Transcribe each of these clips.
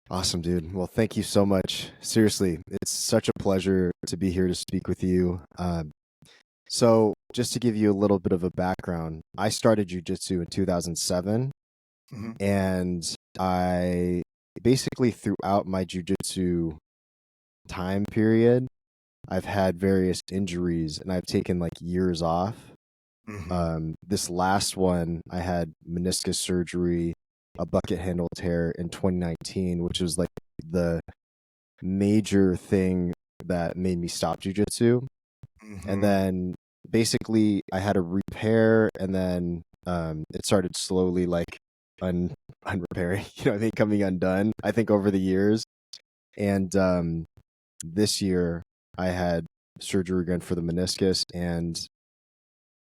Awesome, dude. Well, thank you so much. Seriously, it's such a pleasure to be here to speak with you. So, just to give you a little bit of a background, I started jujitsu in 2007, Hmm. and I basically throughout my jujitsu time period, I've had various injuries and I've taken like years off. Hmm. This last one, I had meniscus surgery, a bucket handle tear in 2019, which was like the major thing that made me stop jujitsu. And Hmm. then basically I had a repair and then it started slowly like un unrepairing, I think coming undone, I think over the years. And this year I had surgery again for the meniscus and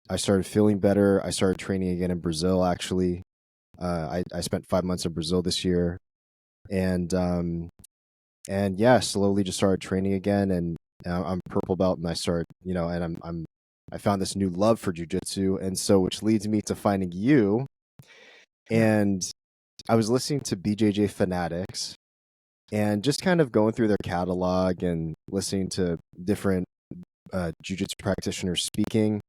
I started feeling better. I started training again in Brazil actually. I spent 5 months in Brazil this year and yeah, slowly just started training again, and I'm purple belt, and I started, and I found this new love for jujitsu, and so which leads me to finding you. Yeah. And I was listening to BJJ Fanatics, and just kind of going through their catalog and listening to different jujitsu practitioners speaking,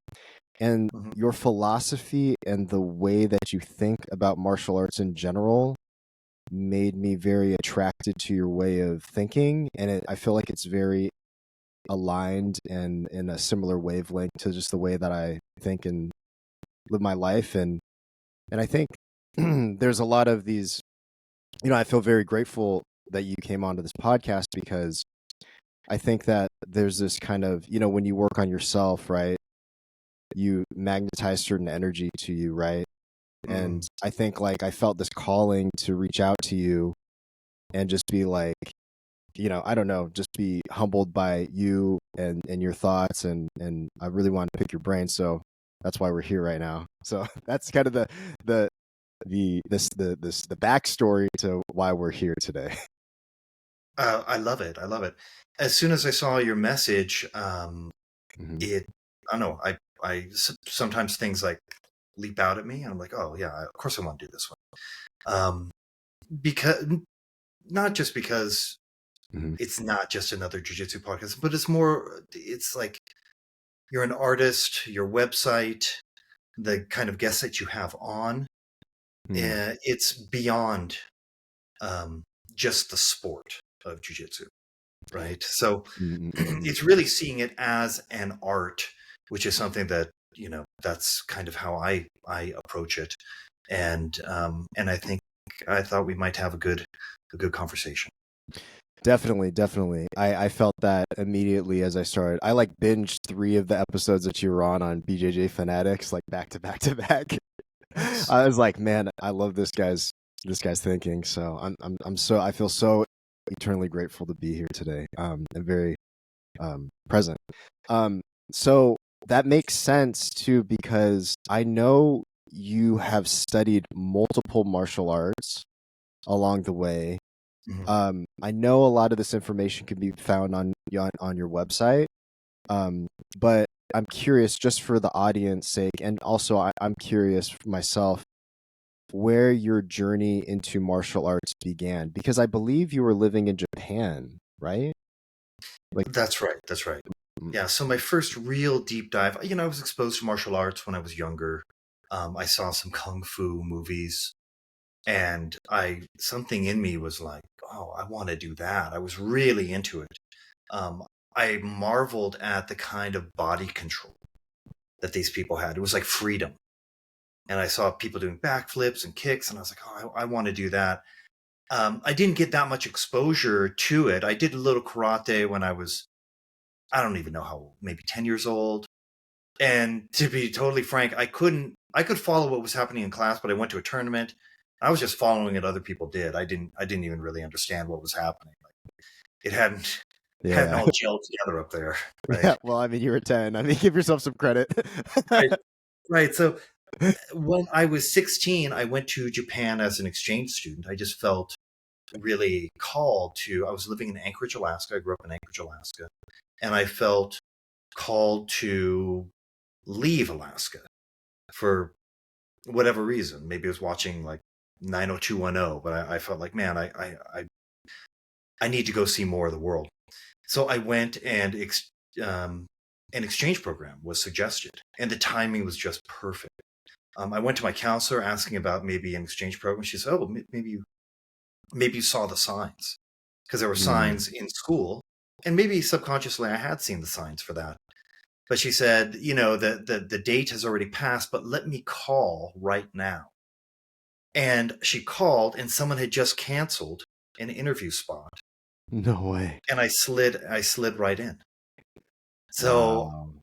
and Hmm. your philosophy and the way that you think about martial arts in general made me very attracted to your way of thinking, and I feel like it's very aligned and in a similar wavelength to just the way that I think and live my life. And I think there's a lot of these, I feel very grateful that you came onto this podcast because I think that there's this kind of, when you work on yourself, right, you magnetize certain energy to you, right? And Hmm. I think like I felt this calling to reach out to you and just be like, I don't know, just be humbled by you and your thoughts, and I really wanted to pick your brain, so that's why we're here right now. So that's kind of the the backstory to why we're here today. I love it. I love it. As soon as I saw your message, Hmm. it I don't know. Sometimes things like leap out at me, and I'm like, oh yeah, of course I want to do this one. Because not just because Hmm. it's not just another jujitsu podcast, but it's more. It's like you're an artist. Your website, the kind of guests that you have on, Hmm. it's beyond um, just the sport of jujitsu, right? So Hmm. it's really seeing it as an art, which is something that that's kind of how I approach it, and I thought we might have a good conversation. Definitely. I felt that immediately as I started. I like binged three of the episodes that you were on BJJ Fanatics, like back to back to back. Nice. I was like, man, I love this guy's thinking. So I feel so eternally grateful to be here today. And very present. Um, so that makes sense too because I know you have studied multiple martial arts along the way. Mhm. I know a lot of this information can be found on your website. Um, but I'm curious, just for the audience sake, and also I'm curious myself, where your journey into martial arts began, because I believe you were living in Japan, right? Like, That's right. That's right. Yeah. So my first real deep dive, I was exposed to martial arts when I was younger. I saw some kung fu movies, and I something in me was like, oh, I want to do that. I was really into it. Um, I marveled at the kind of body control that these people had. It was like freedom. And I saw people doing backflips and kicks, and I was like, oh, I want to do that. I didn't get that much exposure to it. I did a little karate when I was, I don't even know how old, maybe 10 years old. And to be totally frank, I could follow what was happening in class, but I went to a tournament. I was just following what other people did. I didn't even really understand what was happening. Like, it hadn't yeah, all gelled together up there, yeah. right? Well, I mean, you were 10. I mean, give yourself some credit. Right. Right. So when I was 16, I went to Japan as an exchange student. I just felt really called to, I was living in Anchorage, Alaska. I grew up in Anchorage, Alaska. And I felt called to leave Alaska for whatever reason. Maybe I was watching like 90210, but I felt like, man, I I need to go see more of the world. So I went, and an exchange program was suggested, and the timing was just perfect. I went to my counselor asking about maybe an exchange program. She said, "Oh, maybe you saw the signs, because there were Mm. signs in school, and maybe subconsciously I had seen the signs for that." But she said, the date has already passed, but let me call right now. And she called, and someone had just canceled an interview spot, No way. and I slid right in. So Wow.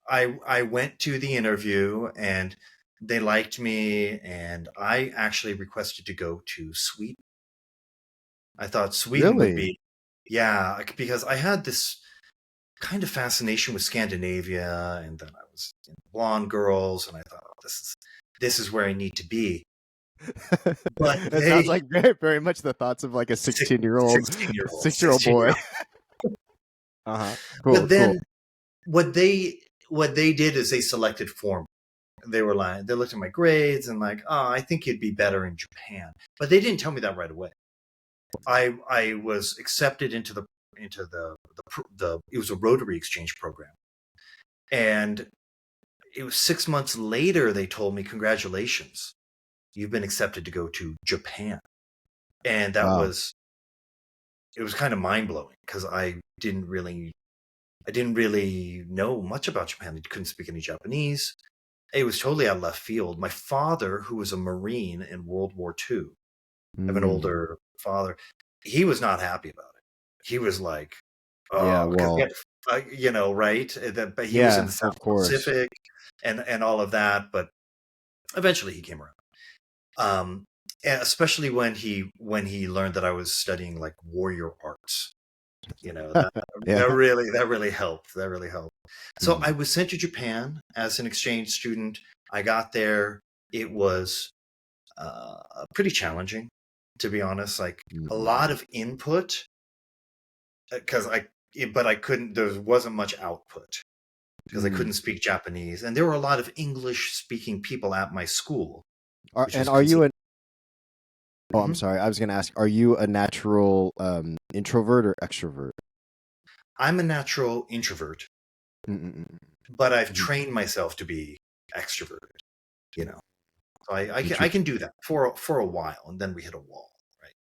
I went to the interview, and they liked me, and I actually requested to go to Sweden. I thought Sweden would Really? be, yeah, because I had this kind of fascination with Scandinavia, and then I was in blonde girls, and I thought, oh, this is where I need to be. But It sounds they like very, very much the thoughts of like a 16-year-old, 16-year-old, 6-year-old 16 year boy. old. Uh-huh. Cool, But cool. then what they did is they selected for me. They looked at my grades and like, oh, I think you'd be better in Japan. But they didn't tell me that right away. I was accepted into the it was a Rotary exchange program, and it was 6 months later they told me, congratulations, you've been accepted to go to Japan. And Wow. it was kind of mind blowing, because I didn't really know much about Japan. I couldn't speak any Japanese. It was totally out of left field. My father, who was a Marine in World War II, I have an Mm. older father, he was not happy about it. He was like, Yeah, oh, because well, right? But he was in yeah, the South of course. Pacific, and all of that. But eventually he came around. Um, and especially when he learned that I was studying like warrior arts. That Yeah. that really helped. That really helped. So I Mm. was sent to Japan as an exchange student. I got there. It was pretty challenging, to be honest. Like, a lot Mm. of input, because but I couldn't. There wasn't much output because I Mm. couldn't speak Japanese, and there were a lot of English-speaking people at my school, Are, which and is are you considered. an Oh, I'm Mhm. sorry. I was going to ask, are you a natural introvert or extrovert? I'm a natural introvert, Mm-mm-mm. but I've Mhm. trained myself to be extroverted. You know, so I can Interesting. do that for a while, and then we hit a wall, right?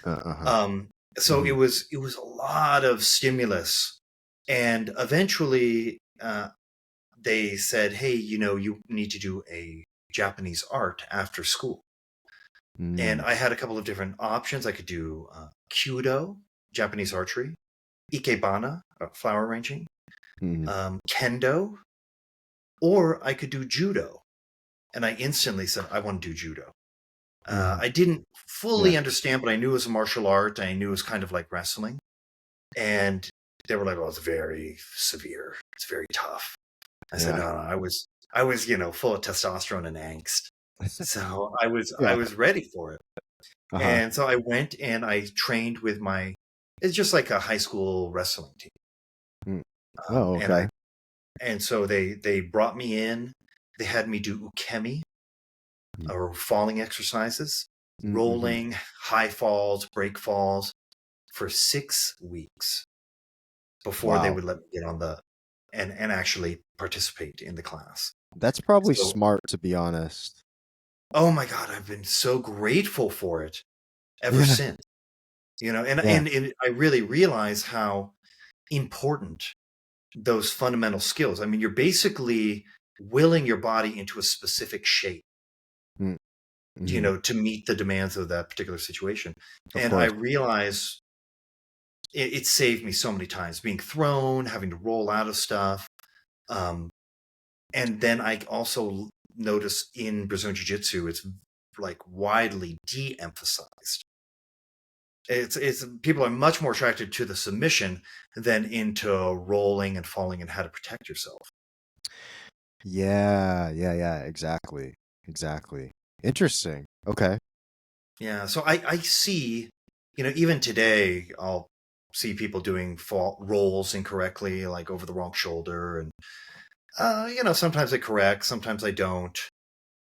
Uh-huh. So it Hmm. was a lot of stimulus, and eventually they said, "Hey, you need to do a Japanese art after school." And Mm. I had a couple of different options. I could do Kyudo, Japanese archery, Ikebana, flower arranging, Mm. Kendo, or I could do Judo. And I instantly said, I want to do Judo. Mm. I didn't Yeah. fully understand, but I knew it was a martial art. I knew it was kind of like wrestling. And they were like, "Oh, it's very severe. It's very tough." I said, Yeah. "No, no, I was, full of testosterone and angst. So I was I Yeah. was ready for it." Uh-huh. And so I went and I trained with it's just like a high school wrestling team. Mm. Um, Oh, and I okay. and so they brought me in. They had me do ukemi, Mm. or falling exercises, Mm-hmm. rolling, high falls, break falls, for 6 weeks before they Wow. would let me get on the and actually participate in the class. That's probably So, smart, to be honest. oh my God, I've been so grateful for it ever Yeah. since. And Yeah. I really realize how important those fundamental skills. I mean, you're basically willing your body into a specific shape, Mm-hmm. to meet the demands of that particular situation. Of And I course. realize it saved me so many times, being thrown, having to roll out of stuff. Um, and then I also notice in Brazilian Jiu Jitsu, it's like widely de-emphasized. It's people are much more attracted to the submission than into rolling and falling and how to protect yourself. Yeah. Yeah. Yeah. Exactly. Exactly. Interesting. Okay. Yeah, so I see, even today, I'll see people doing fall rolls incorrectly, like over the wrong shoulder, and sometimes I correct, sometimes I don't.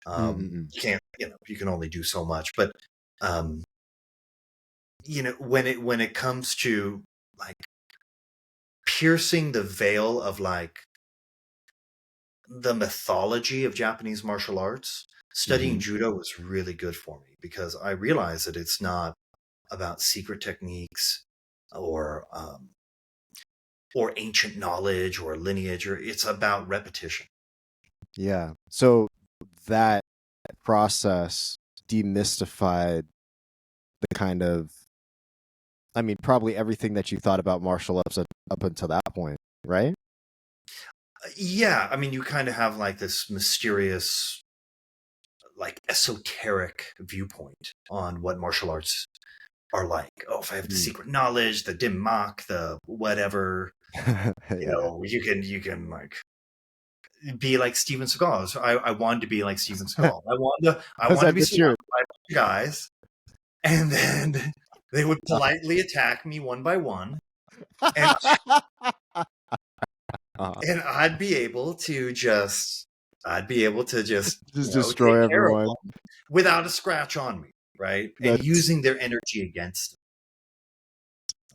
Mm-mm. You can't, you can only do so much, but um, when it comes to like piercing the veil of like the mythology of Japanese martial arts, studying Hmm. judo was really good for me because I realized that it's not about secret techniques or or ancient knowledge or lineage, or it's about repetition. Yeah. So that process demystified the kind of, I mean, probably everything that you thought about martial arts up until that point, right? Yeah, I mean, you kind of have like this mysterious, like esoteric viewpoint on what martial arts are like. Oh, if I have the Mm. secret knowledge, the dim mak, the whatever, Yeah. you can like be like Steven Seagal. So I wanted to be like Steven Seagal. I wanted to That be the truth? surrounded by a bunch of guys, and then they would politely attack me one by one, and Uh, I'd be able to just just take destroy care of everyone. them without a scratch on me, right? And That's using their energy against them.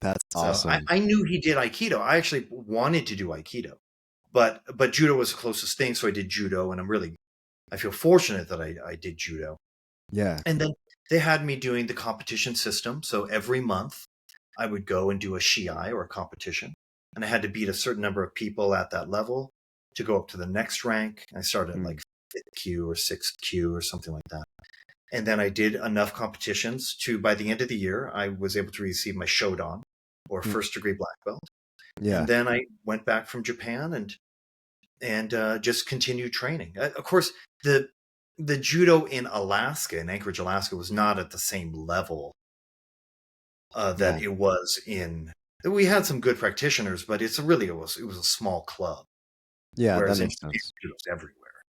that's So awesome. I knew he did Aikido. I actually wanted to do Aikido, but judo was the closest thing, so I did judo, and I feel fortunate that I did judo. Yeah. And then they had me doing the competition system. So every month I would go and do a shiai or a competition. And I had to beat a certain number of people at that level to go up to the next rank. I started at Mm. like 5th Q or 6th Q or something like that. And then I did enough competitions to, by the end of the year, I was able to receive my Shodan or Mm. first degree black belt. Yeah. And then I went back from Japan and just continued training. Of course, the judo in Alaska, in Anchorage, Alaska, was not at the same level Yeah. that it was in. We had some good practitioners, but it was a small club, Yeah, that whereas in makes Japan, sense. it was everywhere.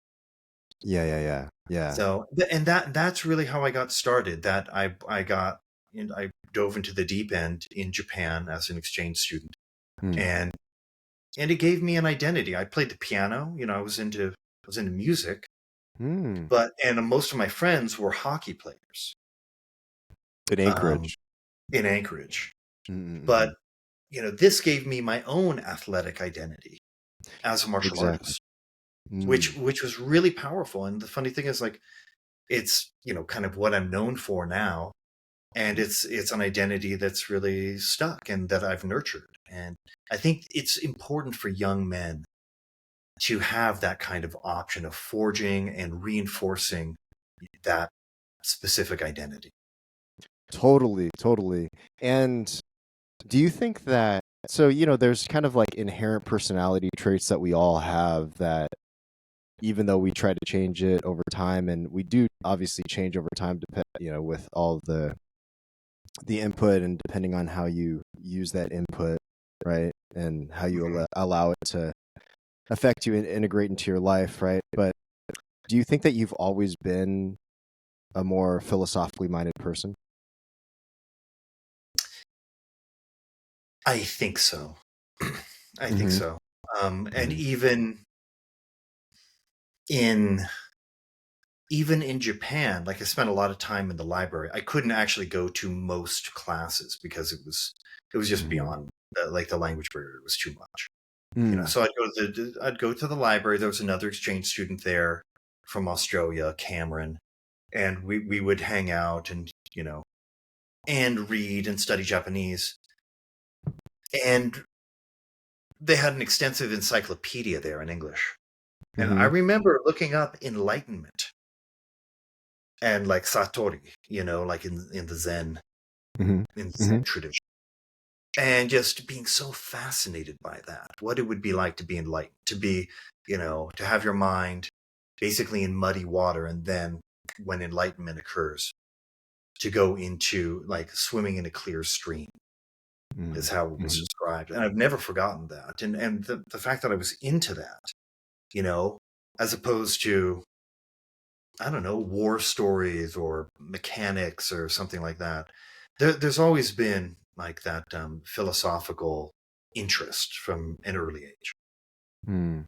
Yeah, yeah, yeah. Yeah. So, and that's really how I got started. That I got, and I dove into the deep end in Japan as an exchange student, Mm. and it gave me an identity. I played the piano. I was into music, Mm. and most of my friends were hockey players In um, Anchorage. in Anchorage. But Mm-hmm. this gave me my own athletic identity as a martial Exactly. artist, Mm. which was really powerful. And the funny thing is, like, it's kind of what I'm known for now, and it's an identity that's really stuck and that I've nurtured. And I think it's important for young men to have that kind of option of forging and reinforcing that specific identity. Totally, totally. And do you think that, so, there's kind of like inherent personality traits that we all have that even though we try to change it over time, and we do obviously change over time, with all the input and depending on how you use that input, right? And how you Mhm. allow it to affect you and integrate into your life, right? But do you think that you've always been a more philosophically minded person? I think so. I think Hmm. so. And Hmm. in even in Japan, like I spent a lot of time in the library. I couldn't actually go to most classes because it was just Hmm. beyond like the language barrier was too much. Mm. So I'd go to the library. There was another exchange student there from Australia, Cameron, and we would hang out and read and study Japanese. And they had an extensive encyclopedia there in English. And I Hmm. remember looking up enlightenment and like Satori, like in the Zen Hmm. in the Hmm. Zen tradition, and just being so fascinated by that. What it would be like to be enlightened, to have your mind basically in muddy water, and then when enlightenment occurs, to go into like swimming in a clear stream is how it was Hmm. described. And I've never forgotten that. And the fact that I was into that, you know, as opposed to, I don't know, war stories or mechanics or something like that. There's always been like that philosophical interest from an early age. Mm.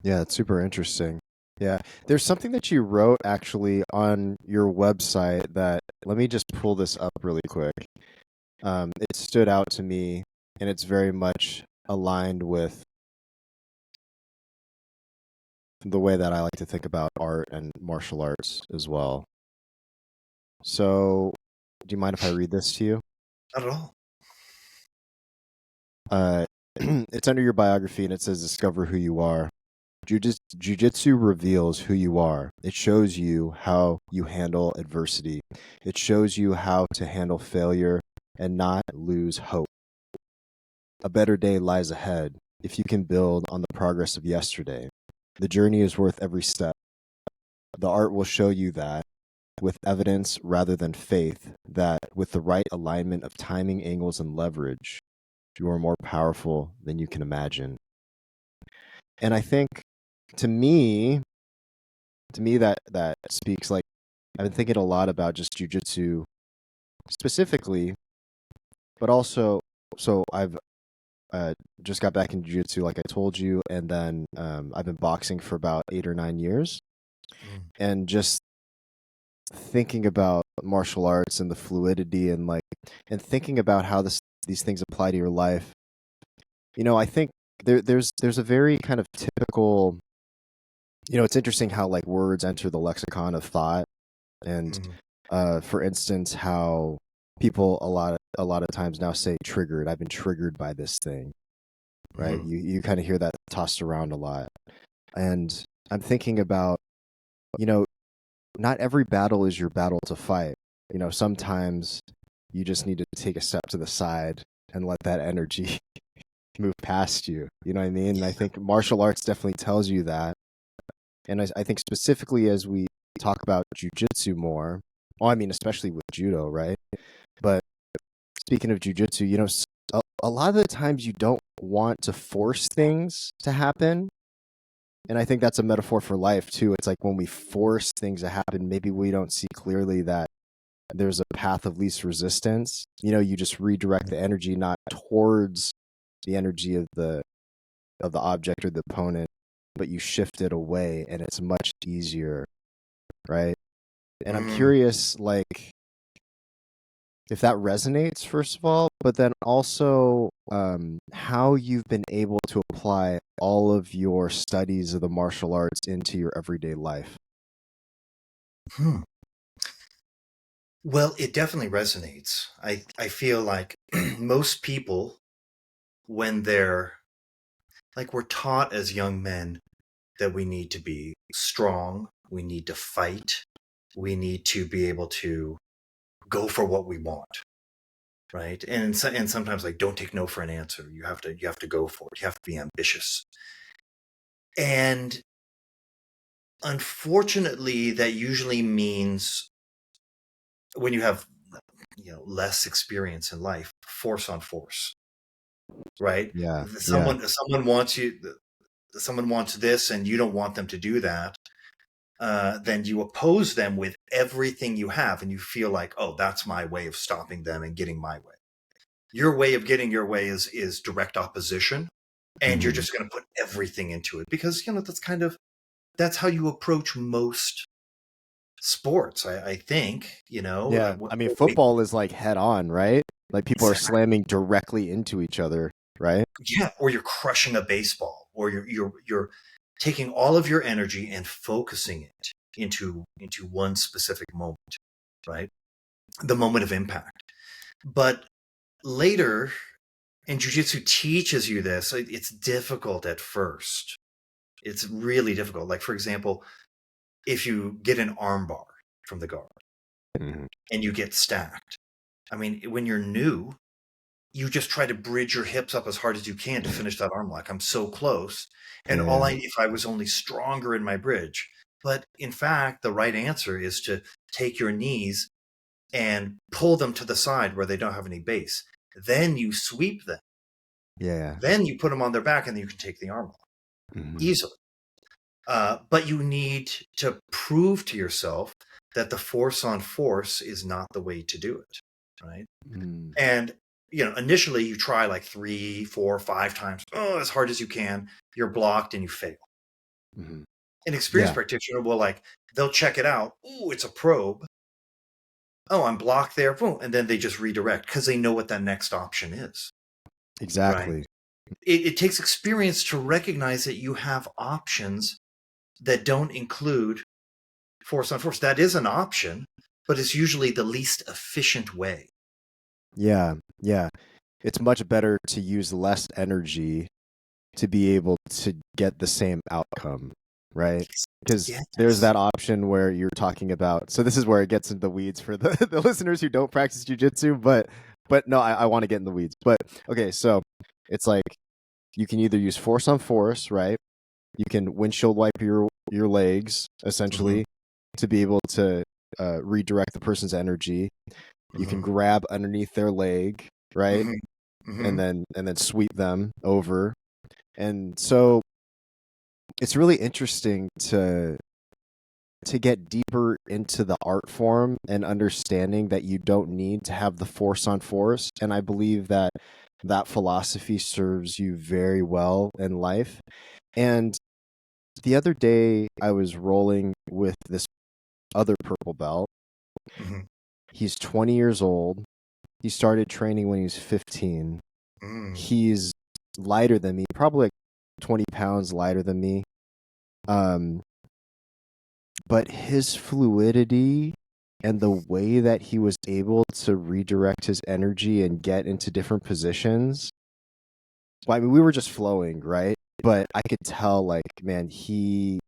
Yeah, it's super interesting. Yeah. There's something that you wrote actually on your website that, let me just pull this up really quick. it stood out to me, and it's very much aligned with the way that I like to think about art and martial arts as well. So, do you mind if I read this to you? Not at all. Uh, it's under your biography, and it says, "Discover who you are." Jiu-jitsu reveals who you are. It shows you how you handle adversity. It shows you how to handle failure and not lose hope. A better day lies ahead if you can build on the progress of yesterday. The journey is worth every step. The art will show you that, with evidence rather than faith, that with the right alignment of timing, angles, and leverage, you are more powerful than you can imagine. And I think, to me, that speaks, like, I've been thinking a lot about just jujitsu specifically, but also, so I've just got back in jiu-jitsu, like I told you, and then I've been boxing for about 8 or 9 years, and just thinking about martial arts and the fluidity and and thinking about how these things apply to your life. I think there's a very kind of typical. It's interesting how like words enter the lexicon of thought, and for instance, how people a lot of times now say triggered. I've been triggered by this thing, right? You kind of hear that tossed around a lot. And I'm thinking about, you know, not every battle is your battle to fight. Sometimes you just need to take a step to the side and let that energy move past you. You know what I mean? And I think martial arts definitely tells you that. And I think specifically as we talk about jujitsu more, well, I mean, especially with judo, right? But speaking of jujitsu, a lot of the times you don't want to force things to happen. And I think that's a metaphor for life too. It's like when we force things to happen, maybe we don't see clearly that there's a path of least resistance. You just redirect the energy not towards the energy of the object or the opponent, but you shift it away, and it's much easier, right? And I'm curious, like, if that resonates, first of all, but then also how you've been able to apply all of your studies of the martial arts into your everyday life. Well, it definitely resonates. I feel like most people, when they're like, we're taught as young men that we need to be strong, we need to fight, we need to be able to go for what we want, right? And sometimes, like, don't take no for an answer. You have to go for it. You have to be ambitious. And unfortunately, that usually means, when you have less experience in life, force on force, right? Yeah, yeah. Someone wants you, someone wants this, and you don't want them to do that. Then you oppose them with everything you have, and you feel like, oh, that's my way of stopping them and getting my way. Your way of getting your way is direct opposition, and you're just going to put everything into it, because that's how you approach most sports. I think, Yeah, I mean, football is like head on, right? Like people are exactly. slamming directly into each other, right? Yeah, or you're crushing a baseball, or you're taking all of your energy and focusing it into one specific moment, right? The moment of impact. But later, and jiu-jitsu teaches you this, it's difficult at first. It's really difficult. Like, for example, if you get an armbar from the guard and you get stacked, I mean, when you're new, you just try to bridge your hips up as hard as you can to finish that arm lock. I'm so close. And Yeah, if I was only stronger in my bridge. But in fact, the right answer is to take your knees and pull them to the side where they don't have any base. Then you sweep them. yeah. Then you put them on their back, and then you can take the arm lock easily. But you need to prove to yourself that the force on force is not the way to do it, right? And initially you try like 3, 4, 5 times, as hard as you can. You're blocked and you fail. An experienced Yeah. practitioner will, they'll check it out. Ooh, it's a probe. oh, I'm blocked there, boom, and then they just redirect because they know what that next option is, right? Exactly. It takes experience to recognize that you have options that don't include force on force. That is an option, but it's usually the least efficient way. Yeah. Yeah. It's much better to use less energy to be able to get the same outcome, right? Because there's Yes. that option where you're talking about. So this is where it gets into the weeds for the listeners who don't practice jujitsu, but no, I want to get in the weeds. But okay, so it's like you can either use force on force, right? You can windshield wipe your legs Mm-hmm. essentially to be able to redirect the person's energy. You can Mm-hmm. grab underneath their leg, right? Mm-hmm. And Mm-hmm. then sweep them over. And so it's really interesting to get deeper into the art form and understanding that you don't need to have the force on force. And I believe that that philosophy serves you very well in life. And the other day I was rolling with this other purple belt. Mm-hmm. He's 20 years old. He started training when he was 15. Mm. He's lighter than me, probably like 20 pounds lighter than me. Um, but his fluidity and the way that he was able to redirect his energy and get into different positions. Well, I mean, we were just flowing, right? But I could tell, like, man, he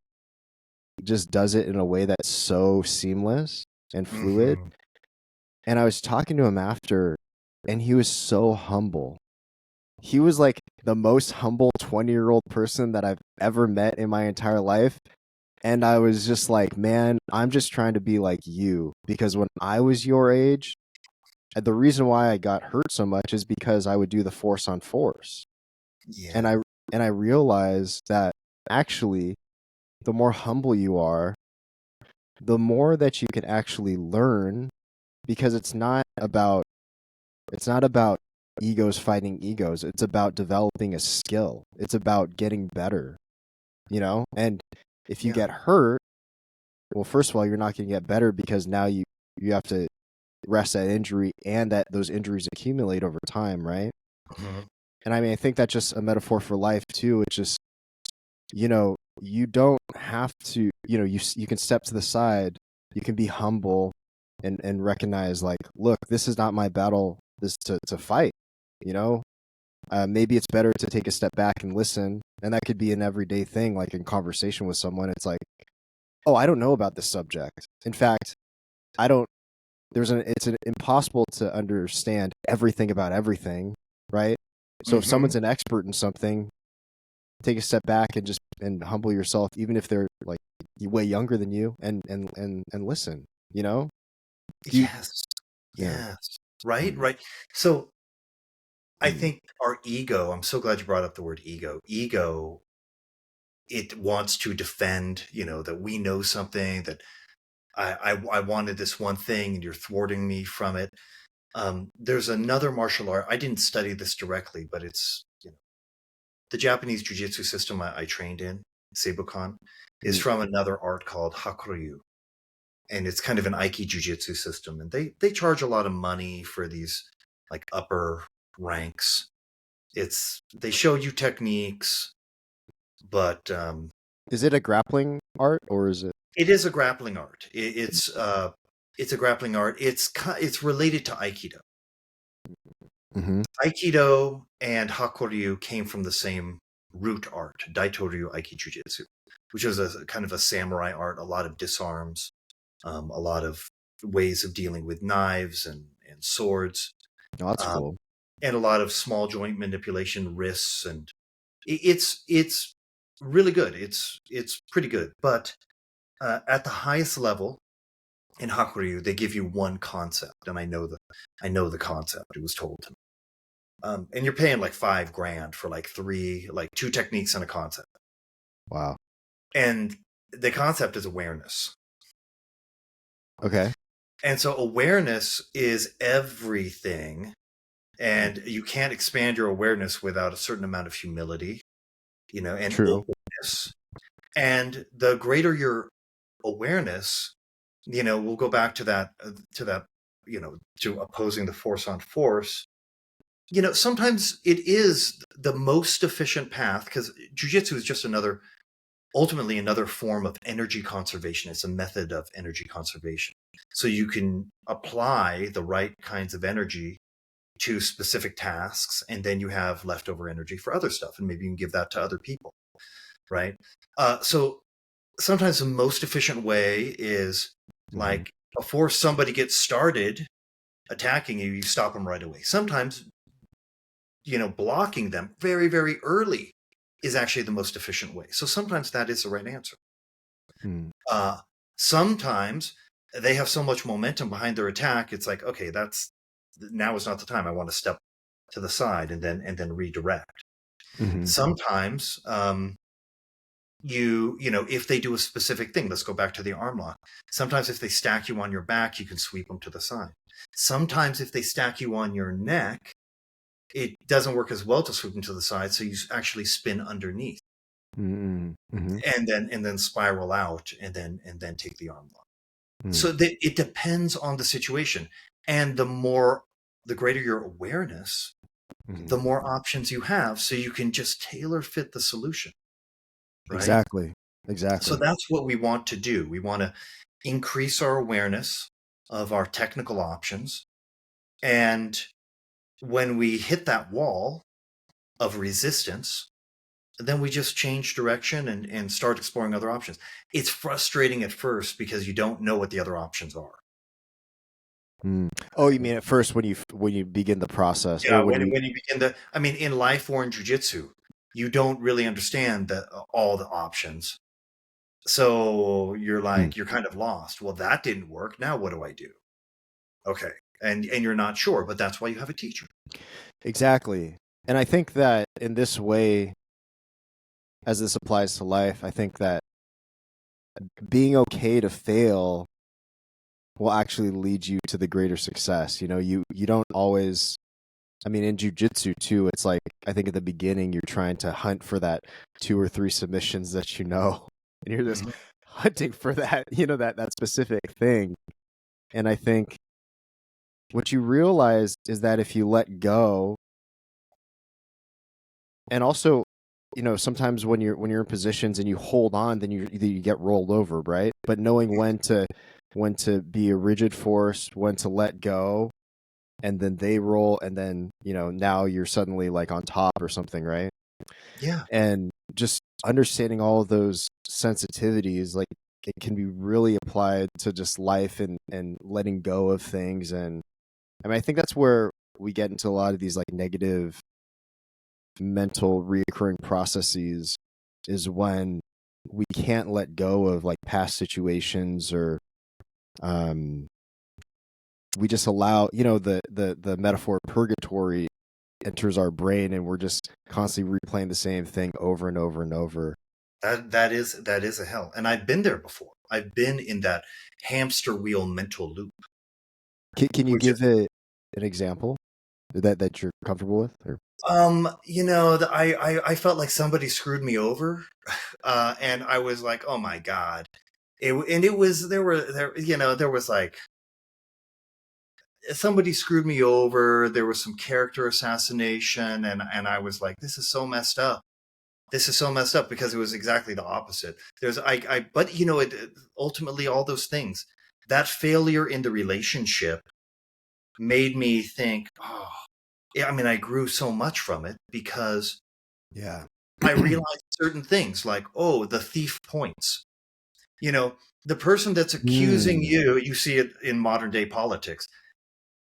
just does it in a way that's so seamless and fluid. Mm-hmm. And I was talking to him after, and he was so humble. He was like the most humble 20-year-old person that I've ever met in my entire life. And I was just like, man, I'm just trying to be like you. Because when I was your age, the reason why I got hurt so much is because I would do the force on force. Yeah. And I realized that actually the more humble you are, the more that you can actually learn, because it's not about egos fighting egos. It's about developing a skill. It's about getting better, And if you Yeah. get hurt, well, first of all, you're not going to get better because now you have to rest that injury and that those injuries accumulate over time, right? Mm-hmm. And I mean, I think that's just a metaphor for life too. It's just, you don't have to, you can step to the side, you can be humble and recognize like, look, this is not my battle this to fight, you know? Maybe it's better to take a step back and listen. And that could be an everyday thing, like in conversation with someone. It's like, oh, I don't know about this subject. In fact, I don't, it's impossible to understand everything about everything, right? So if Mm-hmm. someone's an expert in something, take a step back and just and humble yourself, even if they're like way younger than you, and listen. Do you? Yes. Yeah. Yes. Right. Mm, Right. So I mm. think our ego, I'm so glad you brought up the word ego. Ego, it wants to defend, that we know something, that I wanted this one thing and you're thwarting me from it. There's another martial art. I didn't study this directly, but it's, the Japanese jiu-jitsu system I trained in, Seibukan, is Mm. from another art called Hakuryu. And it's kind of an Aiki jiu-jitsu system. And they charge a lot of money for these like upper ranks. They show you techniques, but Is it a grappling art or is it? it is a grappling art. It's a grappling art. It's related to Aikido. Mm-hmm. Aikido and Hakuryu came from the same root art, Daitoryu Aiki Jiu-Jitsu, which is a kind of a samurai art, a lot of disarms, a lot of ways of dealing with knives and swords, Oh, that's um, cool. and a lot of small joint manipulation, wrists, and it's really good. It's pretty good, but at the highest level in Hakuryu, they give you one concept, and I know the concept. It was told to me. And you're paying like $5,000 for like two techniques and a concept. Wow. And the concept is awareness. Okay. And so awareness is everything. And you can't expand your awareness without a certain amount of humility, and True. openness. And the greater your awareness, we'll go back to that to opposing the force on force, sometimes it is the most efficient path, because jiu-jitsu is just ultimately another form of energy conservation. It's a method of energy conservation. So you can apply the right kinds of energy to specific tasks, and then you have leftover energy for other stuff, and maybe you can give that to other people, right? So sometimes the most efficient way is like before somebody gets started attacking you, you stop them right away. Sometimes, blocking them very, very early is actually the most efficient way. So sometimes that is the right answer. Sometimes they have so much momentum behind their attack, it's like, okay, now is not the time. I want to step to the side and then redirect. Sometimes, if they do a specific thing, let's go back to the arm lock. Sometimes if they stack you on your back, you can sweep them to the side. Sometimes if they stack you on your neck, it doesn't work as well to sweep them to the side, so you actually spin underneath, and then spiral out, and then take the arm lock. So it depends on the situation, and the greater your awareness, the more options you have, so you can just tailor fit the solution. Right? Exactly. So that's what we want to do. We want to increase our awareness of our technical options, and when we hit that wall of resistance, then we just change direction and start exploring other options. It's frustrating at first because you don't know what the other options are. Oh, you mean at first when you begin the process? Yeah, or when you begin in life or in jiu-jitsu, you don't really understand all the options. So you're like, you're kind of lost. Well, that didn't work. Now what do I do? Okay. And you're not sure, but that's why you have a teacher. Exactly. And I think that in this way, as this applies to life, I think that being okay to fail will actually lead you to the greater success. You don't always, in jiu-jitsu too, it's like, I think at the beginning you're trying to hunt for that 2 or 3 submissions that and you're just hunting for that, that specific thing. And I think what you realize is that if you let go, and also, sometimes when you're in positions and you hold on, then you get rolled over, right? But knowing when to be a rigid force, when to let go, and then they roll, and then now you're suddenly like on top or something, right? Yeah. And just understanding all of those sensitivities, like, it can be really applied to just life and letting go of things. And I think that's where we get into a lot of these like negative mental reoccurring processes, is when we can't let go of like past situations, or we just allow, the metaphor purgatory enters our brain, and we're just constantly replaying the same thing over and over and over. That is a hell. And I've been there before. I've been in that hamster wheel mental loop. Can you give it an example that you're comfortable with? Or? I felt like somebody screwed me over, and I was like, oh my God. There was like, somebody screwed me over. There was some character assassination, and I was like, this is so messed up. This is so messed up, because it was exactly the opposite. But ultimately all those things, that failure in the relationship made me think, oh, yeah, I grew so much from it, because I realized certain things, like, oh, the thief points. The person that's accusing you see it in modern day politics.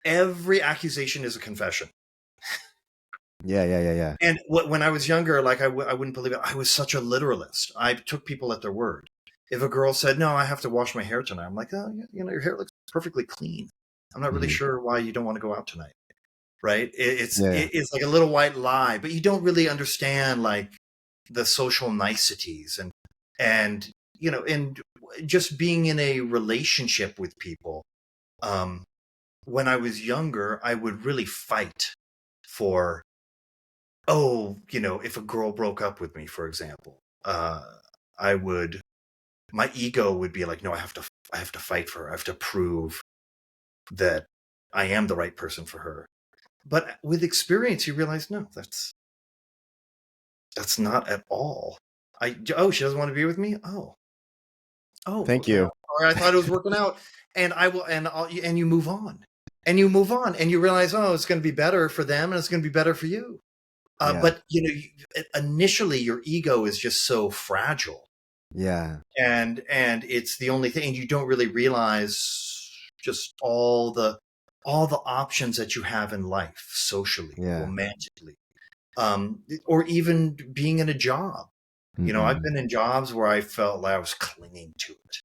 Every accusation is a confession. Yeah. And when I was younger, like I wouldn't believe it. I was such a literalist. I took people at their word. If a girl said, "No, I have to wash my hair tonight," I'm like, "Oh, your hair looks perfectly clean. I'm not really sure why you don't want to go out tonight." Right? It's like a little white lie, but you don't really understand like the social niceties, and and just being in a relationship with people. When I was younger, I would really fight for, if a girl broke up with me, for example, my ego would be like, no, I have to fight for her. I have to prove that I am the right person for her. But with experience, you realize, no, that's not at all. Oh, she doesn't want to be with me. Oh, Thank okay. you. Or I thought it was working out, and I will, and you move on, and you move on, and you realize, oh, it's going to be better for them, and it's going to be better for you. Yeah. But initially, your ego is just so fragile, Yeah. and it's the only thing, and you don't really realize just all the options that you have in life, socially, Yeah. romantically, or even being in a job. I've been in jobs where I felt like I was clinging to it.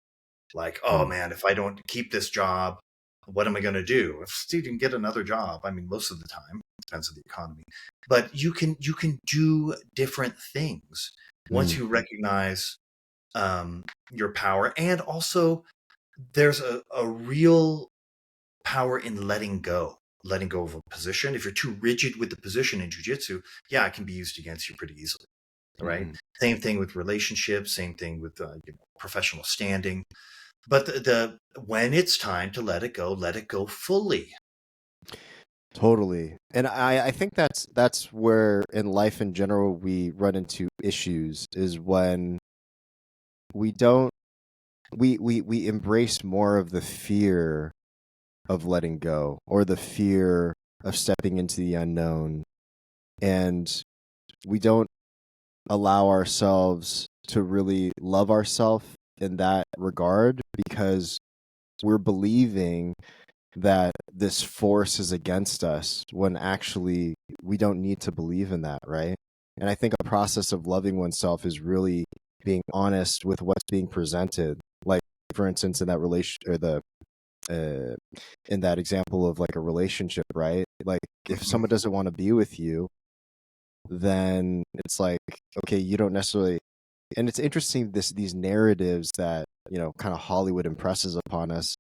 Like, oh man, if I don't keep this job, what am I going to do? If Steve can get another job, I mean, most of the time, depends on the economy, but you can do different things once you recognize your power. And also there's a real power in letting go of a position. If you're too rigid with the position in jiu-jitsu, yeah, it can be used against you pretty easily. Right. Same thing with relationships, same thing with professional standing. But the when it's time to let it go fully. Totally. And I think that's where in life in general we run into issues, is when we don't we embrace more of the fear of letting go, or the fear of stepping into the unknown, and we don't allow ourselves to really love ourselves in that regard, because we're believing that this force is against us, when actually we don't need to believe in that, right? And I think a process of loving oneself is really being honest with what's being presented. Like, for instance, in that relation, or the in that example of like a relationship, right? Like, if someone doesn't want to be with you, then it's like, okay, you don't necessarily. And it's interesting, these narratives that kind of Hollywood impresses upon us,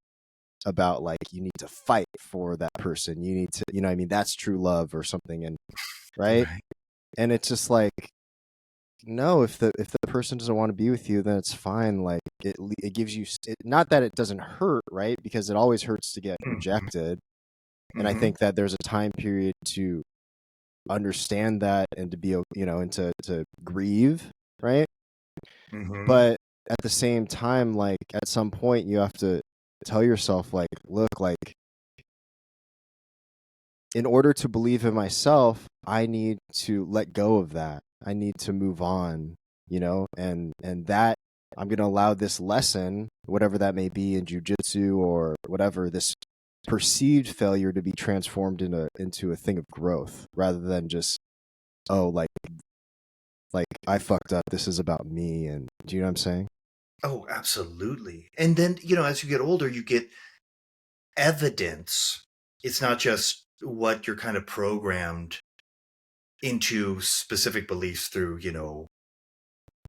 about like, you need to fight for that person, you need to, I mean, that's true love or something, and right. And it's just like, no, if the person doesn't want to be with you, then it's fine. Like, it gives you not that it doesn't hurt, right? Because it always hurts to get rejected. And I think that there's a time period to understand that, and to be, and to grieve, right? But at the same time, like, at some point you have to tell yourself, like, look, like, in order to believe in myself, I need to let go of that. I need to move on, and that I'm going to allow this lesson, whatever that may be in jiu-jitsu or whatever, this perceived failure, to be transformed into a thing of growth, rather than just, oh, like I fucked up, this is about me. And do you know what I'm saying? Oh, absolutely. And then, as you get older, you get evidence. It's not just what you're kind of programmed into specific beliefs through,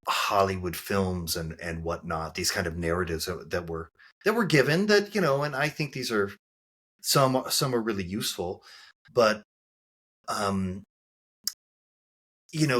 Hollywood films and whatnot, these kind of narratives that were given, that, and I think these are some are really useful, but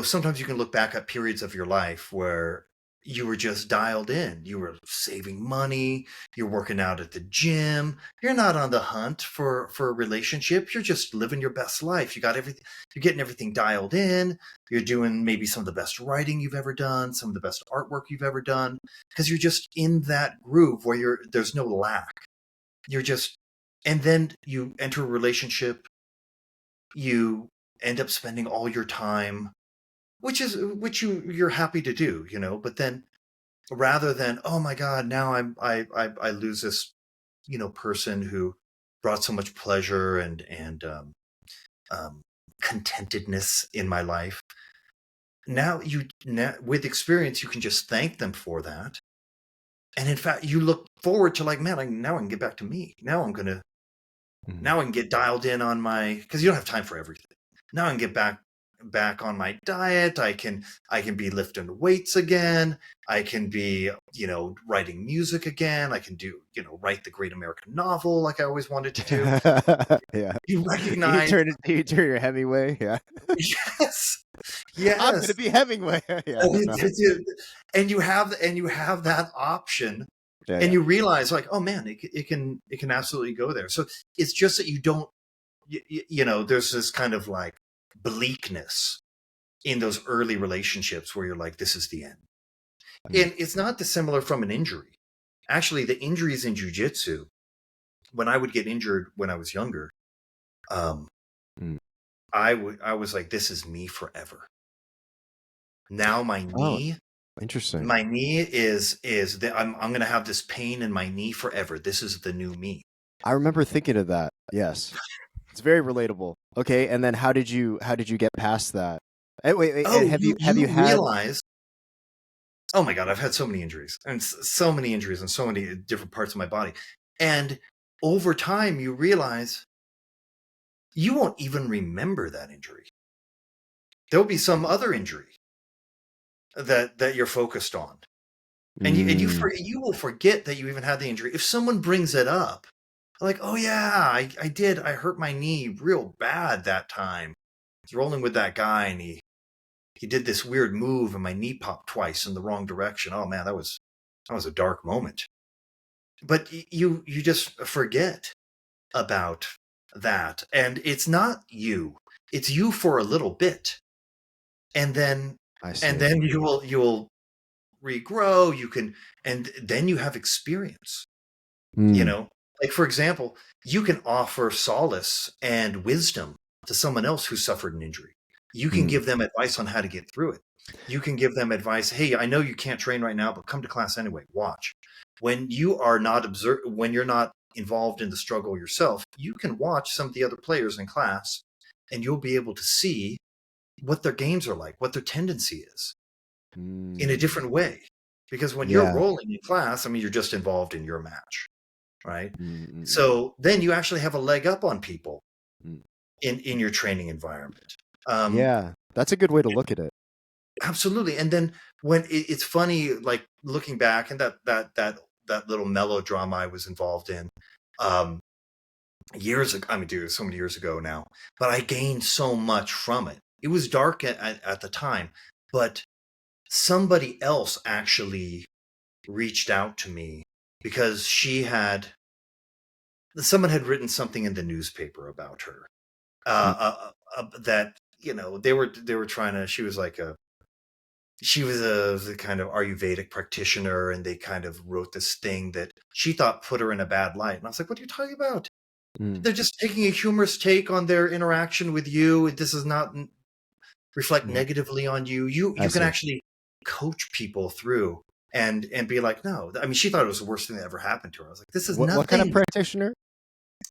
sometimes you can look back at periods of your life where you were just dialed in. You were saving money. You're working out at the gym. You're not on the hunt for a relationship. You're just living your best life. You got everything. You're getting everything dialed in. You're doing maybe some of the best writing you've ever done, some of the best artwork you've ever done, because you're just in that groove where there's no lack. You're just, and then you enter a relationship. You end up spending all your time, which you're happy to do, but then, rather than, oh my God, now I lose this, person who brought so much pleasure and contentedness in my life. Now with experience, you can just thank them for that. And in fact, you look forward to, like, man, now I can get back to me. Now I can get dialed in on because you don't have time for everything. Now I can get back on my diet. I can be lifting weights again. I can be, writing music again. I can do, write the great American novel like I always wanted to do. Yeah. You recognize. You turn your Hemingway. Yeah. Yes. I'm going to be Hemingway. Yeah. And you have that option Yeah, And yeah. you realize like, oh man, it can absolutely go there. So it's just that you don't, there's this kind of like bleakness in those early relationships where you're like, this is the end. Mm. And it's not dissimilar from an injury. Actually, the injuries in jiu-jitsu, when I would get injured when I was younger, um, Mm. I was like, this is me forever. Now Oh, interesting. my knee is that I'm going to have this pain in my knee forever. This is the new me. I remember thinking of that. Yes. It's very relatable. Okay, and then how did you get past that? Wait, Oh, have you you had realize, oh my God, I've had so many injuries and so many injuries in so many different parts of my body. And over time, you realize you won't even remember that injury. There'll be some other injury that you're focused on. And mm, you will forget that you even had the injury. If someone brings it up, like, oh yeah, I did. I hurt my knee real bad that time. I was rolling with that guy and he did this weird move and my knee popped twice in the wrong direction. Oh man, that was a dark moment. But you just forget about that. And it's not you. It's you for a little bit. And then I see. you will regrow, you can, and then you have experience. You Mm, know, like for example, you can offer solace and wisdom to someone else who suffered an injury. You can mm, give them advice on how to get through it. You can give them advice, hey, I know you can't train right now, but come to class anyway. Watch. When you are not when you're not involved in the struggle yourself, you can watch some of the other players in class and you'll be able to see what their games are like, what their tendency is in a mm, different way. Because when you're yeah. rolling in class, I mean, you're just involved in your match, right? Mm, mm, mm, So then you actually have a leg up on people mm. in your training environment. Um, Yeah, that's a good way to look at it. absolutely. And then when it's funny, like looking back and that little melodrama I was involved in, um, years ago. I mean, dude, so many years ago now. But I gained so much from it. It was dark at the time, but somebody else actually reached out to me because someone had written something in the newspaper about her Mm, that they were trying to. She was a kind of Ayurvedic practitioner, and they kind of wrote this thing that she thought put her in a bad light. And I was like, "What are you talking about? mm. They're just taking a humorous take on their interaction with you. This does not reflect Mhm. negatively on you. You I you can see. actually coach people through." And be like, no, I mean, she thought it was the worst thing that ever happened to her. I was like, this is What kind of nothing. practitioner?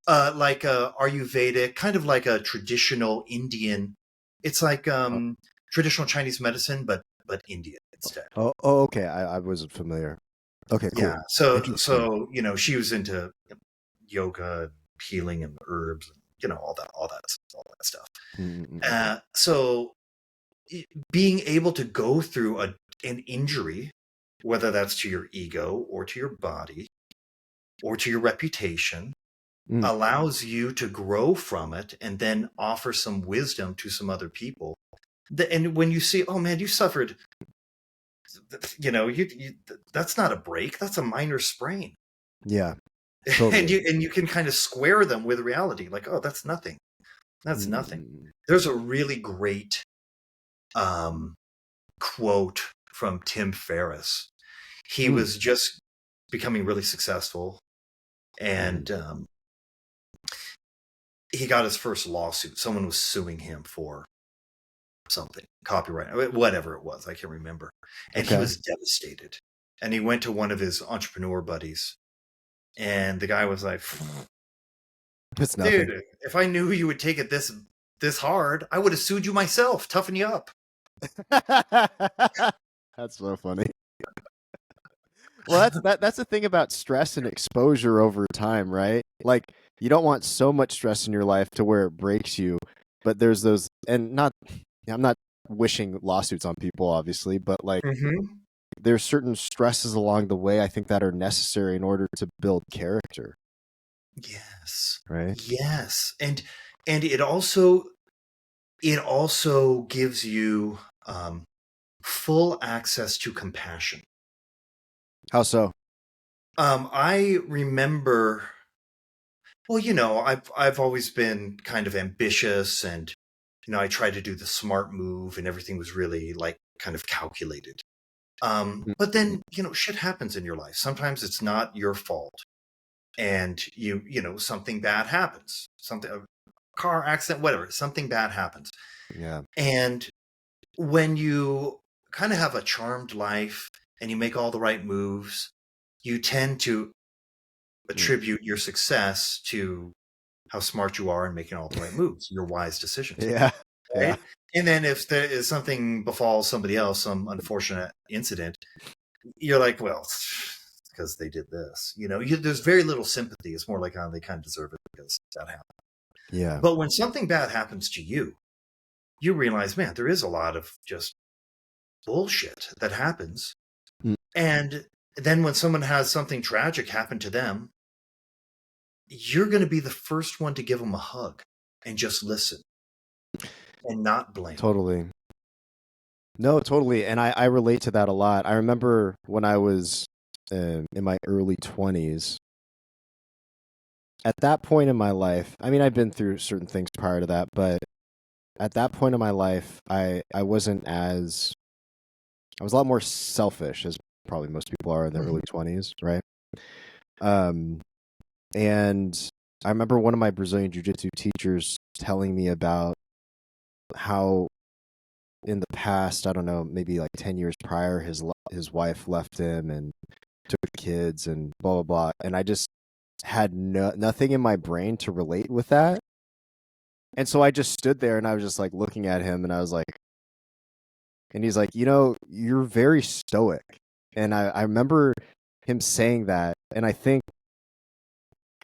Like Ayurvedic, kind of like a traditional Indian. It's like Oh, traditional Chinese medicine, but Indian instead. okay. I wasn't familiar. Okay, Yeah. cool. Interesting. So she was into yoga, healing, and herbs, and all that stuff. Mm, mm, mm, So being able to go through an injury, whether that's to your ego or to your body or to your reputation, mm. allows you to grow from it and then offer some wisdom to some other people. And when you see, oh man, you suffered, you that's not a break, that's a minor sprain. Yeah, and totally. you can kind of square them with reality, like, oh, that's nothing. That's Mm, mm, nothing. mm, There's a really great um, quote from Tim Ferriss. He mm, was just becoming really successful, mm. and he got his first lawsuit. Someone was suing him for something, copyright, whatever it was. I can't remember. And he Okay. was devastated. And he went to one of his entrepreneur buddies, and the guy was like, It's "Dude, nothing. if I knew you would take it this hard, I would have sued you myself. Toughen you up." That's so funny. Well, that's the thing about stress and exposure over time, right? Like you don't want so much stress in your life to where it breaks you, but there's those and not I'm not wishing lawsuits on people obviously, but like Mm-hmm. there's certain stresses along the way I think that are necessary in order to build character, Yes, right? yes, and it also gives you full access to compassion. How so? I remember. Well, I've always been kind of ambitious, and I tried to do the smart move, and everything was really like kind of calculated. But then shit happens in your life. Sometimes it's not your fault, and something bad happens. Something, a car accident, whatever. Something bad happens, Yeah. and when you kind of have a charmed life and you make all the right moves, you tend to attribute your success to how smart you are in making all the right moves, your wise decisions, Yeah. Yeah. right? And then if there is something befalls somebody else, some unfortunate incident, you're like, well, it's because they did this. There's very little sympathy. It's more like, oh, they kind of deserve it because that happened. Yeah. But when something bad happens to you, you realize, man, there is a lot of just bullshit that happens. Mm. And then when someone has something tragic happen to them, you're going to be the first one to give them a hug and just listen and not blame. Totally. No, totally. And I relate to that a lot. I remember when I was in my early 20s, at that point in my life, I mean, I've been through certain things prior to that, but at that point in my life, I wasn't as, I was a lot more selfish, as probably most people are in their early 20s, right? And I remember one of my Brazilian Jiu Jitsu teachers telling me about how in the past, I don't know, maybe like 10 years prior, his wife left him and took the kids and blah, blah, blah. And I just had nothing in my brain to relate with that. And so I just stood there and I was just like looking at him and I was like, and he's like, you're very stoic. And I remember him saying that. And I think,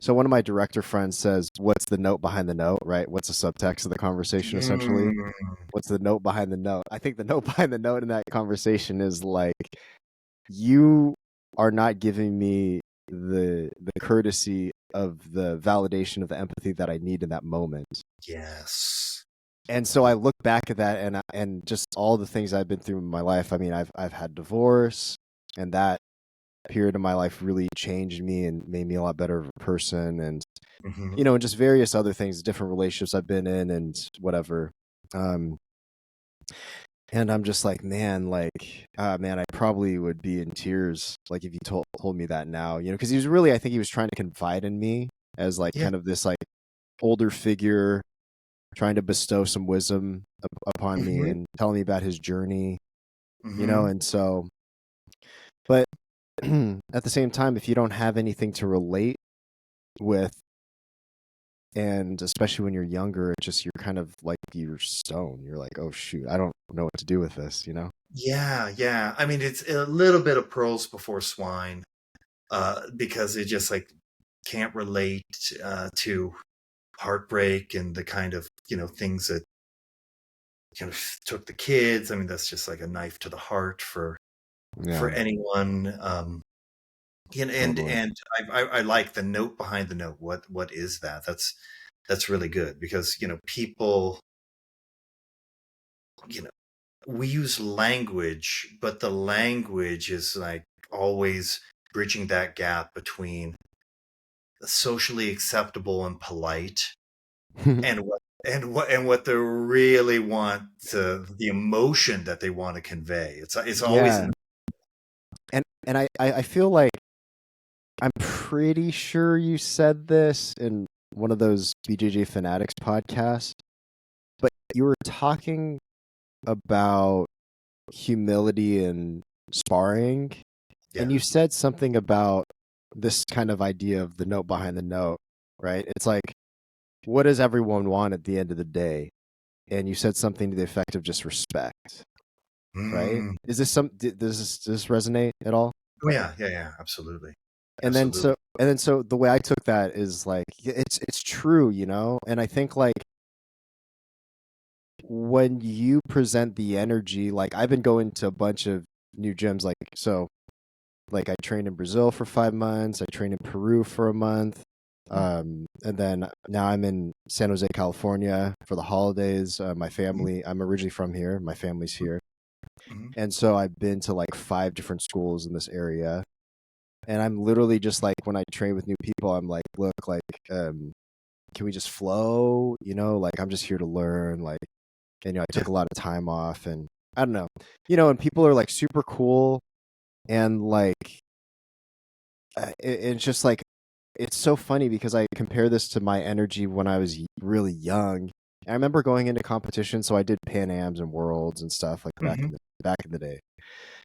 so one of my director friends says, what's the note behind the note, right? What's the subtext of the conversation, essentially? What's the note behind the note? I think the note behind the note in that conversation is like, you are not giving me the courtesy of the validation of the empathy that I need in that moment. Yes. And so I look back at that and just all the things I've been through in my life. I mean, I've had divorce, and that period of my life really changed me and made me a lot better of a person, and and just various other things, different relationships I've been in and whatever. And I'm just like, man, I probably would be in tears, like if you told me that now, because he was really, I think he was trying to confide in me as like kind of this like older figure trying to bestow some wisdom upon me and telling me about his journey, and so, but at the same time, if you don't have anything to relate with, and especially when you're younger, it's just, you're kind of like, you're stone. You're like, oh shoot, I don't know what to do with this, Yeah. I mean, it's a little bit of pearls before swine, because it just like can't relate to heartbreak and the kind of things that kind of took the kids. I mean, that's just like a knife to the heart for anyone. Totally. And I like the note behind the note. What is that? That's really good, because people, we use language, but the language is like always bridging that gap between socially acceptable and polite and what they really want to, the emotion that they want to convey. It's always Yeah. And I feel like, I'm pretty sure you said this in one of those BJJ Fanatics podcasts, but you were talking about humility and sparring, and you said something about this kind of idea of the note behind the note, right? It's like, what does everyone want at the end of the day? And you said something to the effect of just respect, right? Is this does this resonate at all? Oh yeah, absolutely. And then so the way I took that is like, it's true, and I think like when you present the energy, like I've been going to a bunch of new gyms, like I trained in Brazil for 5 months, I trained in Peru for a month, and then now I'm in San Jose, California for the holidays. My family, I'm originally from here, my family's here, and so I've been to like 5 different schools in this area. And I'm literally just like, when I train with new people, I'm like, look, like, can we just flow? You know, like, I'm just here to learn. Like, and, you know, I Yeah. took a lot of time off, and I don't know, you know, and people are like super cool, and like, it's just like, it's so funny because I compare this to my energy when I was really young. I remember going into competition, so I did Pan Ams and Worlds and stuff like Hmm. back in the day.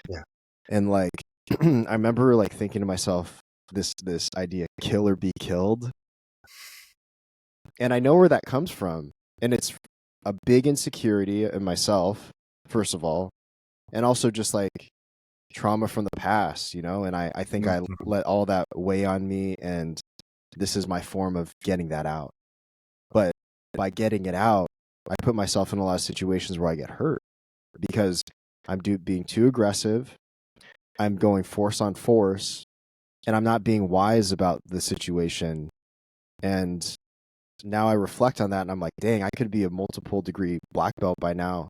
Yeah. And like, I remember like thinking to myself, this idea, kill or be killed. And I know where that comes from. And it's a big insecurity in myself, first of all, and also just like trauma from the past, you know? And I think I Hmm. let all that weigh on me, and this is my form of getting that out. But by getting it out, I put myself in a lot of situations where I get hurt because I'm being too aggressive. I'm going force on force, and I'm not being wise about the situation. And now I reflect on that, and I'm like, dang, I could be a multiple degree black belt by now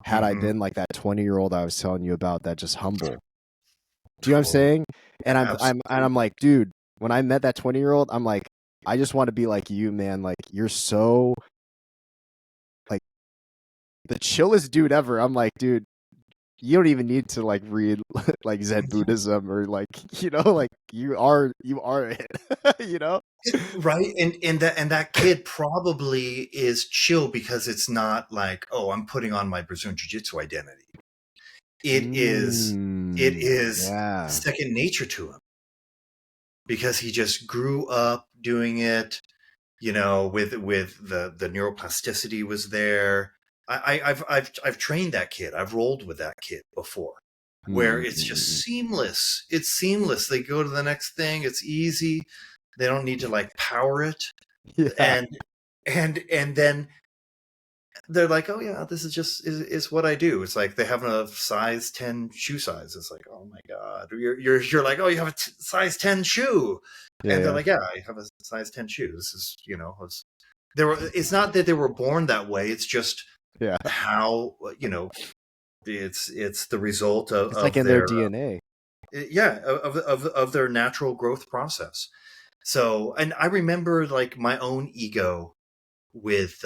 had I Hmm. been like that 20-year-old I was telling you about, that just humble. Do you know what I'm Totally. saying? Yeah, And I'm absolutely. like, dude, when I met that 20-year-old, I'm like, I just want to be like you, man. Like, you're so like the chillest dude ever. I'm like, dude, you don't even need to like read like Zen Buddhism or like, you know, like you are it. You know? Right. And that kid probably is chill because it's not like, oh, I'm putting on my Brazilian Jiu Jitsu identity. It is Yeah. second nature to him because he just grew up doing it, with the neuroplasticity was there. I've trained that kid. I've rolled with that kid before, where it's just Mm-mm-mm-mm. seamless. It's seamless. They go to the next thing. It's easy. They don't need to like power it, Yeah. and and then they're like, oh yeah, this is just is what I do. It's like they have a size 10 shoe size. It's like, oh my god, you're like, oh, you have a size 10 shoe, Yeah, and they're yeah. like, yeah, I have a size 10 shoe. This is there were. It's not that they were born that way. It's just Yeah. how it's the result of, It's like of in their their DNA. yeah of their natural growth process. So, and I remember like my own ego with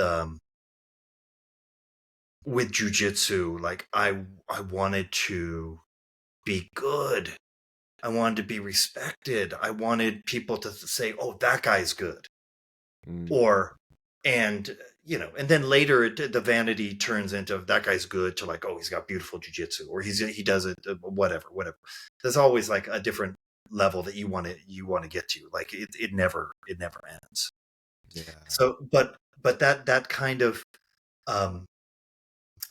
jujitsu. Like I wanted to be good. I wanted to be respected. I wanted people to say, "Oh, that guy's good," Mm. or and and then later the vanity turns into that guy's good to like, oh, he's got beautiful jujitsu, or he does it, whatever. There's always like a different level that you want to get to. Like it never ends. Yeah. So, but that kind of um,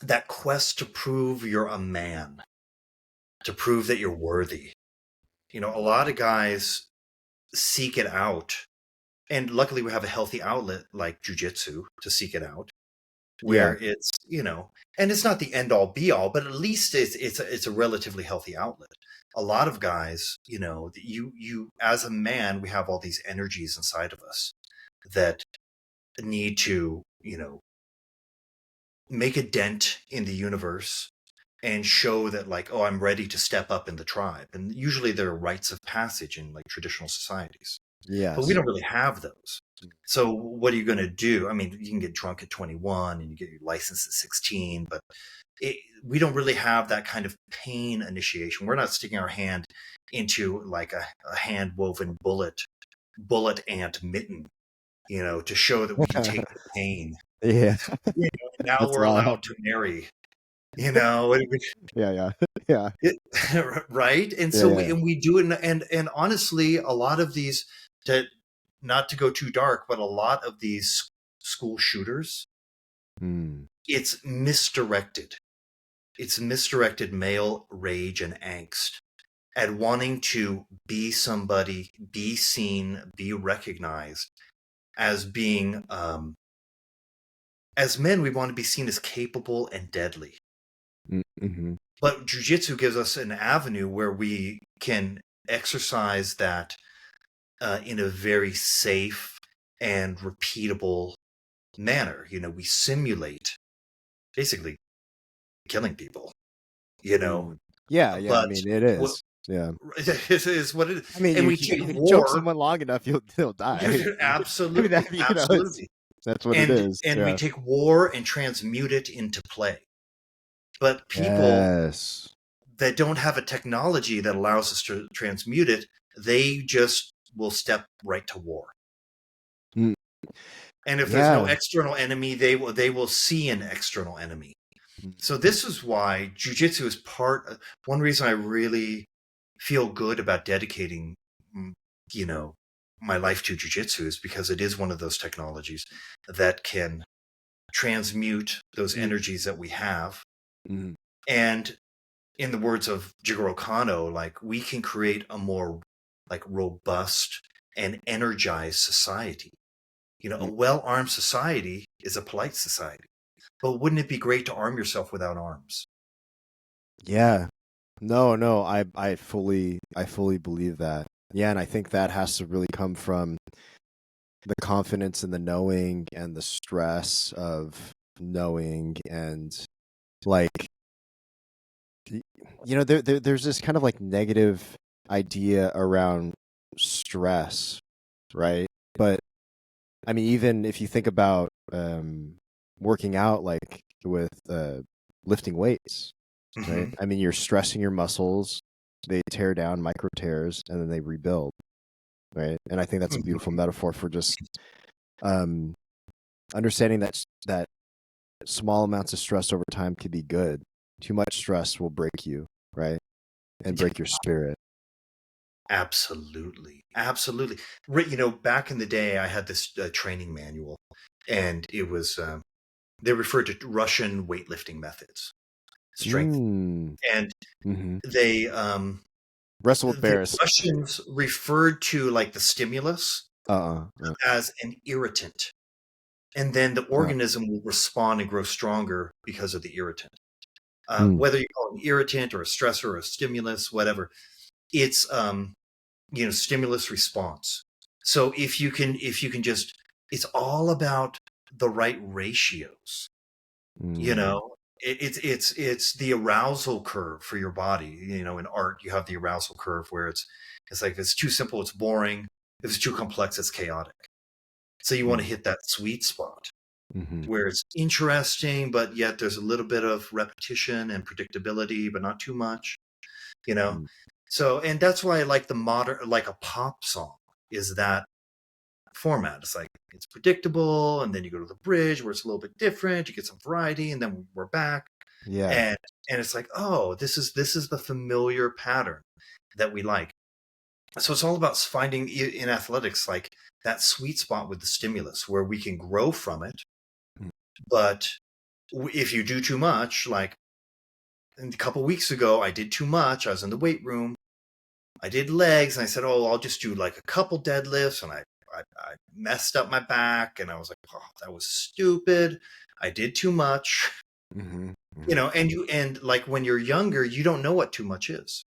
that quest to prove you're a man, to prove that you're worthy. A lot of guys seek it out. And luckily we have a healthy outlet like jujitsu to seek it out, Yeah. where and it's not the end all be all, but at least it's a relatively healthy outlet. A lot of guys, you as a man, we have all these energies inside of us that need to, make a dent in the universe and show that like, oh, I'm ready to step up in the tribe. And usually there are rites of passage in like traditional societies, but we Yes. don't really have those. So what are you going to do? I mean, you can get drunk at 21 and you get your license at 16, but we don't really have that kind of pain initiation. We're not sticking our hand into like a hand woven bullet ant mitten, to show that we can take the pain. Yeah. Now That's we're wild. allowed to marry. You know, Yeah, yeah. Yeah. it, right? And Yeah, so yeah. we do it, and honestly, a lot of these, to not to go too dark, but a lot of these school shooters, Mm. it's misdirected. It's misdirected male rage and angst at wanting to be somebody, be seen, be recognized as being, as men, we want to be seen as capable and deadly. Mm-hmm. But jujitsu gives us an avenue where we can exercise that in a very safe and repeatable manner. We simulate basically killing people, Mm. Yeah, yeah. I but mean, it what is. Yeah. Is what it is. I mean, And you, we you, take you choke war. someone long enough, they'll die. I mean, Absolutely, that, absolutely. that's what it And is. and we Yeah. take war and transmute it into play. But people Yes. that don't have a technology that allows us to transmute it, they just will step right to war. Mm. And if there's no Yeah. external enemy, they will see an external enemy. So this is why jujitsu is one reason I really feel good about dedicating, you know, my life to jujitsu is because it is one of those technologies that can transmute those Mm. energies that we have. Mm. And in the words of Jigoro Kano, like we can create a more like robust and energized society. A Mm. well-armed society is a polite society. But wouldn't it be great to arm yourself without arms? Yeah. No, I fully believe that. Yeah, and I think that has to really come from the confidence and the knowing and the stress of knowing and like there's this kind of like negative idea around stress, right? But I mean, even if you think about working out, like with lifting weights, right? Mm-hmm. I mean, you're stressing your muscles, they tear down micro tears, and then they rebuild, right? And I think that's a beautiful metaphor for just um, understanding that small amounts of stress over time can be good. Too much stress will break you, right? And break your spirit. Absolutely. Absolutely. Back in the day, I had this training manual, and it was, they referred to Russian weightlifting methods, strength. Mm. And Mm-hmm. they, Wrestle with the bears. Russians referred to like the stimulus Uh-uh. as an irritant. And then the organism will respond and grow stronger because of the irritant. Mm. Whether you call it an irritant or a stressor or a stimulus, whatever, it's, stimulus response. So if you can just, it's all about the right ratios. you Mm. know it's the arousal curve for your body. In art, you have the arousal curve where it's like, if it's too simple, it's boring. If it's too complex, it's chaotic. So you want to Mm. hit that sweet spot Mm-hmm. where it's interesting, but yet there's a little bit of repetition and predictability, but not too much you know Mm. so, and that's why I like the modern, like a pop song is that format. It's like, it's predictable, and then you go to the bridge where it's a little bit different, you get some variety, and then we're back. Yeah. And it's like, oh, this is the familiar pattern that we like. So it's all about finding in athletics, like that sweet spot with the stimulus where we can grow from it. Mm. But if you do too much, like a couple weeks ago, I did too much. I was in the weight room, I did legs, and I said, "Oh, I'll just do like a couple deadlifts," and I messed up my back, and I was like, "Oh, that was stupid. I did too much." Mm-hmm. Mm-hmm. And like when you're younger, you don't know what too much is.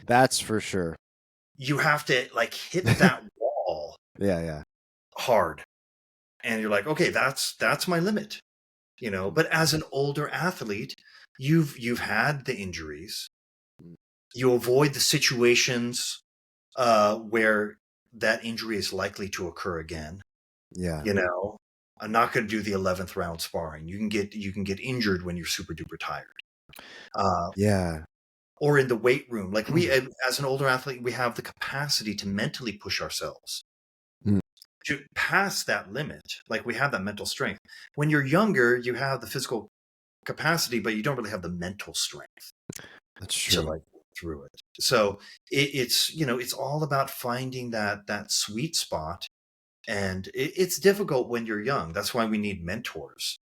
That's for sure. You have to like hit that wall Yeah, yeah. hard, and you're like, "Okay, that's my limit." But as an older athlete, you've had the injuries. You avoid the situations where that injury is likely to occur again. Yeah. You know, I'm not going to do the 11th round sparring. You can get injured when you're super duper tired. Uh, Yeah. or in the weight room, like we, as an older athlete, we have the capacity to mentally push ourselves Mm. to pass that limit. Like, we have that mental strength. When you're younger, you have the physical capacity, but you don't really have the mental strength That's to true. like through it. So it's all about finding that sweet spot. And it's difficult when you're young. That's why we need mentors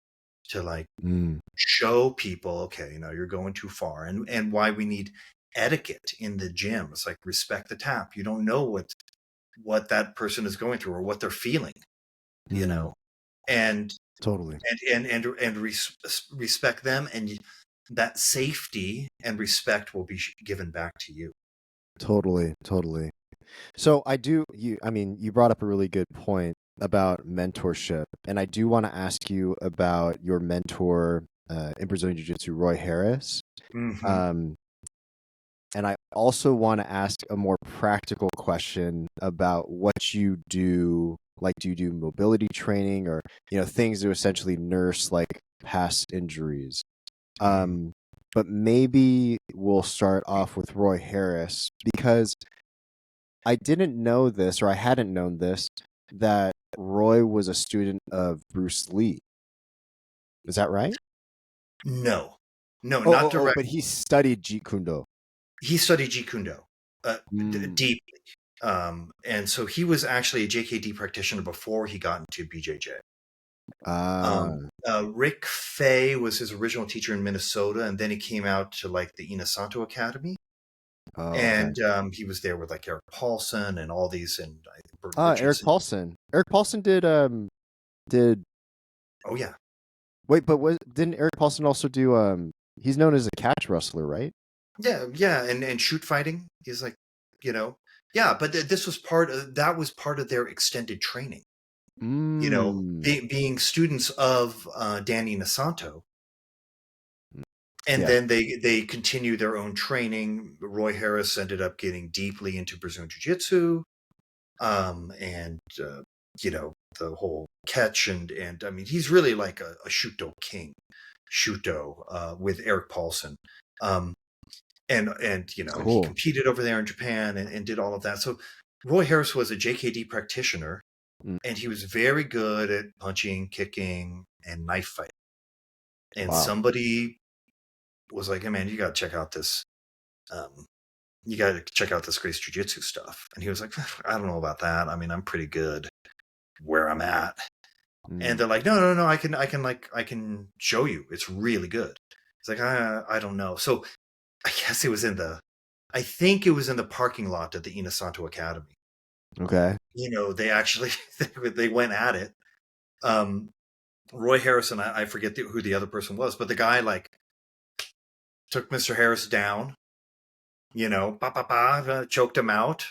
to like Mm. show people, okay, you're going too far. And why we need etiquette in the gym. It's like, respect the tap. You don't know what that person is going through or what they're feeling, you Mm. know, and Totally. respect them, and that safety and respect will be given back to you. Totally. Totally. So you brought up a really good point about mentorship, and I do want to ask you about your mentor in Brazilian Jiu Jitsu, Roy Harris. Hmm. Um, And I also want to ask a more practical question about what you do. Like, do you do mobility training or, things to essentially nurse like past injuries? Mhm. But maybe we'll start off with Roy Harris because I didn't know this, or I hadn't known this, that Roy was a student of Bruce Lee. Is that right? No, no, Oh, not oh, oh, direct. but he studied Jeet Kune Do. He studied Jeet Kune Do Mm. deeply. And so he was actually a JKD practitioner before he got into BJJ. Ah, Rick Fay was his original teacher in Minnesota, and then he came out to like the Inasanto Academy, oh, okay. and he was there with like Eric Paulson and all these, and I think Bert Eric Richardson. Paulson. Eric Paulson did Oh yeah, wait, but didn't Eric Paulson also do he's known as a catch wrestler, right? yeah, and shoot fighting. He's like, you know, yeah, but this was that was part of their extended training. Mm. Being students of Danny Nasanto, and Yeah. then they continue their own training. Roy Harris ended up getting deeply into Brazilian Jiu Jitsu, and the whole catch and I mean he's really like a Shuto king, Shuto with Eric Paulson, um, and he Cool. competed over there in Japan and did all of that. So Roy Harris was a JKD practitioner, Mm. and he was very good at punching, kicking, and knife fighting. And Wow. somebody was like, "Hey man, you got to check out this. Um, you got to check out this Grace Jiu Jitsu stuff." And he was like, "I don't know about that. I mean, I'm pretty good where I'm at." And Mm. they're like, "No, I can show you. It's really good." It's like, I don't know. So I guess I think it was in the parking lot at the Inasanto Academy. Okay. They actually they went at it. Um, Roy Harris and I forget who the other person was, but the guy like took Mr. Harris down, choked him out.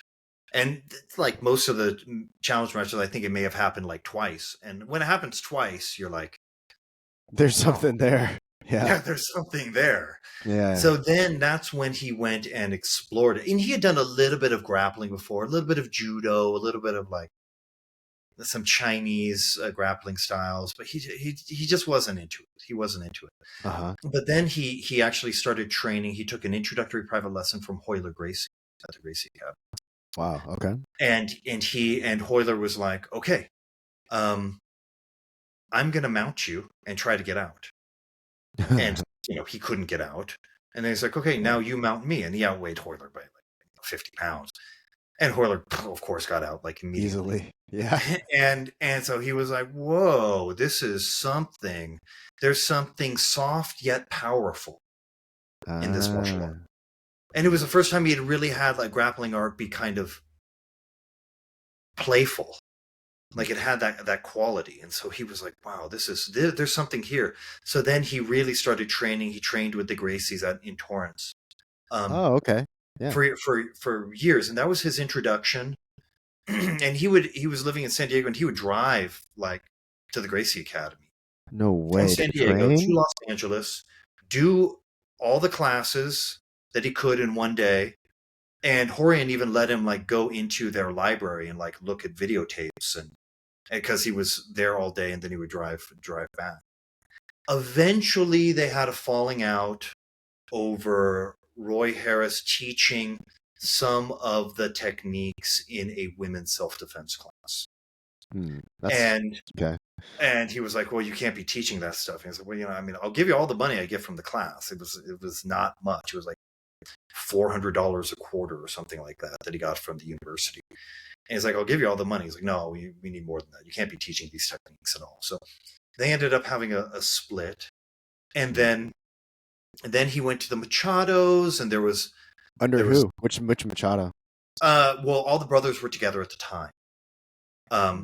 And like most of the challenge matches, I think it may have happened like twice. And when it happens twice, you're like, There's oh, something there. Yeah. yeah, there's something there. Yeah. So then that's when he went and explored it. And he had done a little bit of grappling before, a little bit of judo, a little bit of like some Chinese grappling styles, but he just wasn't into it. He wasn't into it. Uh-huh. But then he actually started training. He took an introductory private lesson from Hoyler Gracie at the Gracie Academy. Wow. Okay. And Hoyler was like, okay, I'm going to mount you and try to get out. And he couldn't get out. And then he's like, okay, now you mount me. And he outweighed Hoyler by like 50 pounds. And Hoyler, of course, got out like immediately. Easily. Yeah. And so he was like, whoa, this is something. There's something soft yet powerful in this martial art. And it was the first time he had really had like grappling art be kind of playful. Like it had that quality. And so he was like, wow, there's something here. So then he really started training. He trained with the Gracies in Torrance. Oh, okay. Yeah. For years. And that was his introduction. And he was living in San Diego, and he would drive like to the Gracie Academy No from way. San To Diego to train? Los Angeles, do all the classes that he could in one day. And Horian even let him like go into their library and like look at videotapes, and because he was there all day, and then he would drive back. Eventually, they had a falling out over Roy Harris teaching some of the techniques in a women's self-defense class. That's And okay. and he was like, well, you can't be teaching that stuff. And he was like, well, I mean, I'll give you all the money I get from the class. It was not much. It was like $400 a quarter or something like that he got from the university. And he's like, I'll give you all the money. He's like, no, we need more than that. You can't be teaching these techniques at all. So they ended up having a split. And then he went to the Machados, and there was Under who? Which Machado? well, all the brothers were together at the time.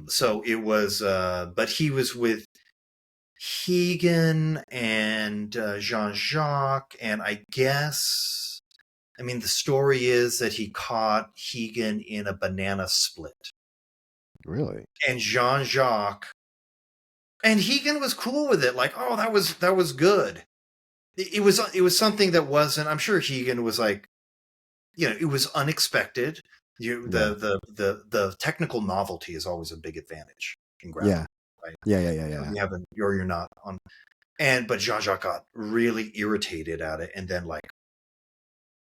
So it was, but he was with Hegan and Jean-Jacques, and I mean, the story is that he caught Hegan in a banana split. Really? And Jean-Jacques, and Hegan was cool with it, like, oh, that was good. It was something that wasn't. I'm sure Hegan was like, it was unexpected. Yeah. The technical novelty is always a big advantage in Yeah. grappling, right? Yeah. Yeah. Yeah. Yeah. You haven't, or you're not on. But Jean-Jacques got really irritated at it, and then like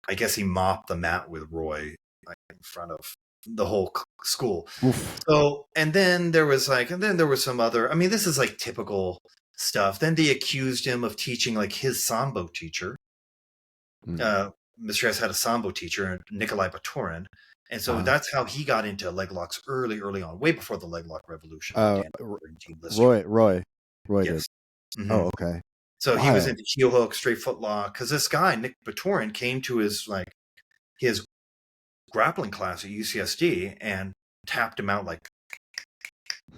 I guess he mopped the mat with Roy, like, in front of the whole school. Oof. So, and then there was some other. I mean, this is like typical stuff. Then they accused him of teaching like his sambo teacher. Mm. Mistress had a sambo teacher, Nikolai Baturin, and so Uh-huh. that's how he got into leg locks early on, way before the leg lock revolution with Dan and Gene Lister. Roy did. Yes. Mm-hmm. Oh, okay. So he was Why? into heel hook, straight foot lock, because this guy Nick Baturin came to his grappling class at UCSD and tapped him out like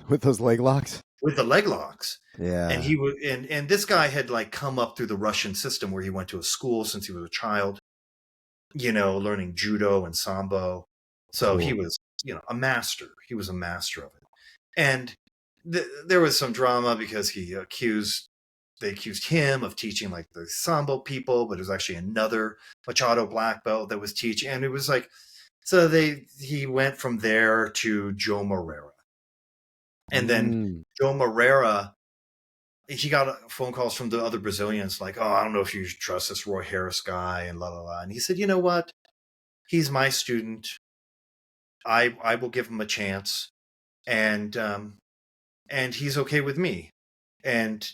With those leg locks? with the leg locks. And Yeah. he would, and this guy had like come up through the Russian system where he went to a school since he was a child, learning judo and sambo. So he Cool. was, a master. He was a master of it. And there was some drama because they accused him of teaching like the sambo people, but it was actually another Machado black belt that was teaching. And it was like, so he went from there to Joe Morera. And then Mm. Joe Morera, he got phone calls from the other Brazilians like, oh, I don't know if you trust this Roy Harris guy and la la la. And he said, you know what? He's my student. I will give him a chance, and he's okay with me. And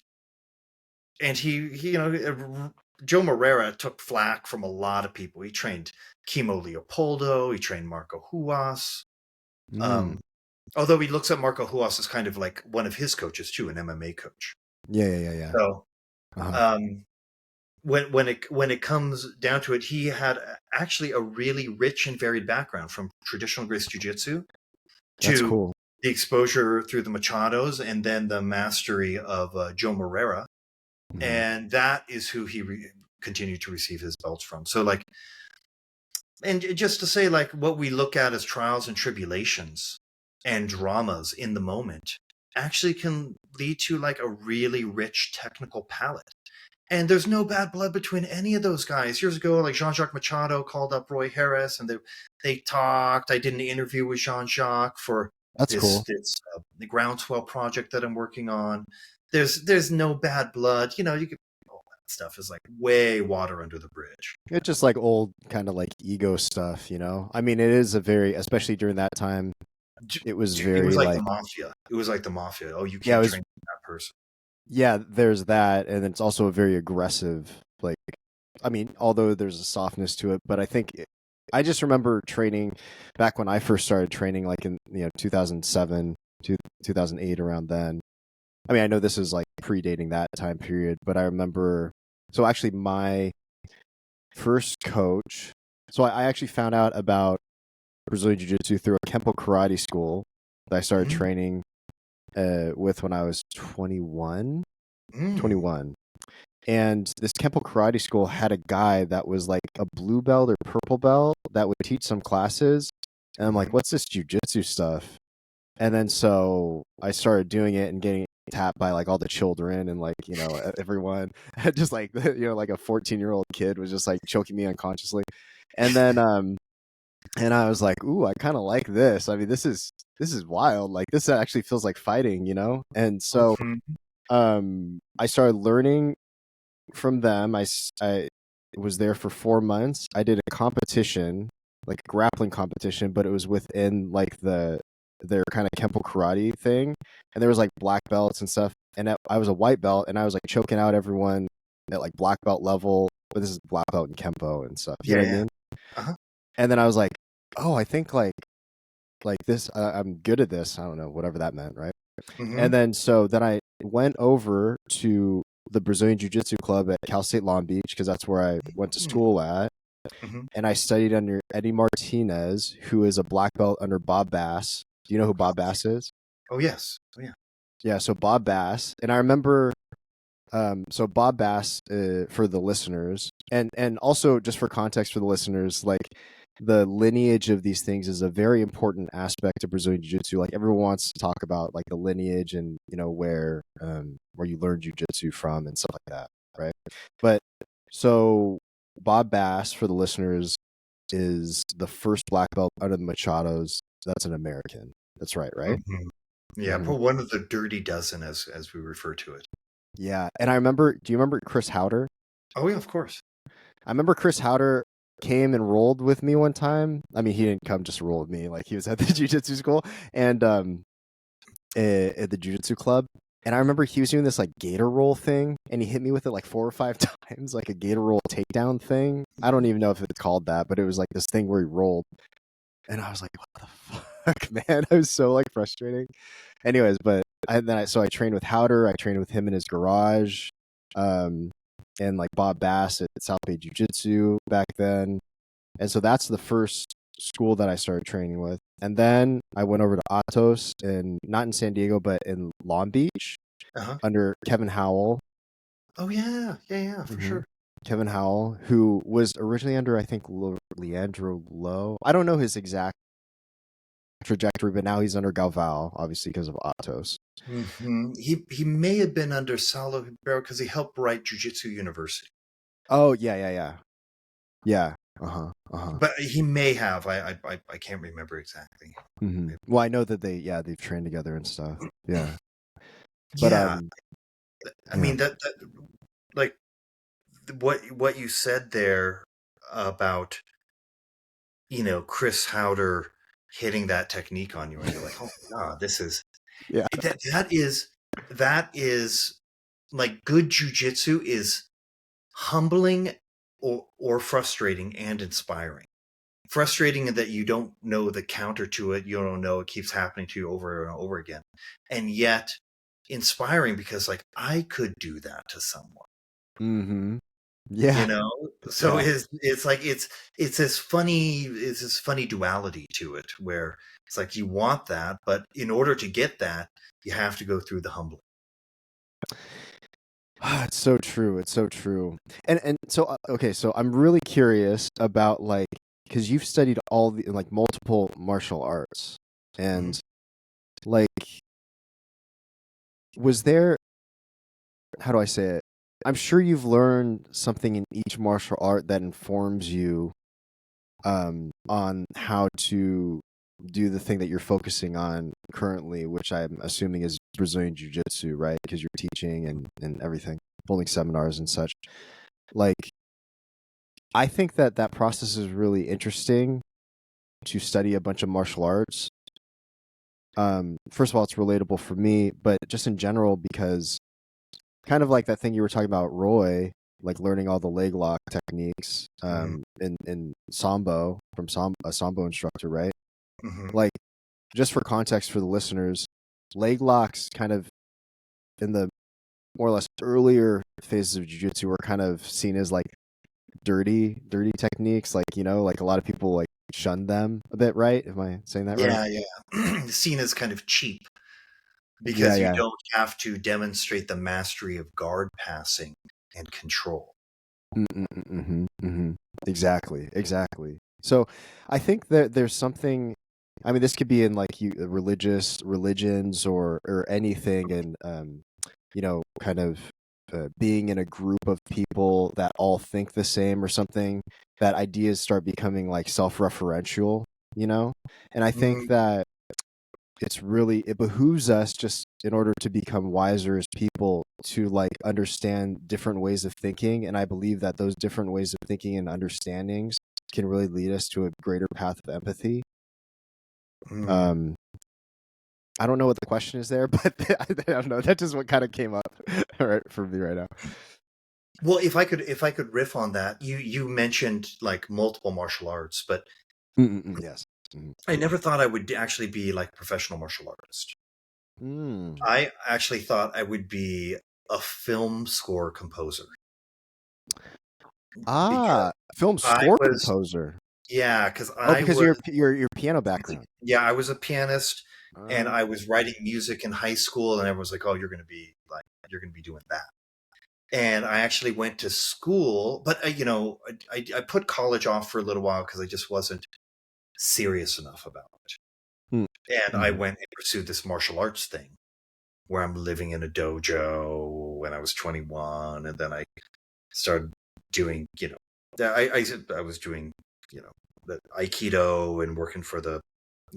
he Joe Morera took flack from a lot of people. He trained Kimo Leopoldo. He trained Marco Huas. Mm. Although he looks at Marco Huas as kind of like one of his coaches too, an MMA coach. Yeah. So Uh-huh. when it comes down to it, he had actually a really rich and varied background from traditional Gracie Jiu Jitsu That's to cool. the exposure through the Machados and then the mastery of Joe Morera. Mm-hmm. And that is who he continued to receive his belts from. So like, and just to say like what we look at as trials and tribulations and dramas in the moment actually can lead to like a really rich technical palette. And there's no bad blood between any of those guys. Years ago, like Jean-Jacques Machado called up Roy Harris, and they talked. I did an interview with Jean-Jacques for That's this cool. the Groundswell project that I'm working on. There's no bad blood. You could, all that stuff is like way water under the bridge. It's just like old kind of like ego stuff, I mean, it is a very, especially during that time, it was Dude, it was very like the like, mafia. It was like the mafia. Oh, you yeah, it can't was, train that person. yeah, there's that. And it's also a very aggressive, like, I mean, although there's a softness to it, but I just remember training back when I first started training, like in, 2007, 2008, around then. I mean, I know this is like predating that time period, but I remember, so actually my first coach, so I actually found out about Brazilian Jiu Jitsu through a Kempo karate school that I started Mm-hmm. training with when I was 21. Mm. 21. And this Kempo karate school had a guy that was like a blue belt or purple belt that would teach some classes. And I'm like, what's this jujitsu stuff? And then so I started doing it and getting tapped by like all the children and like, everyone. Just like, like a 14-year-old kid was just like choking me unconsciously. And then and I was like, ooh, I kind of like this. I mean, this is wild. Like this actually feels like fighting, And so I started learning from them. I was there for 4 months. I did a competition, like a grappling competition, but it was within like their kind of Kempo karate thing, and there was like black belts and stuff. And I was a white belt, and I was like choking out everyone at like black belt level. But this is black belt in Kempo and stuff. You know what I Yeah. mean? Uh-huh. And then I was like, oh, I think like this. I'm good at this. I don't know, whatever that meant, right? Mm-hmm. And then I went over to the Brazilian Jiu Jitsu club at Cal State Long Beach because that's where I went to school at. Mm-hmm. And I studied under Eddie Martinez, who is a black belt under Bob Bass. Do you know who Bob Bass is? Oh, yes. Oh, yeah. Yeah, so Bob Bass. And I remember, so Bob Bass, for the listeners, and also just for context for the listeners, like the lineage of these things is a very important aspect of Brazilian Jiu-Jitsu. Like everyone wants to talk about like the lineage and, where you learn Jiu-Jitsu from and stuff like that, right? But so Bob Bass, for the listeners, is the first black belt under the Machados. That's an American. That's right, right? Mhm. Yeah, Mhm. but one of the dirty dozen, as we refer to it. Yeah, and I remember. Do you remember Chris Howder? Oh yeah, of course. I remember Chris Howder came and rolled with me one time. I mean, he didn't come just roll with me; like he was at the jiu-jitsu school and at the jiu-jitsu club. And I remember he was doing this like gator roll thing, and he hit me with it like 4 or 5 times, like a gator roll takedown thing. I don't even know if it's called that, but it was like this thing where he rolled, and I was like, "What the fuck, man?" I was so like frustrating. Anyways, but so I trained with Howder. I trained with him in his garage, um, and like Bob Bass at South Bay Jiu Jitsu back then. And so that's the first school that I started training with. And then I went over to Atos, and not in San Diego, but in Long Beach Uh-huh. under Kevin Howell. Oh yeah, for Mm-hmm. sure. Kevin Howell, who was originally under, I think, Leandro Lowe. I don't know his exact trajectory, but now he's under Galval, obviously because of Atos. He may have been under Saulo Ribeiro because he helped write Jiu Jitsu University. Oh yeah. Uh huh. But he may have. I can't remember exactly. Mm-hmm. Well, I know that they've trained together and stuff. Yeah, but Yeah, I yeah. mean that like what you said there about Chris Howder hitting that technique on you, and you're like, oh my god, this is Yeah. that is like good jujitsu is humbling or frustrating and inspiring. Frustrating in that you don't know the counter to it, you don't know it keeps happening to you over and over again, and yet inspiring because like I could do that to someone. Mm-hmm. you Yeah. know so Yeah. it's like it's this funny duality to it where it's like you want that, but in order to get that you have to go through the humbling. It's so true. It's so true. And so okay, so I'm really curious about like because you've studied all the like multiple martial arts Mhm. and like was there how do I say it? I'm sure you've learned something in each martial art that informs you on how to do the thing that you're focusing on currently, which I'm assuming is Brazilian Jiu Jitsu, right? Because you're teaching and everything, holding seminars and such. Like, I think that that process is really interesting to study a bunch of martial arts. First of all, it's relatable for me, but just in general, because kind of like that thing you were talking about, Roy, like learning all the leg lock techniques Mhm. in Sambo from a Sambo instructor, right? Mhm. Like, just for context for the listeners, leg locks kind of in the more or less earlier phases of jiu-jitsu were kind of seen as like dirty techniques. Like, like a lot of people like shun them a bit, right? Am I saying that right? Yeah, seen as kind of cheap Yeah, because you yeah. don't have to demonstrate the mastery of guard passing and control. Exactly, exactly. So I think that there's something. I mean, this could be in like religious religions or anything, and kind of being in a group of people that all think the same or something. That ideas start becoming like self-referential, and I think Mm, that it behooves us just in order to become wiser as people to like understand different ways of thinking, and I believe that those different ways of thinking and understandings can really lead us to a greater path of empathy. mm. um I don't know what the question is there, but I don't know, that's just what kind of came up right for me right now. Well, if I could riff on that, you mentioned like multiple martial arts, but Yes. I never thought I would actually be like a professional martial artist. Mm. I actually thought I would be a film score composer because Film I score was composer. yeah, because Oh, I because was your piano background. yeah, I was a pianist and I was Okay. writing music in high school, and everyone was like, "Oh, you're going to be doing that." And I actually went to school, but I put college off for a little while because I just wasn't serious enough about it. Mm. And I Mhm. went and pursued this martial arts thing where I'm living in a dojo when I was 21, and then I started doing, I was doing, the Aikido and working for the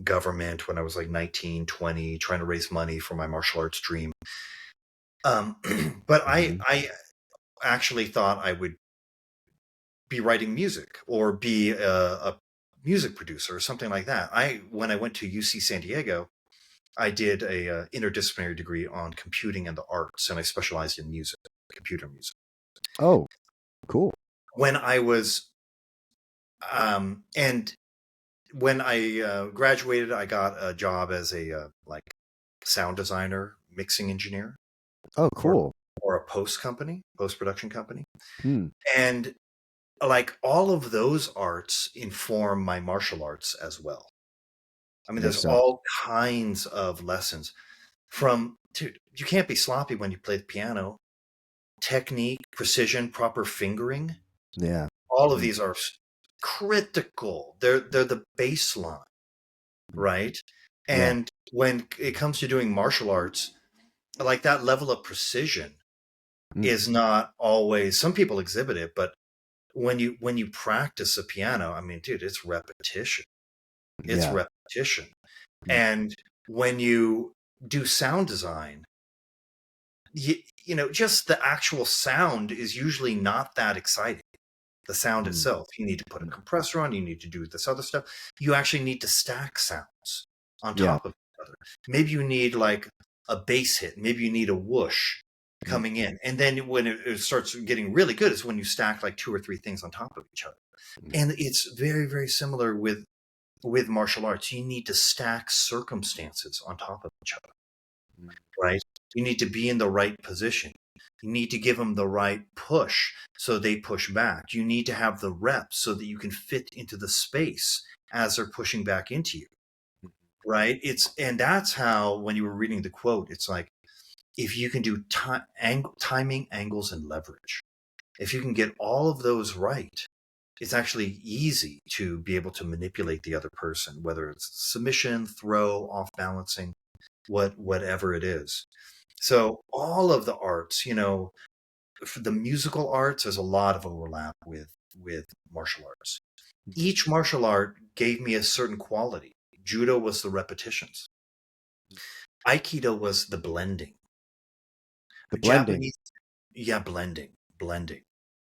government when I was like 19, 20, trying to raise money for my martial arts dream. But I actually thought I would be writing music or be a music producer or something like that. When I went to UC San Diego, I did a interdisciplinary degree on computing and the arts, and I specialized in music, computer music. Oh, cool. When I was, and when I graduated, I got a job as a like sound designer, mixing engineer Oh, for cool. a post production company, Hmm. and like all of those arts inform my martial arts as well. I mean, there's Makes sense. all kinds of lessons from, dude, you can't be sloppy when you play the piano. Technique, precision, proper fingering. Yeah. All of these are critical. They're the baseline, right? Yeah. And when it comes to doing martial arts, like that level of precision Mm. is not always, some people exhibit it, but when you practice a piano, I mean, dude, it's repetition. It's Yeah. repetition. Mm. And when you do sound design, you know, just the actual sound is usually not that exciting. The sound Mm. itself, you need to put a compressor on, you need to do this other stuff. You actually need to stack sounds on Yeah. top of each other. Maybe you need like a bass hit, maybe you need a whoosh Mm. coming in. And then when it starts getting really good is when you stack like 2 or 3 things on top of each other. And it's very, very similar with martial arts. You need to stack circumstances on top of each other, right? You need to be in the right position. You need to give them the right push so they push back. You need to have the reps so that you can fit into the space as they're pushing back into you, right? And that's how, when you were reading the quote, it's like, if you can do timing, angles, and leverage, if you can get all of those right, it's actually easy to be able to manipulate the other person, whether it's submission, throw, off balancing, whatever it is. So all of the arts, you know, for the musical arts, there's a lot of overlap with martial arts. Each martial art gave me a certain quality. Judo was the repetitions. Aikido was the blending. The blending. Japanese, yeah, blending,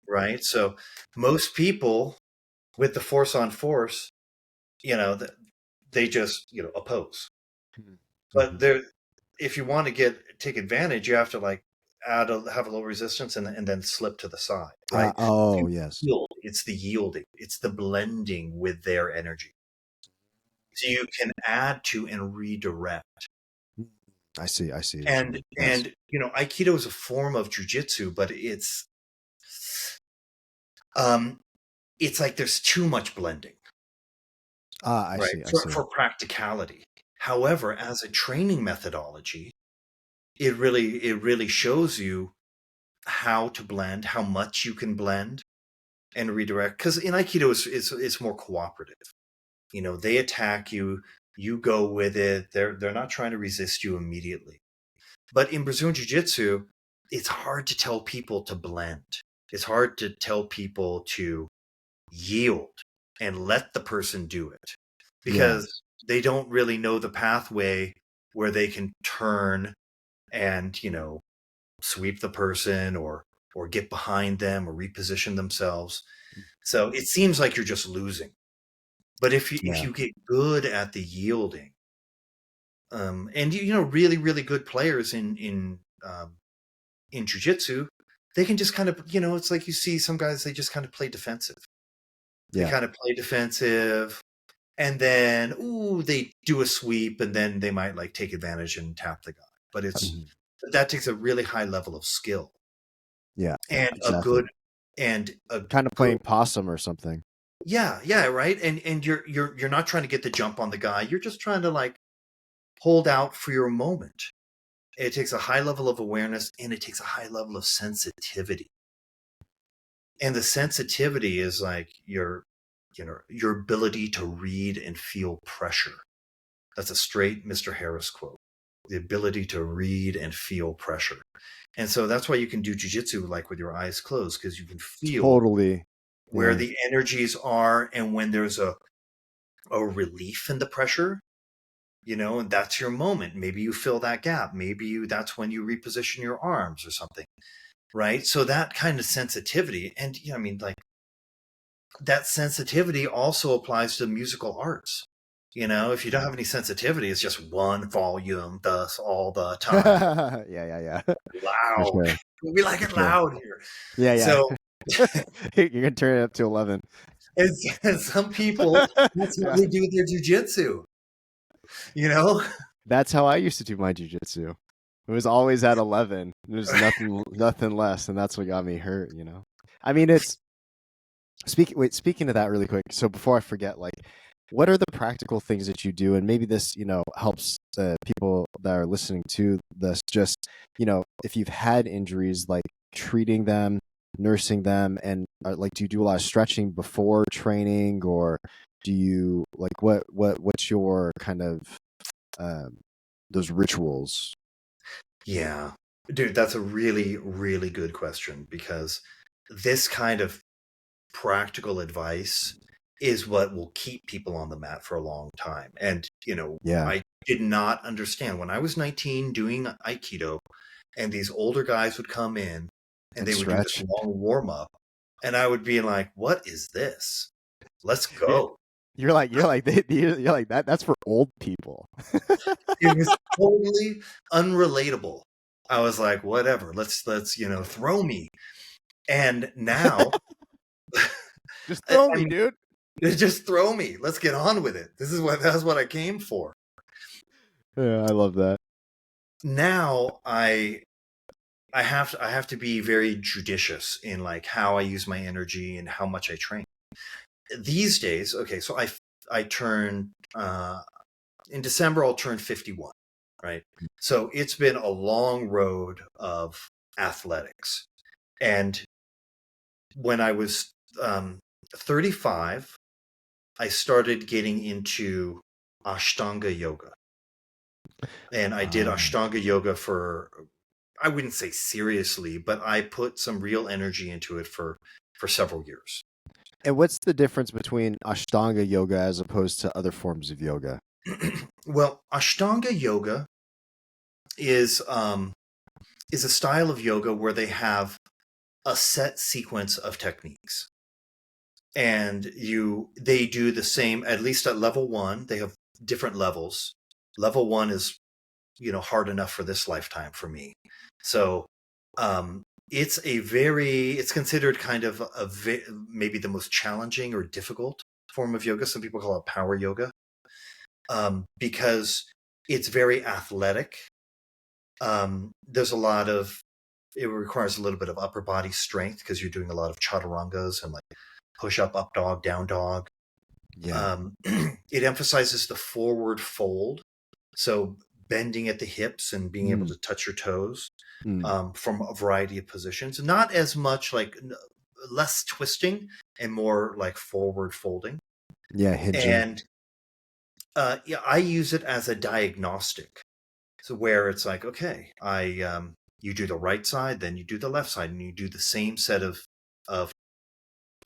right? So most people with the force on force, you know, they just, you know, oppose. But there, if you want to take advantage, you have to like have a low resistance and then slip to the side, right? Oh, yes. It's the yielding. It's the blending with their energy. So you can add to and redirect. I see. I see. And Yes. you know, Aikido is a form of jujitsu, but um it's like there's too much blending, I right? see. I see. For practicality. However, as a training methodology, it really shows you how to blend, how much you can blend and redirect. Because in Aikido, it's more cooperative. You know, they attack you, you go with it. They're not trying to resist you immediately. But in Brazilian Jiu Jitsu, it's hard to tell people to blend. It's hard to tell people to yield and let the person do it Yeah. because they don't really know the pathway where they can turn and, you know, sweep the person or get behind them or reposition themselves. So it seems like you're just losing. But if Yeah. you get good at the yielding, and you know, really really good players in jujitsu, they can just kind of, you know, it's like you see some guys, they just kind of play defensive. They Yeah. kind of play defensive, and then they do a sweep, and then they might like take advantage and tap the guy. But Mhm. that takes a really high level of skill Yeah. and Exactly. a Kind of good playing possum or something. yeah, right. And you're not trying to get the jump on the guy. You're just trying to like hold out for your moment. It takes a high level of awareness and it takes a high level of sensitivity. And the sensitivity is like your ability to read and feel pressure. That's a straight Mr. Harris quote. The ability to read and feel pressure. And so that's why you can do jujitsu like with your eyes closed, because you can feel Totally. where Yeah. the energies are, and when there's a a relief in the pressure, and that's your moment. Maybe you fill that gap. Maybe that's when you reposition your arms or something, right? So that kind of sensitivity, and I mean, like, that sensitivity also applies to musical arts. If you don't have any sensitivity, it's just one volume, thus all the time. Yeah. For Loud. sure. We like For it sure. loud here. Yeah. So, You're gonna turn it up to 11. and some people, that's how Yeah. they do their jujitsu, you know? That's how I used to do my jujitsu. It was always at 11. There's nothing less, and that's what got me hurt. I mean, it's speaking of that really quick. So before I forget, like, what are the practical things that you do? And maybe this, helps people that are listening to this. Just, if you've had injuries, like treating them, nursing them, and like, do you do a lot of stretching before training, or do you like what's your kind of those rituals? Yeah. Dude, that's a really, really good question, because this kind of practical advice is what will keep people on the mat for a long time. And, Yeah, I did not understand when I was 19 doing Aikido, and these older guys would come in and and they would do this stretch. long warm up. And I would be like, what is this? Let's You're, go. you're like that. That's for old people. It was totally unrelatable. I was like, whatever, let's, throw me. And now, Just I throw me, mean, dude. just throw me. Let's get on with it. That's what I came for. Yeah, I love that. Now I have to be very judicious in, like, how I use my energy and how much I train. These days, okay, so I turned in December, I'll turn 51, right? So it's been a long road of athletics. And when I was 35, I started getting into Ashtanga yoga. And I did Um, Ashtanga yoga for, I wouldn't say seriously, but I put some real energy into it for several years. and what's the difference between Ashtanga yoga as opposed to other forms of yoga? Well, Ashtanga yoga is um, is a style of yoga where they have a set sequence of techniques, and they do the same, at least at level one. They have different levels. Level one is, hard enough for this lifetime for me. So it's considered kind of maybe the most challenging or difficult form of yoga. Some people call it power yoga, because it's very athletic. There's a lot of It requires a little bit of upper body strength because you're doing a lot of chaturangas and, like, push up dog, down dog. Yeah. It emphasizes the forward fold, so bending at the hips and being able Mm, to touch your toes, mm. from a variety of positions. Not as much, like, less twisting and more like forward folding. Yeah, hinging. And yeah, I use it as a diagnostic. So where it's like, okay, you do the right side, then you do the left side, and you do the same set of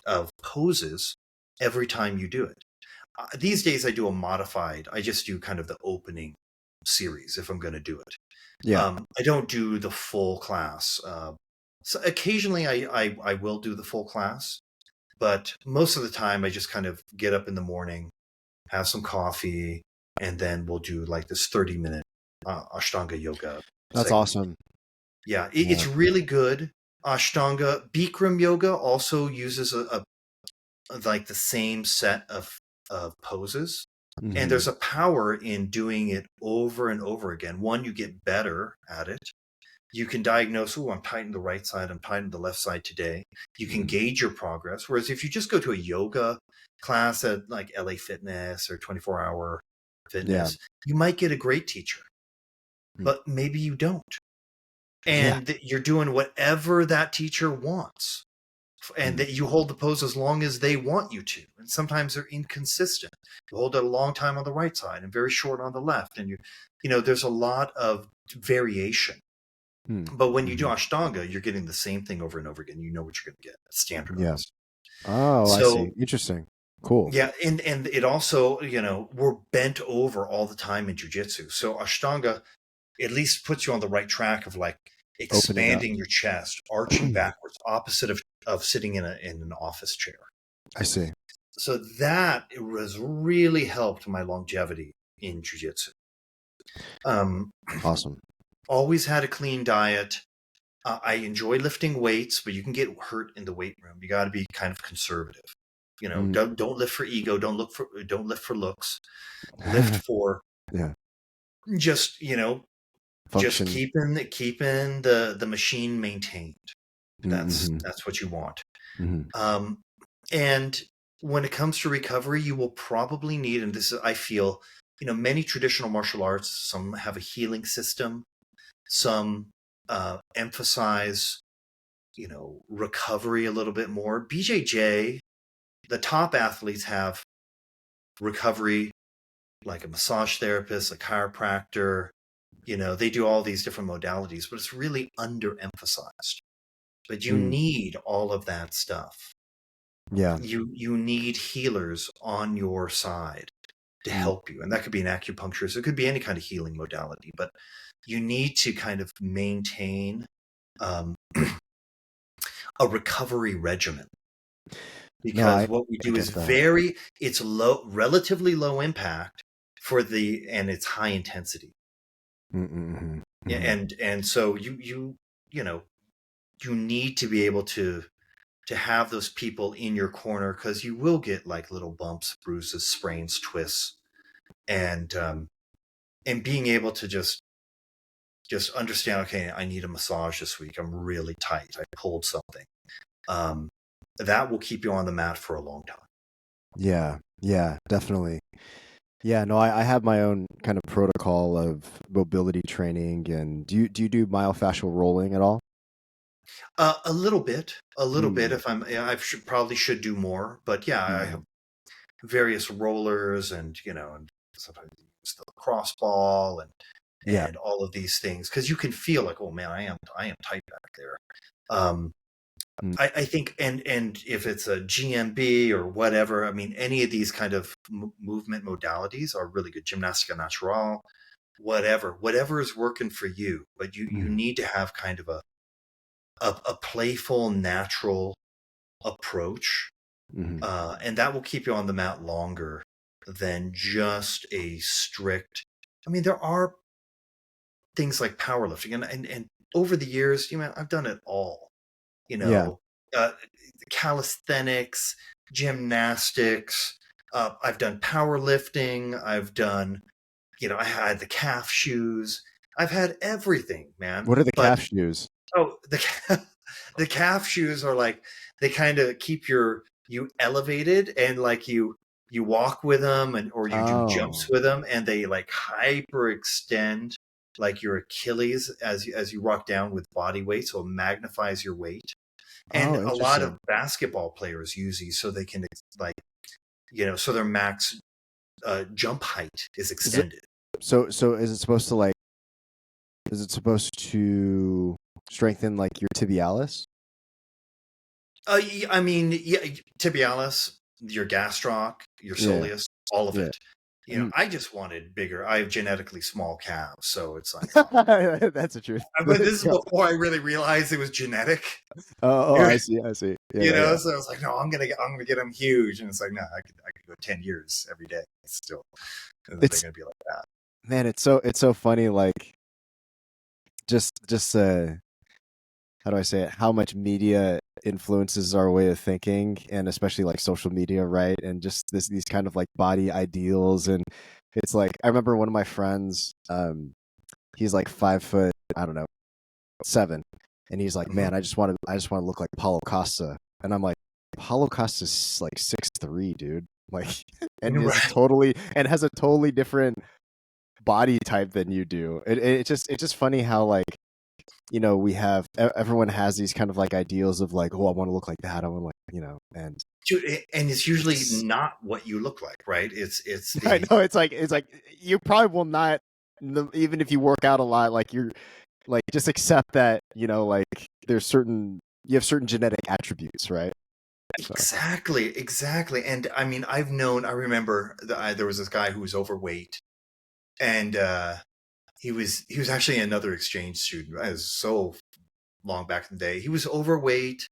of poses every time you do it. These days, I do a modified. I just do kind of the opening series if I'm going to do it. Yeah. I don't do the full class. So occasionally, I will do the full class, but most of the time, I just kind of get up in the morning, have some coffee, and then we'll do like this 30-minute Ashtanga yoga That's segment. awesome. Yeah, Yeah. it's really good. Ashtanga Bikram yoga also uses like the same set of poses. And Hmm. there's a power in doing it over and over again. One, you get better at it. You can diagnose, oh, I'm tight in the right side, I'm tight in the left side today. You can Hmm. gauge your progress. Whereas if you just go to a yoga class at, like, LA Fitness or 24-hour Yeah. Fitness, you might get a great teacher, Mm. but maybe you don't. Yeah. And that you're doing whatever that teacher wants, and Mm. that you hold the pose as long as they want you to. And sometimes they're inconsistent. You hold it a long time on the right side and very short on the left. And there's a lot of variation. Mm. But when you do Mhm. Ashtanga, you're getting the same thing over and over again. You know what you're going to get. It's Yeah. standardized. Oh, I see. So Interesting. Cool. Yeah, and it also, we're bent over all the time in jiu-jitsu. So Ashtanga at least puts you on the right track of like Opening up. expanding your chest, arching backwards, opposite of sitting in an office chair. I see. So that has really helped my longevity in jiu-jitsu. Um, Awesome. Always had a clean diet. I enjoy lifting weights, but you can get hurt in the weight room. You got to be kind of conservative. Mm. Don't lift for ego. Don't lift for looks. Lift for Yeah. just just Function. keeping the machine maintained. Mm-hmm. That's what you want. Mm-hmm. And when it comes to recovery, you will probably need, and this is, I feel, many traditional martial arts, some have a healing system, some emphasize, recovery a little bit more. BJJ, the top athletes have recovery, like a massage therapist, a chiropractor. They do all these different modalities, but it's really underemphasized. But you Mm. need all of that stuff. Yeah. You need healers on your side to Mm. help you, and that could be an acupuncturist. It could be any kind of healing modality, but you need to kind of maintain um, a recovery regimen, No, because what we I do get is that. it's relatively low impact and it's high intensity. Mm-hmm. Yeah, Mm-hmm. and so you know you need to be able to have those people in your corner, because you will get like little bumps, bruises, sprains, twists, and being able to just understand, okay, I need a massage this week, I'm really tight, I pulled something. um, that will keep you on the mat for a long time. Yeah. Yeah. Definitely. Yeah. No, I have my own kind of protocol of mobility training. And do you do myofascial rolling at all? A little bit. Mm. If I'm, yeah, probably should do more, but yeah, I have Mm. various rollers, and sometimes I use the lacrosse ball Yeah. and all of these things, because you can feel like, oh man, I am tight back there. Um, Mm. I think, and if it's a GMB or whatever, I mean, any of these kind of movement modalities are really good. Gymnastica natural, whatever is working for you, but you Mm. need to have kind of a playful, natural approach, Mm. and that will keep you on the mat longer than just a strict. I mean, there are things like powerlifting, and over the years, I've done it all. You Yeah. know, uh, Calisthenics, gymnastics. I've done powerlifting. I've done, I had the calf shoes. I've had everything, man. What are the But calf shoes? oh, the calf shoes are like, they kind of keep you elevated, and like you walk with them, or you do jumps Oh. with them, and they like hyperextend like your Achilles as you walk down with body weight, so it magnifies your weight. And Oh, a lot of interesting. basketball players use these so they can, like, so their max jump height is Is it extended. so is it supposed to like is it supposed to strengthen like your tibialis? I mean, yeah, tibialis, your gastroc, your Yeah. soleus, all of Yeah. it. Mm. I just wanted bigger. I have genetically small calves, so it's like, oh. That's the truth. But this is Yeah. before I really realized it was genetic. Oh, I see. I see. Yeah, yeah, yeah. So I was like, no, I'm gonna get them huge, and it's like, no, I could go 10 years every day still, and they're It's gonna be like that. man, it's so funny. Like just how do I say it? How much media influences our way of thinking, and especially like social media, right? And just these kind of like body ideals, and it's like I remember one of my friends. He's like 5 foot, I don't know, 7, and he's like, Mhm. man, I just want to look like Paulo Costa, and I'm like, Paulo Costa's like 6'3", dude, like, and is Right. totally and has a totally different body type than you do. It's just funny how like we have everyone has these kind of like ideals of like, oh, I want to look like that, I want to like and And it's usually it's not what you look like, right? It's I the know it's like you probably will not, even if you work out a lot, like you're like just accept that like you have certain genetic attributes, right? So. Exactly. And I mean, I remember there was this guy who was overweight, and he was actually another exchange student. It was so long back in the day. He was overweight,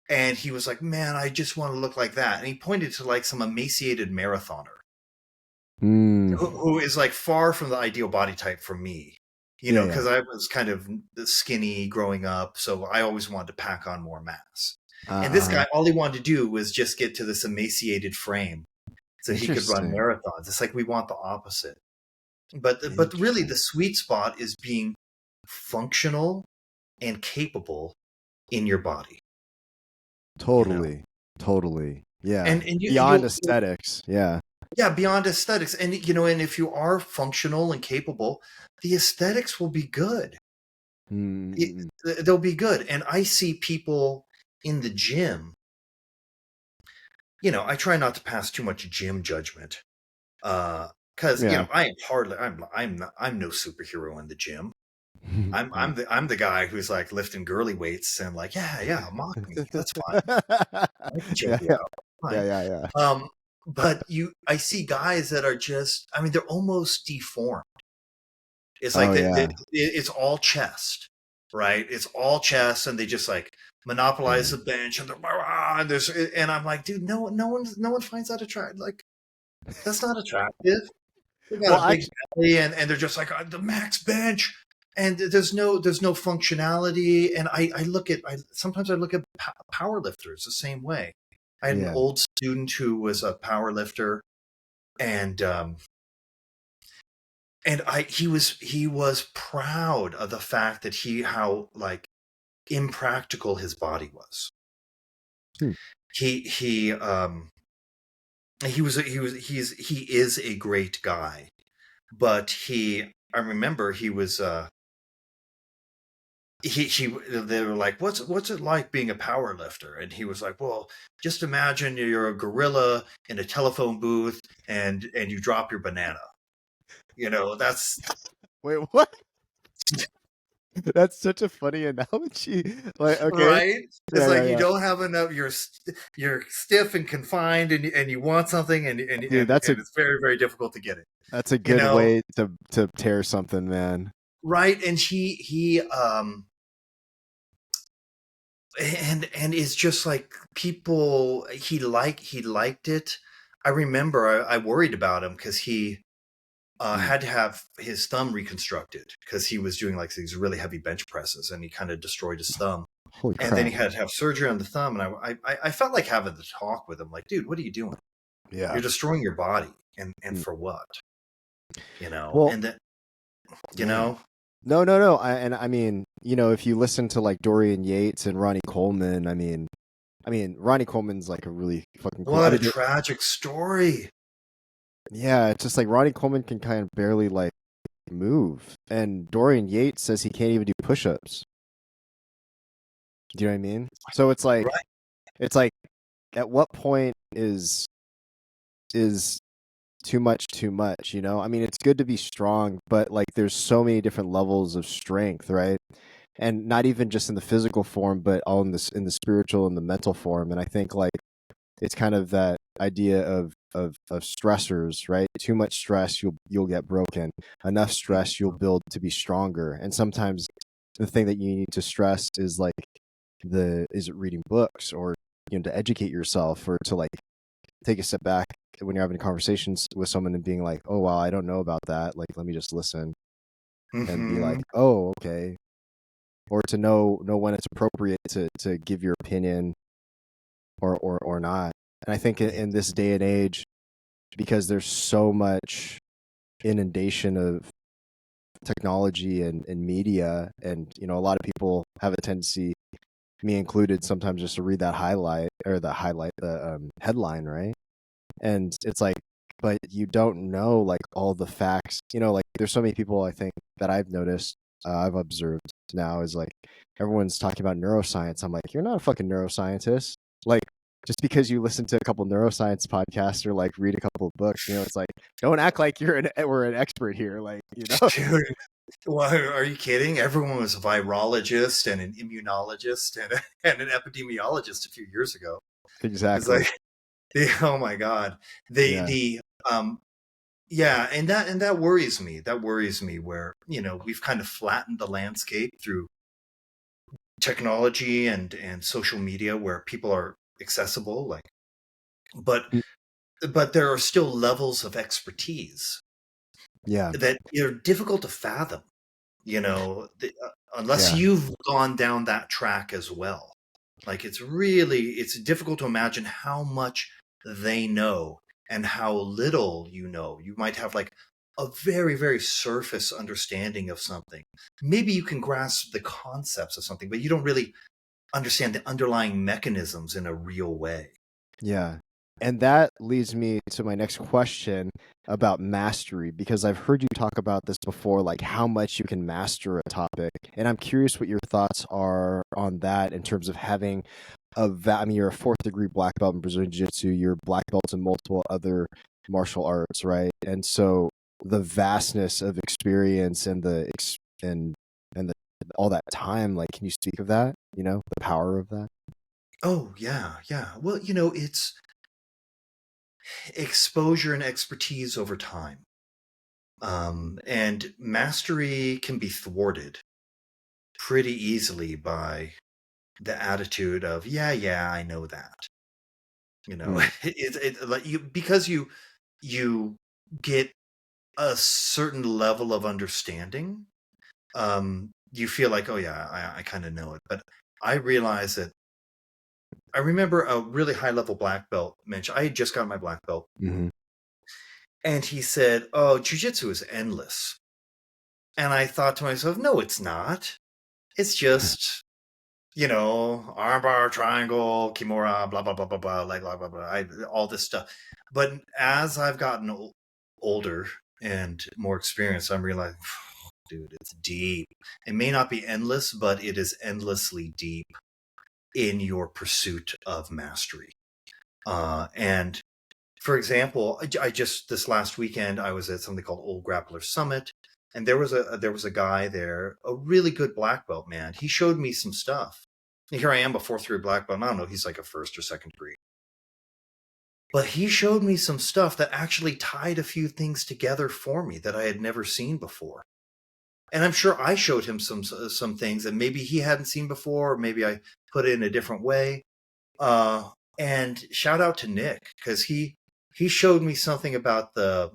and he was like, "Man, I just want to look like that." And he pointed to like some emaciated marathoner who is like far from the ideal body type for me. You know, because I was kind of skinny growing up, so I always wanted to pack on more mass. And this guy, all he wanted to do was just get to this emaciated frame so he could run Interesting. marathons. It's like we want the opposite. But really, the sweet spot is being functional and capable in your body. Totally. Yeah. And Beyond aesthetics. Yeah. Yeah, beyond aesthetics. And and if you are functional and capable, the aesthetics will be good. They'll be good. And I see people in the gym. I try not to pass too much gym judgment. Because I am hardly I'm no superhero in the gym. I'm the guy who's like lifting girly weights and like, yeah, mock me. That's fine. I can choke you out. Fine. Yeah. But I see guys that are just, I mean, they're almost deformed. It's like it's all chest, right? It's all chest, and they just like monopolize the bench, and and I'm like, dude, no one finds that attractive. Like, that's not attractive. They got a big belly, and they're just like the max bench, and there's no functionality. And sometimes I look at power lifters the same way. I had an old student who was a power lifter, and he was proud of the fact that how like impractical his body was. He is a great guy, but I remember he was they were like, what's it like being a power lifter? And he was like, well, just imagine you're a gorilla in a telephone booth and you drop your banana. That's wait, what? That's such a funny analogy. Like, okay, right? It's like you don't have enough. You're stiff and confined, and you want something, and Dude, it's very, very difficult to get it. That's a good way to tear something, man. Right, and he and it's just like people. He liked it. I remember I worried about him because he had to have his thumb reconstructed because he was doing like these really heavy bench presses, and he kind of destroyed his thumb. Holy crap. And then he had to have surgery on the thumb, and I felt like having the talk with him, like, dude, what are you doing? Yeah, you're destroying your body, and for what? Well, and that, No. I mean, if you listen to like Dorian Yates and Ronnie Coleman, I mean, Ronnie Coleman's like a really fucking cool. What a tragic story. Yeah, it's just like Ronnie Coleman can kind of barely like move, and Dorian Yates says he can't even do push-ups. Do you know what I mean? So it's like, at what point is too much? I mean, it's good to be strong, but like there's so many different levels of strength, right? And not even just in the physical form, but all in the spiritual and the mental form. And I think like it's kind of that idea of stressors, right? Too much stress, you'll get broken. Enough stress, you'll build to be stronger. And sometimes the thing that you need to stress is like is it reading books, or to educate yourself, or to like take a step back when you're having conversations with someone and being like, oh wow, I don't know about that, like let me just listen and be like, oh okay, or to know when it's appropriate to give your opinion or not. And I think in this day and age, because there's so much inundation of technology and media, and a lot of people have a tendency, me included, sometimes just to read that the headline, right? And it's like, but you don't know like all the facts. Like there's so many people, I think, that I've noticed, I've observed now, is like everyone's talking about neuroscience. I'm like, you're not a fucking neuroscientist. Like, just because you listen to a couple neuroscience podcasts or like read a couple of books, it's like, don't act like we're an expert here. Like, Dude, well, are you kidding? Everyone was a virologist and an immunologist and an epidemiologist a few years ago. It's Exactly. like, oh my God, Yeah. the yeah, and that worries me. That worries me where, we've kind of flattened the landscape through technology and social media where people are accessible, like, but Mm, but there are still levels of expertise yeah. that are difficult to fathom, unless Yeah. you've gone down that track as well. Like, it's difficult to imagine how much they know and how little you know. You might have like a very, very surface understanding of something. Maybe you can grasp the concepts of something, but you don't really understand the underlying mechanisms in a real way. Yeah. And that leads me to my next question about mastery, because I've heard you talk about this before, like how much you can master a topic. And I'm curious what your thoughts are on that in terms of having I mean, you're a fourth degree black belt in Brazilian Jiu Jitsu, you're black belt in multiple other martial arts, right? And so the vastness of experience and and the all that time, like, can you speak of that? The power of that? Oh, yeah, yeah. Well, it's exposure and expertise over time. And mastery can be thwarted pretty easily by the attitude of, yeah, yeah, I know that. Mm, Like, because you get a certain level of understanding. You feel like, oh yeah, I kind of know it. But I realize that I remember a really high level black belt mention. I had just got my black belt, hmm and he said, "Oh, jujitsu is endless." And I thought to myself, no, it's not. It's just, armbar, triangle, kimura, blah, blah, blah, blah, blah, like, blah, blah, blah, all this stuff. But as I've gotten older and more experienced, I'm realizing, dude, it's deep. It may not be endless, but it is endlessly deep in your pursuit of mastery. And for example, I just this last weekend I was at something called Old Grappler Summit, and there was a guy there, a really good black belt man. He showed me some stuff. And here I am, a fourth degree black belt. I don't know, he's like a first or second degree, but he showed me some stuff that actually tied a few things together for me that I had never seen before. And I'm sure I showed him some things that maybe he hadn't seen before, or maybe I put it in a different way. Uh, and shout out to Nick, because he showed me something about the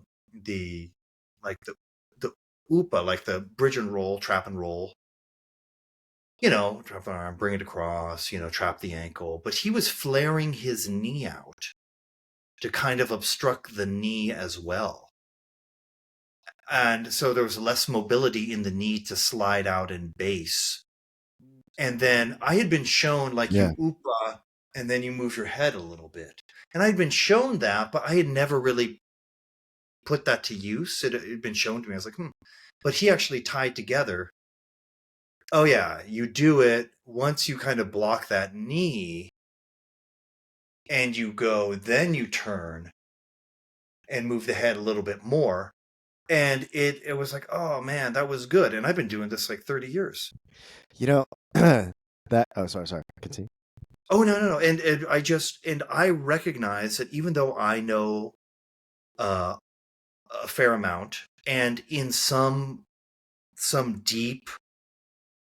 like the upa, like the bridge and roll, trap and roll. Trap the arm, bring it across, trap the ankle. But he was flaring his knee out to kind of obstruct the knee as well. And so there was less mobility in the knee to slide out and base. And then I had been shown, like, Yeah. you upa and then you move your head a little bit. And I'd been shown that, but I had never really put that to use. It had been shown to me. I was like, But he actually tied together, oh, yeah, you do it once you kind of block that knee and you go, then you turn and move the head a little bit more. And it was like, oh, man, that was good. And I've been doing this like 30 years. You know, that, oh, sorry. Continue. Oh, no, no, no. And I recognize that even though I know uh, a fair amount, and in some deep,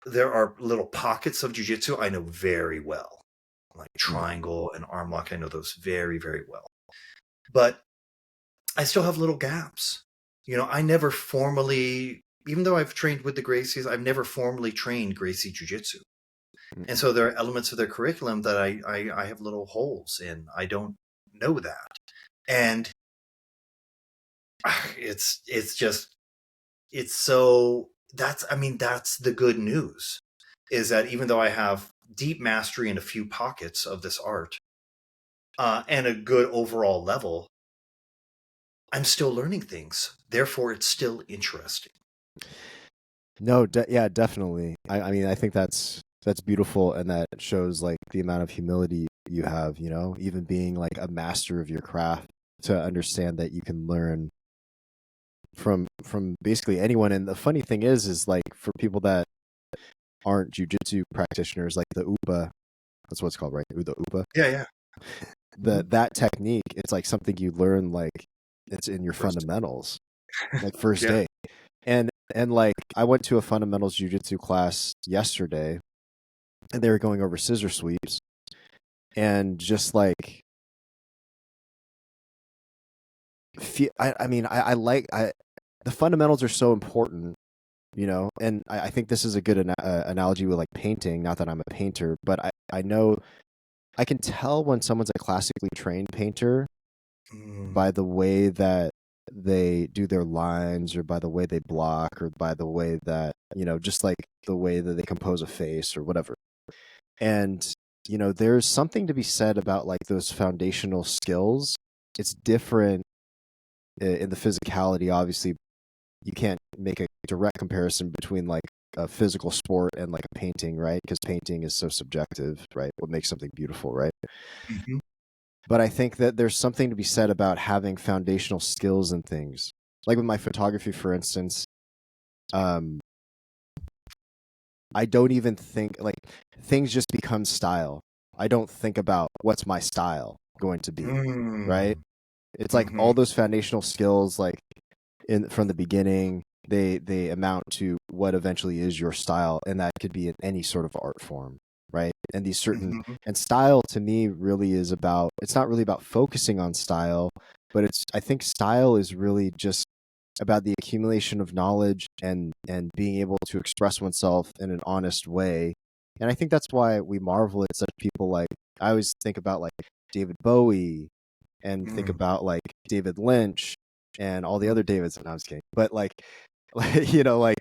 there are little pockets of jujitsu I know very well, like Mm. triangle and arm lock. I know those very, very well, but I still have little gaps. I never formally, even though I've trained with the Gracies, I've never formally trained Gracie Jiu-Jitsu. And so there are elements of their curriculum that I have little holes in. I don't know that. And it's just, it's so, that's the good news, is that even though I have deep mastery in a few pockets of this art, and a good overall level, I'm still learning things. Therefore, it's still interesting. No, yeah, definitely. I mean, I think that's beautiful, and that shows like the amount of humility you have. Even being like a master of your craft, to understand that you can learn from basically anyone. And the funny thing is like, for people that aren't jujitsu practitioners, like the upa, that's what it's called, right? The upa. Yeah, yeah. Mhm. that technique, it's like something you learn, like it's in your First, fundamentals, like first yeah. day. And like I went to a fundamentals jujitsu class yesterday, and they were going over scissor sweeps, and just like I mean I like I the fundamentals are so important, you know. And I think this is a good analogy with like painting. Not that I'm a painter, but I know I can tell when someone's a classically trained painter Mm, by the way that they do their lines, or by the way they block, or by the way that, you know, just like the way that they compose a face or whatever. And, you know, there's something to be said about like those foundational skills. It's different in the physicality. Obviously, you can't make a direct comparison between like a physical sport and like a painting, right? Because painting is so subjective, right? What makes something beautiful, right? mhm, But I think that there's something to be said about having foundational skills and things. Like with my photography, for instance, um, I don't even think like things just become style. I don't think about what's my style going to be, right? mm, It's like mhm, all those foundational skills, like in from the beginning, they amount to what eventually is your style, and that could be in any sort of art form, right? And these certain mhm, and style to me really is about, it's not really about focusing on style, but it's, I think style is really just about the accumulation of knowledge and being able to express oneself in an honest way. And I think that's why we marvel at such people like, I always think about like David Bowie, and think mm, about like David Lynch and all the mm, other Davids. No, I'm just kidding. But like, you know, like,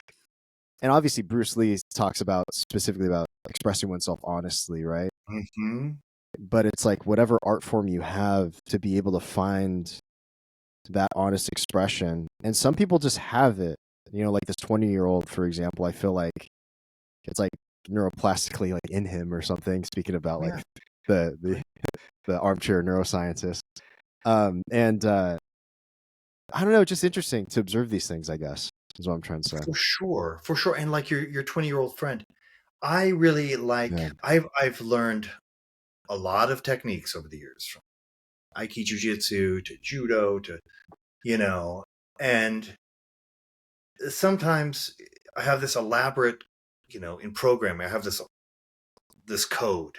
and obviously Bruce Lee talks about specifically about expressing oneself honestly, right? mhm, But it's like whatever art form you have, to be able to find that honest expression. And some people just have it. You know, like this 20-year-old, for example, I feel like it's like neuroplastically like in him or something, speaking about like yeah, the the armchair neuroscientist. And I don't know, just interesting to observe these things, I guess, is what I'm trying to say. for sure. And like your 20-year-old friend, I really like. Yeah. I've learned a lot of techniques over the years, from Aiki Jiu Jitsu to Judo to, you know, and sometimes I have this elaborate, in programming, I have this code.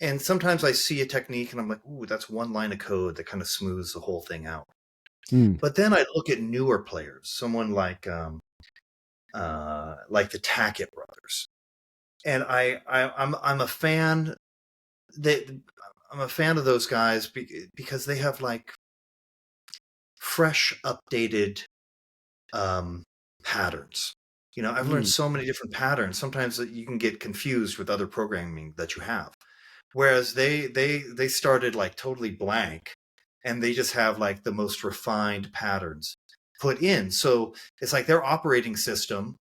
And sometimes I see a technique and I'm like, ooh, that's one line of code that kind of smooths the whole thing out. Mm. But then I look at newer players, someone like the Tackett brothers, and I'm a fan. They, I'm a fan of those guys because they have like fresh, updated um, patterns. I've learned Mm. so many different patterns. Sometimes that you can get confused with other programming that you have. Whereas they started like totally blank, and they just have like the most refined patterns put in. So it's like their operating system,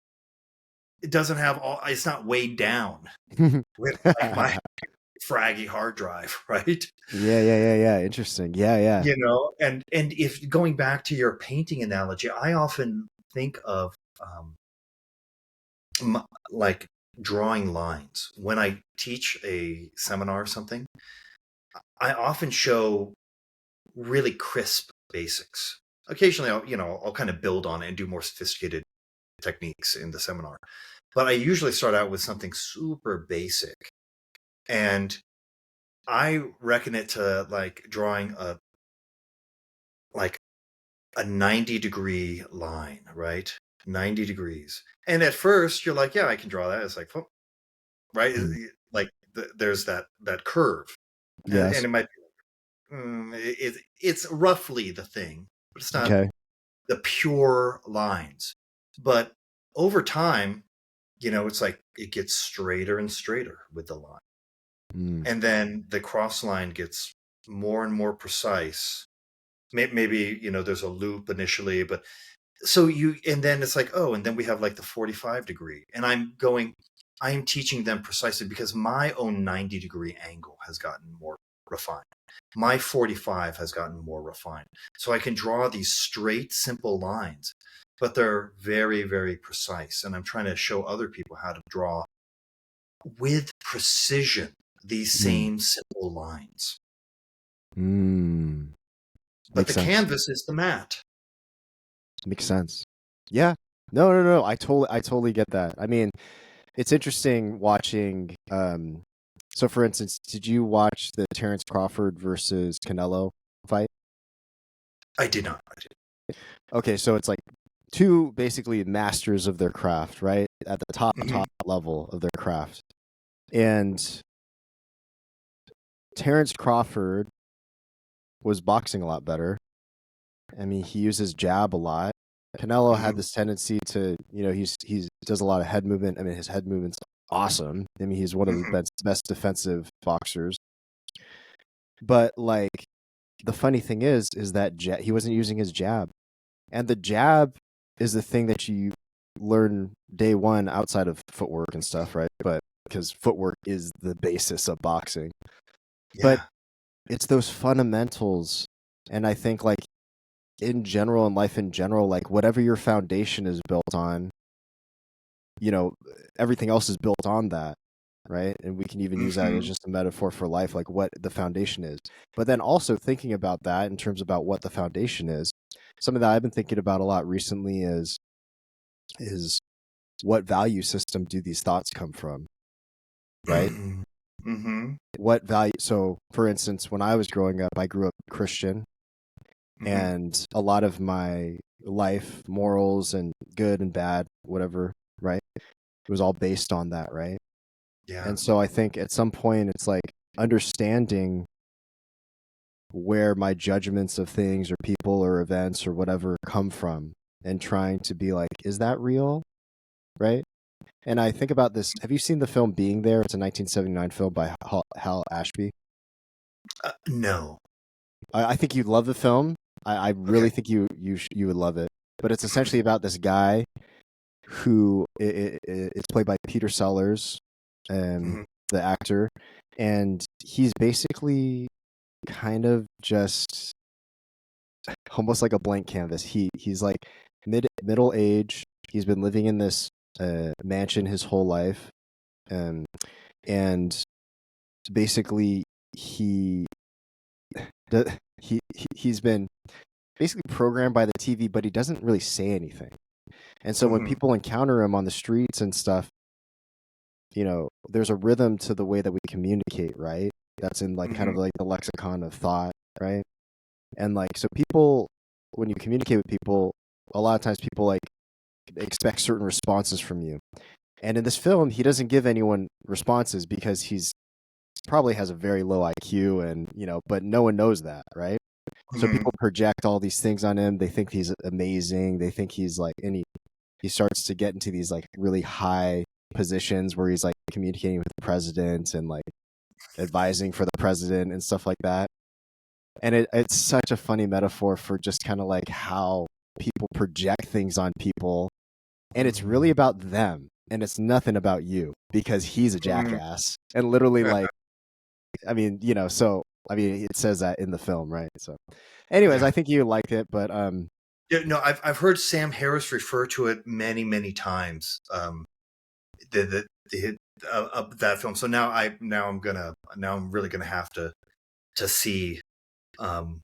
it doesn't have all, it's not weighed down with like my fraggy hard drive, right? Yeah. Interesting. Yeah. And if going back to your painting analogy, I often think of like drawing lines when I teach a seminar or something. I often show really crisp basics. Occasionally, I'll kind of build on it and do more sophisticated techniques in the seminar. But I usually start out with something super basic, and I reckon it to like drawing like a 90-degree line, right? 90 degrees. And at first, you're like, yeah, I can draw that. It's like, oh, right, Mm. like there's that curve, and Yes. it might it's roughly the thing, but it's not Okay. the pure lines. But over time, it's like it gets straighter and straighter with the line. Mm. And then the cross line gets more and more precise. Maybe, there's a loop initially, but and then it's like, oh, and then we have like the 45 degree. And I am teaching them precisely because my own 90-degree angle has gotten more refined. My 45 has gotten more refined. So I can draw these straight, simple lines, but they're very, very precise. And I'm trying to show other people how to draw with precision these Mm. same simple lines. Mm. But the Makes sense. canvas is the mat. Makes sense. Yeah. No, no, no. I totally get that. I mean, it's interesting watching. So for instance, did you watch the Terrence Crawford versus Canelo fight? I did not. I did. Okay, so it's like two basically masters of their craft, right? At the top Mm-hmm. level of their craft. And Terrence Crawford was boxing a lot better. I mean, he uses jab a lot. Canelo had Mm-hmm. this tendency to, he's does a lot of head movement. I mean, his head movement's awesome. I mean, he's one of the Mm-hmm. best defensive boxers. But like the funny thing is that he wasn't using his jab, and the jab is the thing that you learn day one outside of footwork and stuff, right? But because footwork is the basis of boxing, but Yeah. it's those fundamentals, and I think like in general, in life in general, like whatever your foundation is built on, you know, everything else is built on that, right? And we can even use that as Mm-hmm. just a metaphor for life, like what the foundation is. But then also thinking about that in terms about what the foundation is, something that I've been thinking about a lot recently is what value system do these thoughts come from, right? Mm-hmm. What value? So, for instance, when I was growing up, I grew up Christian, Mm-hmm. and a lot of my life, morals, and good and bad, whatever, right? It was all based on that, right? Yeah. And so I think at some point it's like understanding where my judgments of things or people or events or whatever come from and trying to be like, is that real? Right? And I think about this. Have you seen the film Being There? It's a 1979 film by Hal Ashby. No. I think you'd love the film. I Okay. really think you would love it. But it's essentially about this guy who it's played by Peter Sellers, Mm-hmm. the actor, and he's basically kind of just almost like a blank canvas. He's like middle age. He's been living in this mansion his whole life, um, and basically he he's been basically programmed by the TV, but he doesn't really say anything. And so when Mm-hmm. people encounter him on the streets and stuff, there's a rhythm to the way that we communicate, right? That's in like kind Mm-hmm. of like the lexicon of thought, right? And like so people when you communicate with people, a lot of times people like expect certain responses from you. And in this film, he doesn't give anyone responses because he's probably has a very low IQ and, but no one knows that, right? So Mm-hmm. people project all these things on him. They think he's amazing. They think he's like, and he starts to get into these like really high positions where he's like communicating with the president and like advising for the president and stuff like that. And it's such a funny metaphor for just kind of like how people project things on people, and it's really about them, and it's nothing about you because he's a Mm-hmm. jackass. And literally, like, I mean, so I mean, it says that in the film, right? So, anyways, Yeah. I think you liked it, but Yeah. No, I've heard Sam Harris refer to it many times. The that film. So now I'm really gonna have to see um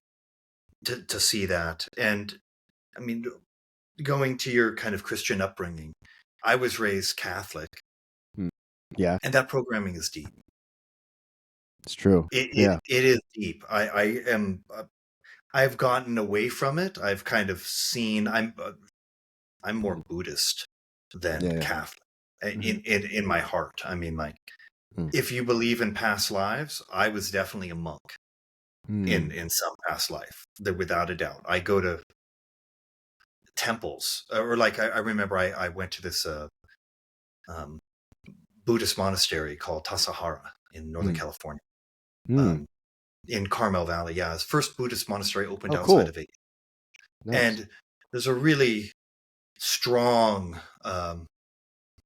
to see that. And I mean, going to your kind of Christian upbringing, I was raised Catholic, mm, yeah, and that programming is deep. it's true. Yeah. It is deep. I am. I've gotten away from it. I've kind of seen. I'm more Mm, Buddhist than yeah, yeah. Catholic Mm-hmm. in my heart. I mean, like, Mm, if you believe in past lives, I was definitely a monk mm, in some past life. There, without a doubt. I go to temples, or like I remember I went to this um, Buddhist monastery called Tassajara in Northern mm, California, mm. um, in Carmel Valley. Yeah, it's the first Buddhist monastery opened Oh, outside cool. of Vegas, Nice. and there's a really strong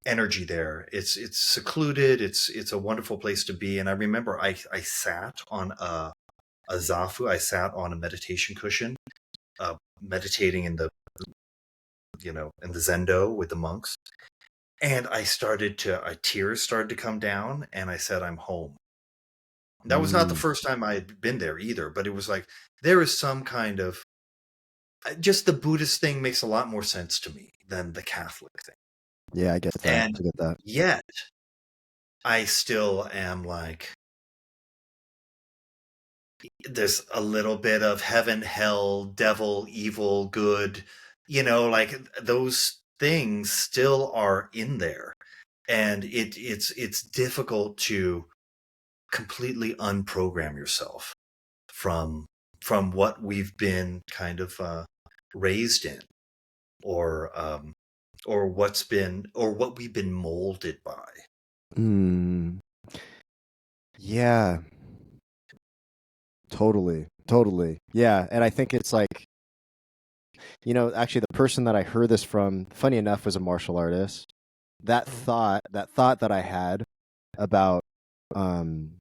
energy there. It's secluded. It's a wonderful place to be. And I remember I sat on a zafu. I sat on a meditation cushion, meditating in the in the zendo with the monks. And tears started to come down, and I said, I'm home. That was not the Mm. first time I had been there either, but it was like there is some kind of just the Buddhist thing makes a lot more sense to me than the Catholic thing. Yeah, I get that. And I get that. yet I still am like, there's a little bit of heaven, hell, devil, evil, good, like those things still are in there. And it's difficult to completely unprogram yourself from what we've been kind of raised in, or what we've been molded by. Mm. Yeah, totally. Yeah, and I think it's like, actually the person that I heard this from, funny enough, was a martial artist. That thought that I had about um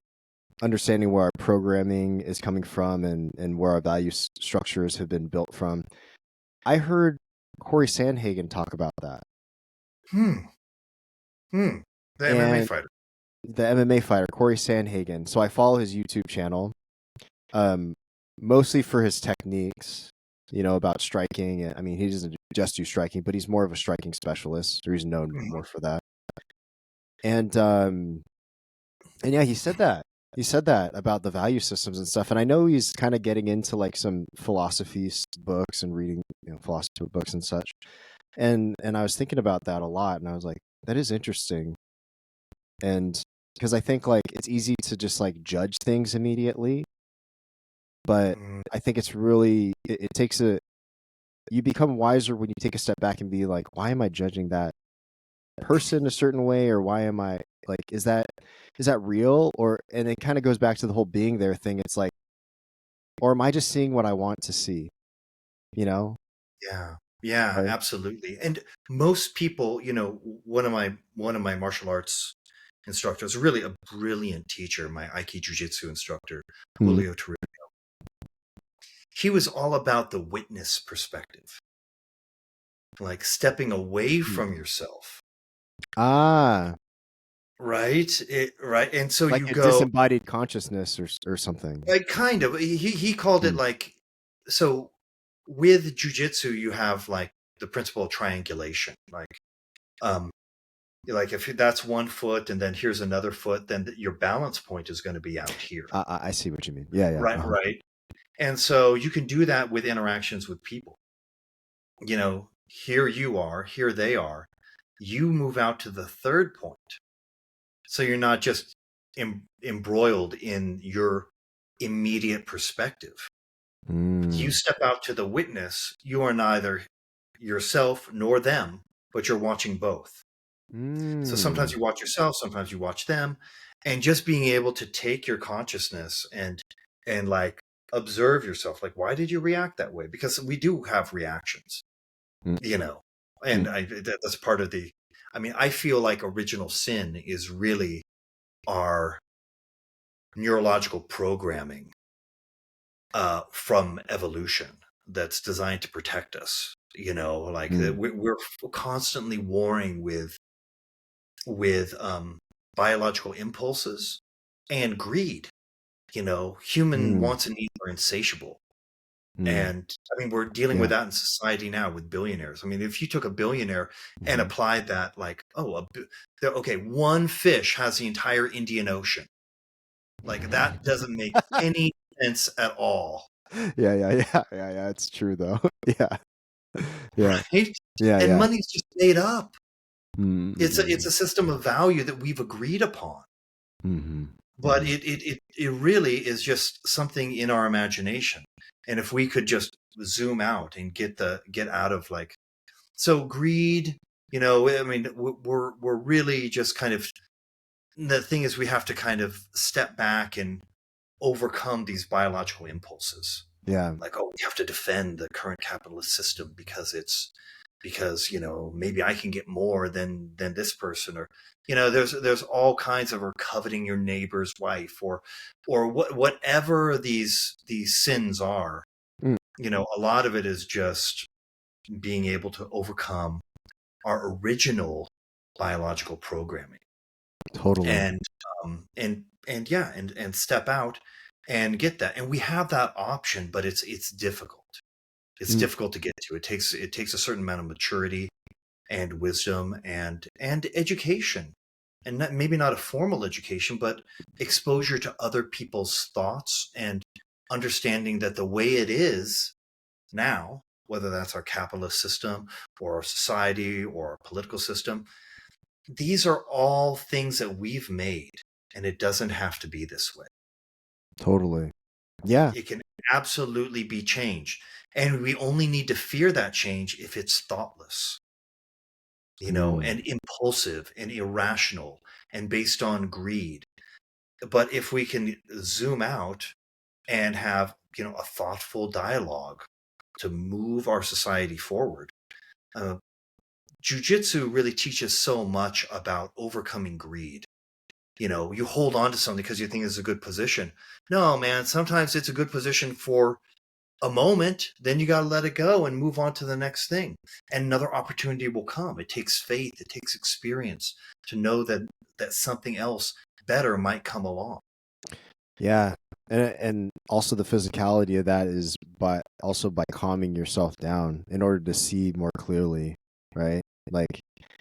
understanding where our programming is coming from, and where our value structures have been built from. I heard Corey Sandhagen talk about that. Hmm. Hmm. The MMA And fighter. the MMA fighter, Corey Sandhagen. So I follow his YouTube channel, um, mostly for his techniques, about striking. I mean, he doesn't just do striking, but he's more of a striking specialist, or he's known more for that. And yeah, he said that. He said that about the value systems and stuff. And I know he's kind of getting into like some philosophies books and reading, philosophy books and such. And I was thinking about that a lot, and I was like, that is interesting. And because I think like it's easy to just like judge things immediately, but Mm, I think it's really it takes you become wiser when you take a step back and be like, why am I judging that person a certain way, or why am I like, is that real? Or, and it kind of goes back to the whole being there thing. It's like, or am I just seeing what I want to see? You know? yeah. Yeah, Right? absolutely. And most people, one of my martial arts instructors, really a brilliant teacher, my Aikido Jiu Jitsu instructor, Hmm. Julio Torre. He was all about the witness perspective, like stepping away from yourself, Ah, right. And so like you a go, disembodied consciousness, or something. like, kind of. He called it Hmm. like, so with jujitsu, you have like the principle of triangulation, um, like if that's one foot and then here's another foot, then your balance point is going to be out here, I see what you mean. Yeah, yeah. right, Uh-huh. right. And so you can do that with interactions with people. Here you are, here they are. You move out to the third point. So you're not just embroiled in your immediate perspective. You Mm. step out to the witness. You are neither yourself nor them, but you're watching both. So sometimes Mm. you watch yourself, sometimes you watch them, and just being able to take your consciousness and like observe yourself. Like, why did you react that way? Because we do have reactions, Mm. you know, Mm. and that's part of the. I mean, I feel like original sin is really our neurological programming from evolution that's designed to protect us. Like Mm. we're constantly warring with biological impulses and greed. Human Mm. wants and needs are insatiable. Mm. And I mean, we're dealing with Yeah. that in society now with billionaires. I mean, if you took a billionaire and Mhm. applied that, like, okay, one fish has the entire Indian Ocean. Like, that doesn't make any sense at all. Yeah. It's true though. Yeah. Yeah. Right? Yeah. And Yeah. money's just made up. It's Mm-hmm. a system of value that we've agreed upon. Mm-hmm. But it really is just something in our imagination. And if we could just zoom out and get out of like, so greed, I mean, we're really just kind of, the thing is we have to kind of step back and overcome these biological impulses. Yeah. Like, oh, we have to defend the current capitalist system because maybe I can get more than this person, or there's all kinds of, or coveting your neighbor's wife, or whatever these sins are. Mm. A lot of it is just being able to overcome our original biological programming. Totally. and and yeah, and step out and get that. And we have that option, but it's difficult. It's Mm, difficult to get to. It takes a certain amount of maturity and wisdom and education, and maybe not a formal education, but exposure to other people's thoughts and understanding that the way it is now, whether that's our capitalist system or our society or our political system, these are all things that we've made, and it doesn't have to be this way. totally. Yeah. It can absolutely be changed. And we only need to fear that change if it's thoughtless, Mm, and impulsive and irrational and based on greed. But if we can zoom out and have, a thoughtful dialogue to move our society forward, uh, jujitsu really teaches so much about overcoming greed. You hold on to something because you think it's a good position. No, man, sometimes it's a good position for a moment, then you got to let it go and move on to the next thing. And another opportunity will come. It takes faith, it takes experience to know that something else better might come along. yeah. And also the physicality of that is by calming yourself down in order to see more clearly, right? Like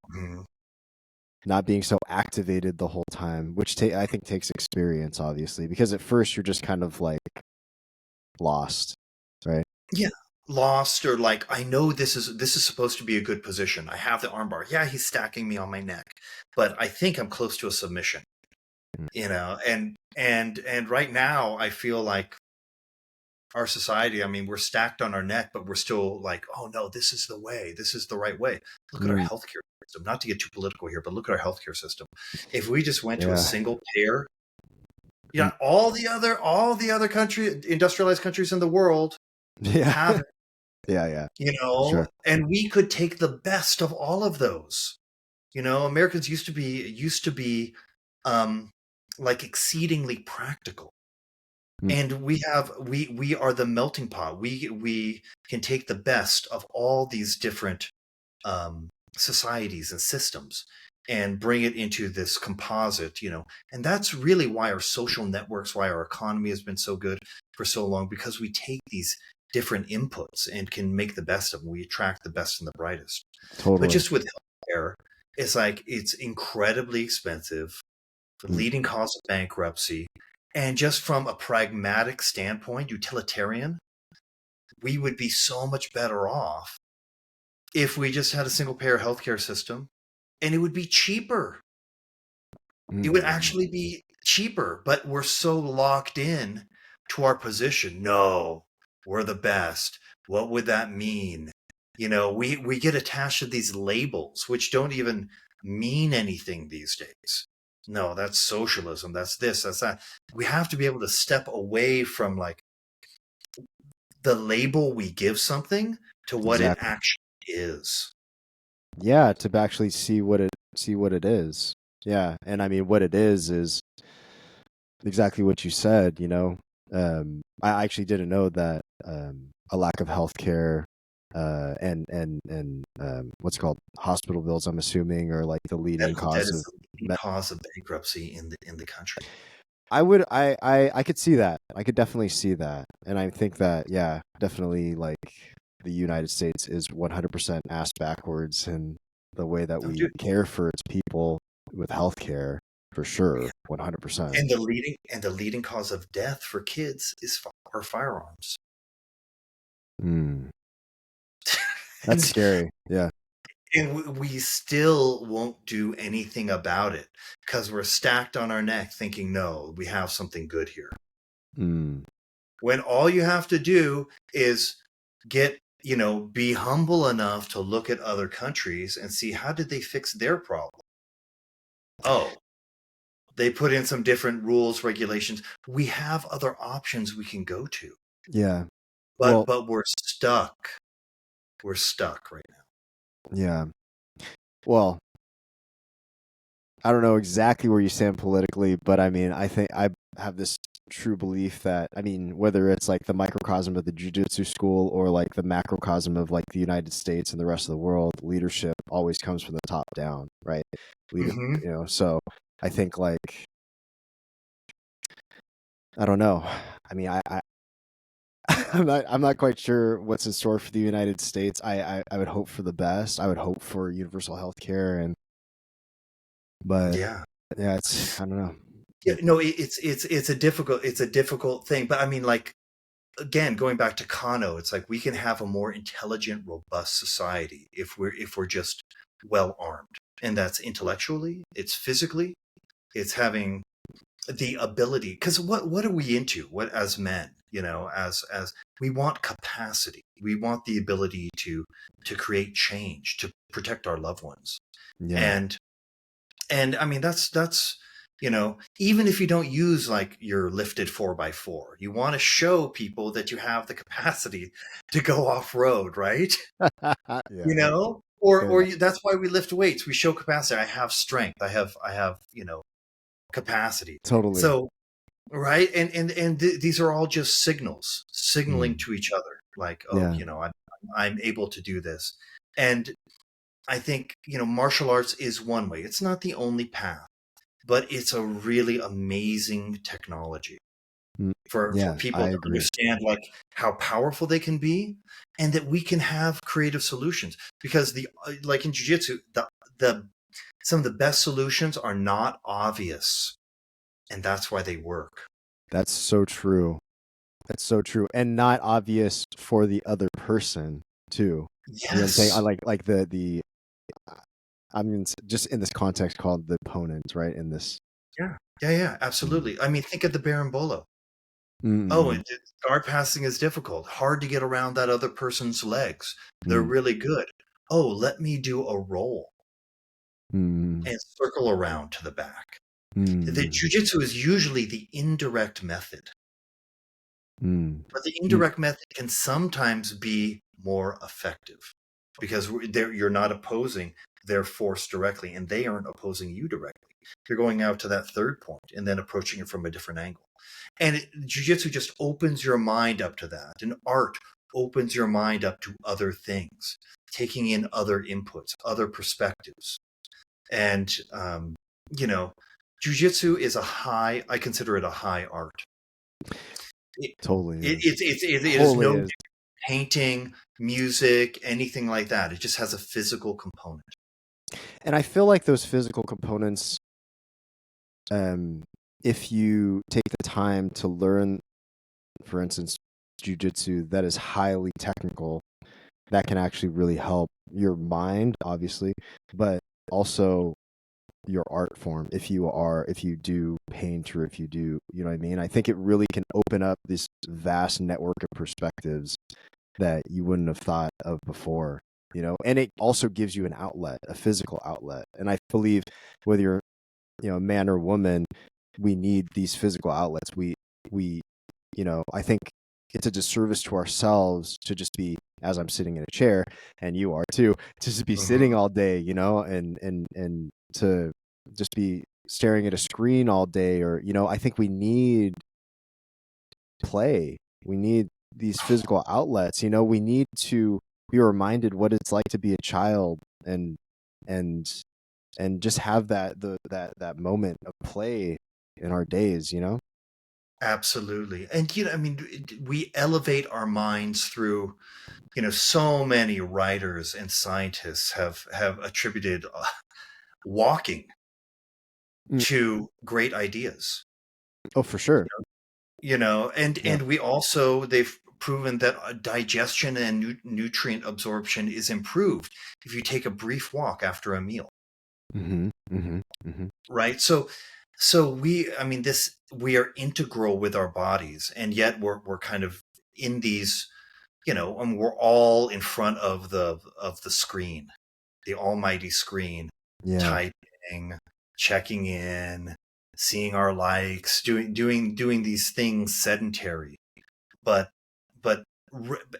Mhm. not being so activated the whole time, which I think takes experience, obviously, because at first you're just kind of like lost, right? Yeah. Lost, or like, I know this is supposed to be a good position. I have the armbar. Yeah, he's stacking me on my neck, but I think I'm close to a submission. Mm. And right now I feel like our society, I mean, we're stacked on our neck, but we're still like, oh no, this is the way. This is the right way. Look at our Mm, healthcare system. Not to get too political here, but look at our healthcare system. If we just went to a yeah. single payer, Mm, all the other industrialized countries in the world yeah. have it, Yeah, yeah. Sure. and we could take the best of all of those. Americans used to be um like exceedingly practical. Mm, And we are the melting pot. We can take the best of all these different um, societies and systems and bring it into this composite. And that's really why our social networks, why our economy has been so good for so long, because we take these different inputs and can make the best of them. We attract the best and the brightest. But totally. just with healthcare, it's like it's incredibly expensive, the Mm, leading cause of bankruptcy. And just from a pragmatic standpoint, utilitarian, we would be so much better off if we just had a single payer healthcare system, and it would be cheaper. It would mm, actually be cheaper, but we're so locked in to our position. No, we're the best. What would that mean? We get attached to these labels, which don't even mean anything these days. No, that's socialism. That's this, that's that. We have to be able to step away from like the label we give something to what it exactly. actually is. Yeah, to actually see what it is. Yeah, and I mean what it is exactly what you said, you know. I actually didn't know that a lack of healthcare and what's it called hospital bills, I'm assuming, are like the leading That cause is of the leading cause of bankruptcy in the country. I could see that. I could definitely see that. And I think that, yeah, definitely like the United States is 100% ass backwards in the way that Oh, we dude. care for its people with healthcare, for sure. 100%. And the leading cause of death for kids are firearms. Mm, that's and scary. Yeah. and we still won't do anything about it because we're stacked on our neck thinking, no, we have something good here. Mm, When all you have to do is be humble enough to look at other countries and see, how did they fix their problem? Oh, they put in some different rules, regulations. We have other options we can go to, yeah. but Well, but we're stuck. We're stuck right now. yeah. Well, I don't know exactly where you stand politically, but I mean, I think I have this true belief that, I mean, whether it's like the microcosm of the jiu-jitsu school or like the macrocosm of like the United States and the rest of the world, leadership always comes from the top down, right? Leader, Hmm. so I think like I don't know. I mean, I'm not quite sure what's in store for the United States. I would hope for the best. I would hope for universal health care, but Yeah. yeah, I don't know. Yeah, no, it's a difficult thing. But I mean, like, again, going back to Kano, it's like we can have a more intelligent, robust society if we're just well armed. And that's intellectually, it's physically, it's having the ability. Because what are we into? What as men, as we want capacity. We want the ability to create change, to protect our loved ones. Yeah, And I mean, that's even if you don't use like your lifted 4x4, you want to show people that you have the capacity to go off road, right? yeah, Or yeah, that's why we lift weights. We show capacity. I have strength. I have capacity. totally. So right, and these are all just signals, signaling Mm, to each other, like, oh, yeah, I'm able to do this. And I think martial arts is one way. It's not the only path, but it's a really amazing technology mm, for yeah. people I to agree. understand like how powerful they can be, and that we can have creative solutions. Because like in jiu-jitsu, the some of the best solutions are not obvious, and that's why they work. That's so true. That's so true, and not obvious for the other person too. You know what I'm saying? I Yes. like the I mean, just in this context called the opponent, right? In this. Yeah. Yeah, Mm, absolutely. I mean, think of the Berimbolo. Oh, mm, guard passing is difficult. Hard to get around that other person's legs. They're mm, really good. Oh, let me do a roll mm, and circle around to the back. The mm, jujitsu is usually the indirect method, mm, but the mm. indirect method can sometimes be more effective because you're not opposing their force directly, and they aren't opposing you directly. You're going out to that third point and then approaching it from a different angle. And jiu-jitsu just opens your mind up to that. And art opens your mind up to other things, taking in other inputs, other perspectives. And, you know, jiu-jitsu is I consider it a high art. It, Totally it, is. it is Totally no is. painting, music, anything like that. It just has a physical component. And I feel like those physical components, um, if you take the time to learn, for instance, jujitsu that is highly technical, that can actually really help your mind, obviously, but also your art form. If you do paint, or if you do, you know what I mean? I think it really can open up this vast network of perspectives that you wouldn't have thought of before, and it also gives you an outlet, a physical outlet. And I believe whether you're, a man or woman, we need these physical outlets. We I think it's a disservice to ourselves to just be, as I'm sitting in a chair and you are too, to just be sitting Hmm. all day, and to just be staring at a screen all day, or I think we need play. We need these physical outlets. We need to be reminded what it's like to be a child, and and just have that moment of play in our days. Absolutely. And, I mean, we elevate our minds through so many writers and scientists have attributed walking Mm. to great ideas. Oh, for sure. And Yeah. we also they've proven that digestion and nutrient absorption is improved if you take a brief walk after a meal, Mm-hmm. Mm-hmm. Mm-hmm. right? So I mean, this we are integral with our bodies, and yet we're kind of in these, and we're all in front of the screen, the almighty screen, Yeah. typing, checking in, seeing our likes, doing these things sedentary. But but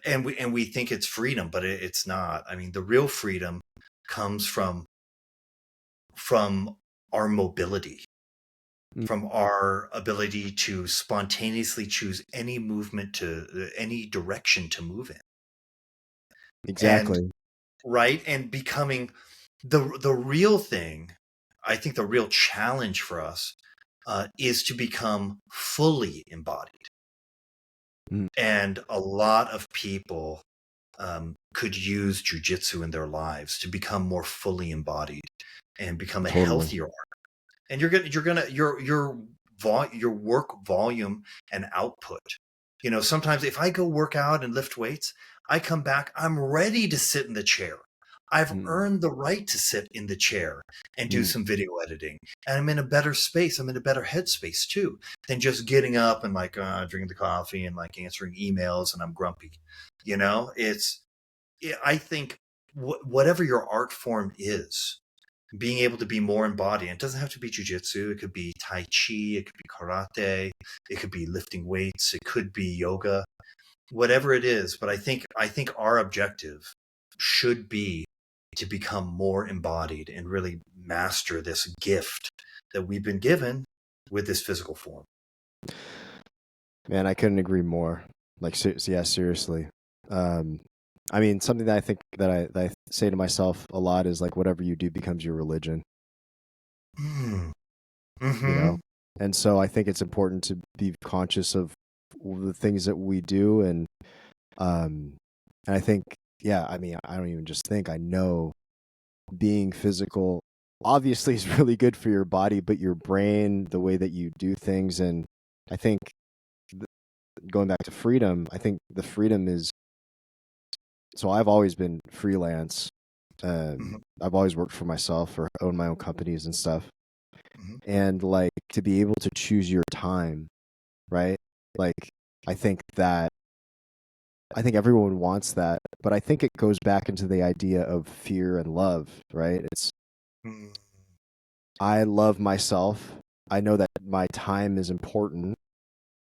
and we think it's freedom, but it's not. I mean, the real freedom comes from our mobility, Mm. from our ability to spontaneously choose any movement to any direction to move in. And Exactly. right, and becoming the real thing, I think the real challenge for us is to become fully embodied. Mm, And a lot of people could use jujitsu in their lives to become more fully embodied and become a totally. healthier artist. And your work volume and output. Sometimes if I go work out and lift weights, I come back, I'm ready to sit in the chair. I've Mm, earned the right to sit in the chair and do mm, some video editing. And I'm in a better space. I'm in a better headspace too than just getting up and like drinking the coffee and like answering emails and I'm grumpy. I think whatever your art form is, being able to be more embodied. It doesn't have to be jujitsu. It could be tai chi. It could be karate. It could be lifting weights. It could be yoga. Whatever it is, but I think our objective should be to become more embodied and really master this gift that we've been given with this physical form. man, I couldn't agree more. Like, yeah, seriously. Um, I mean, something that I think that I say to myself a lot is like, whatever you do becomes your religion. Mm. You know, Mm-hmm. and so I think it's important to be conscious of the things that we do, um, and I think, yeah, I mean, I don't even just think, I know being physical obviously is really good for your body, but your brain, the way that you do things, and I think going back to freedom, I think the freedom is, so I've always been freelance. Mm-hmm. I've always worked for myself or owned my own companies and stuff. Mm-hmm. And like to be able to choose your time, right? Like I think that I think everyone wants that, but I think it goes back into the idea of fear and love, right? It's Mm-hmm. I love myself. I know that my time is important.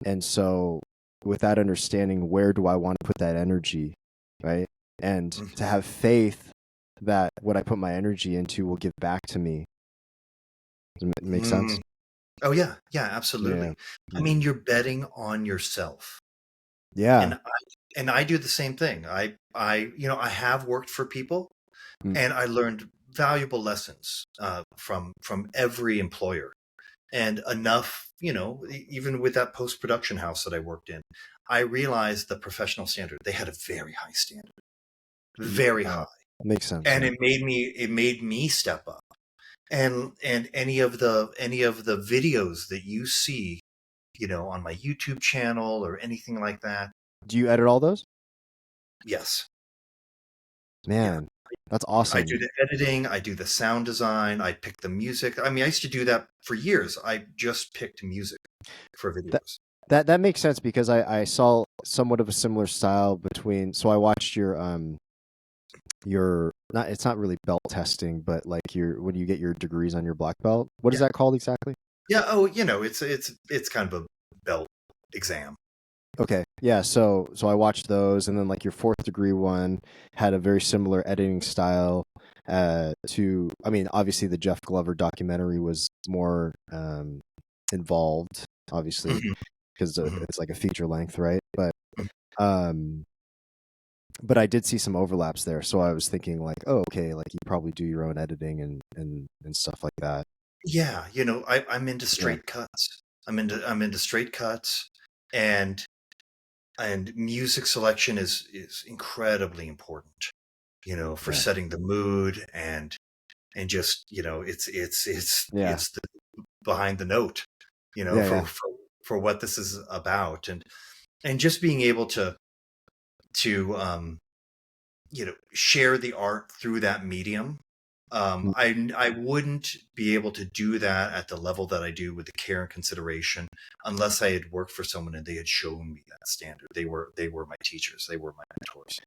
And so with that understanding, where do I want to put that energy, right? And to have faith that what I put my energy into will give back to me. Does it make sense? Mm-hmm. Oh yeah, Yeah. absolutely. I Mm. mean, you're betting on yourself. Yeah. And I do the same thing. I have worked for people, Mm. and I learned valuable lessons from every employer. And enough, even with that post production house that I worked in, I realized the professional standard. They had a very high standard, very Yeah. high, Makes sense. and Yeah. it made me step up. And any of the videos that you see, on my YouTube channel or anything like that. Do you edit all those? Yes. Yeah. Man, that's I do awesome. the editing, I do the sound design, I pick the music. I mean, I used to do that for years. I just picked music for That videos. that makes sense because I saw somewhat of a similar style between, so I watched your not, it's not really belt testing, but like your when you get your degrees on your black belt. What is Yeah. that called exactly? Yeah. Oh, it's kind of a belt exam. Okay. Yeah, so I watched those, and then like your fourth degree one had a very similar editing style to, I mean, obviously the Jeff Glover documentary was more involved, obviously, Hmm. because Hmm. it's like a feature length, right? Um but I did see some overlaps there, so I was thinking like, oh, okay, like you probably do your own editing and stuff like that. Yeah. I'm into Yeah. straight cuts. I'm into straight cuts, and music selection is incredibly important. For Yeah. setting the mood and just Yeah. it's the behind the note, Yeah, for yeah. for what this is about, and just being able to share the art through that medium. Mm. I wouldn't be able to do that at the level that I do with the care and consideration unless I had worked for someone and they had shown me that standard. They were my teachers. They were my mentors.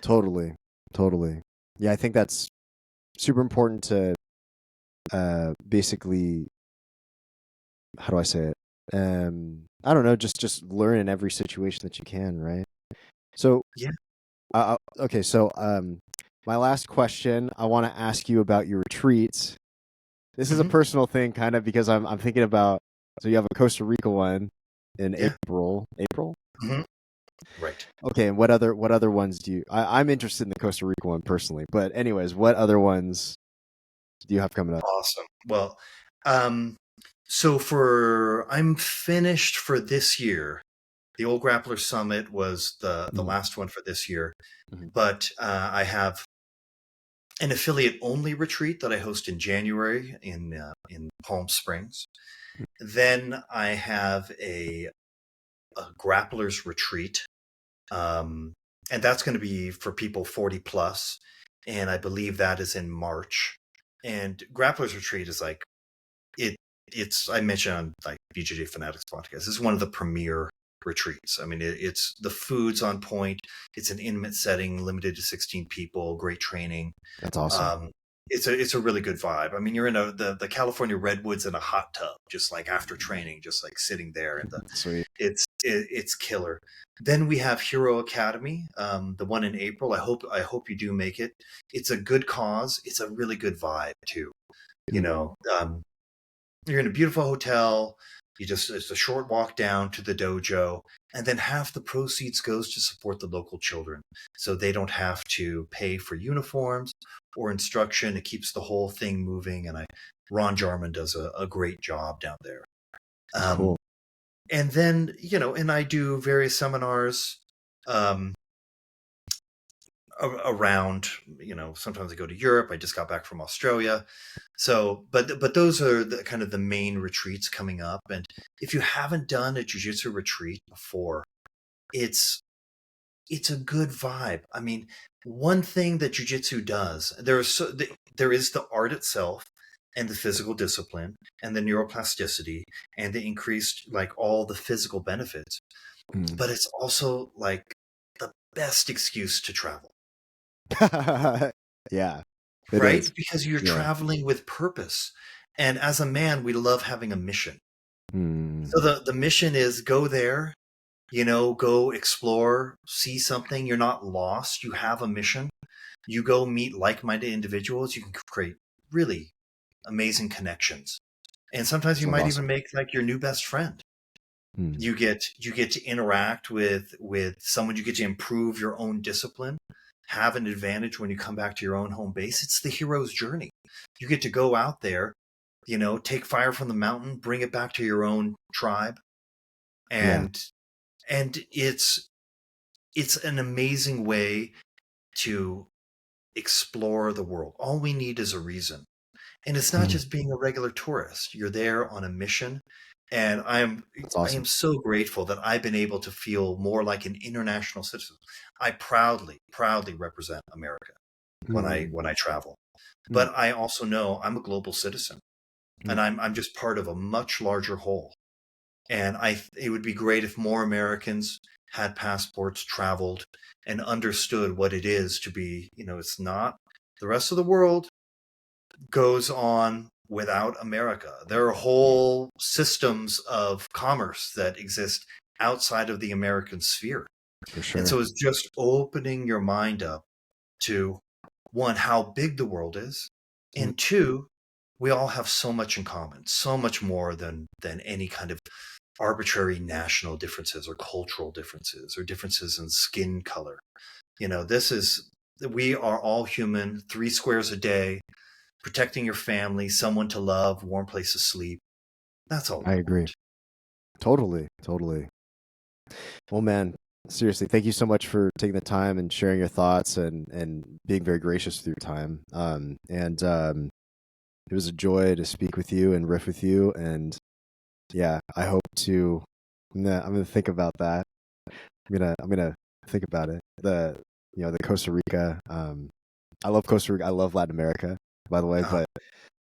Totally. Totally. Yeah, I think that's super important to basically, how do I say it? I don't know, just learn in every situation that you can, right? So, Yeah. okay, so my last question, I want to ask you about your retreats. This is a Hmm. personal thing, kind of, because I'm thinking about. So you have a Costa Rica one in Yeah. April. April. Hmm. Right. Okay, and what other ones do you? I'm interested in the Costa Rica one personally, but anyways, what other ones do you have coming up? Awesome. Well, um, so I'm finished for this year. The Old Grappler Summit was the Mm, last one for this year, mhm, but I have an affiliate only retreat that I host in January in Palm Springs. Then I have a grapplers retreat, um, and that's going to be for people 40 plus, and I believe that is in March. And grapplers retreat is like it. It's I mentioned on like BJJ Fanatics podcast. This is one of the premier retreats. I mean, it's the food's on point. It's an intimate setting, limited to 16 people. Great training. that's awesome. Um, it's a really good vibe. I mean, you're in the California redwoods in a hot tub, just like after training, just like sitting there, and Sweet. it's killer. Then we have Hero Academy, the one in April. I hope you do make it. It's a good cause. It's a really good vibe too. You Mm, know, you're in a beautiful hotel. It's a short walk down to the dojo, and then half the proceeds goes to support the local children, so they don't have to pay for uniforms or instruction. It keeps the whole thing moving, and Ron Jarman does a great job down there. Um, cool. and then and I do various seminars. Um, around, sometimes I go to Europe. I just got back from Australia. So but those are the kind of the main retreats coming up. And if you haven't done a jiu-jitsu retreat before, it's a good vibe. I mean, one thing that jiu-jitsu does, there is the art itself and the physical discipline and the neuroplasticity and the increased, like, all the physical benefits, Mm. but it's also like the best excuse to travel. Yeah, it Right? is. Because you're Yeah. traveling with purpose. And as a man, we love having a mission. Mm, So the mission is go there, go explore, see something. You're not lost. You have a mission. You go meet like-minded individuals. You can create really amazing connections. And sometimes you sounds might even awesome. make like your new best friend. Mm, You get to interact with someone. You get to improve your own discipline, have an advantage when you come back to your own home base. It's the hero's journey. You get to go out there, take fire from the mountain, bring it back to your own tribe, yeah. and it's an amazing way to explore the world. All we need is a reason. And it's not Mm, just being a regular tourist. You're there on a mission. And that's I am awesome. so grateful that I've been able to feel more like an international citizen. I proudly represent America Mm, when I travel. mm, But I also know I'm a global citizen, mm. and I'm just part of a much larger whole. And it would be great if more Americans had passports, traveled, and understood what it is to be, it's not the rest of the world goes on without America. There are whole systems of commerce that exist outside of the American sphere. For And sure. so it's just opening your mind up to, one, how big the world is, Mm, and two, we all have so much in common, so much more than any kind of arbitrary national differences or cultural differences or differences in skin color. This is we are all human, 3 squares a day, protecting your family, someone to love, warm place to sleep. That's all I we agree. want. Totally. Totally. Well, man, seriously, thank you so much for taking the time and sharing your thoughts and being very gracious with your time. And it was a joy to speak with you and riff with you. And yeah, I hope to. I'm gonna think about that. I'm gonna think about it. The Costa Rica. I love Costa Rica. I love Latin America, by the way. Uh, But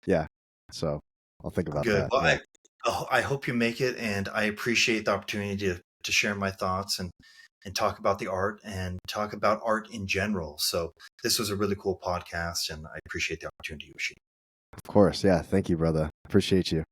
yeah, so I'll think about Good. that. Well, Yeah, I hope you make it, and I appreciate the opportunity to share my thoughts and talk about the art and talk about art in general. So this was a really cool podcast, and I appreciate the opportunity, Yoshi. of course. Yeah, thank you, brother. Appreciate you.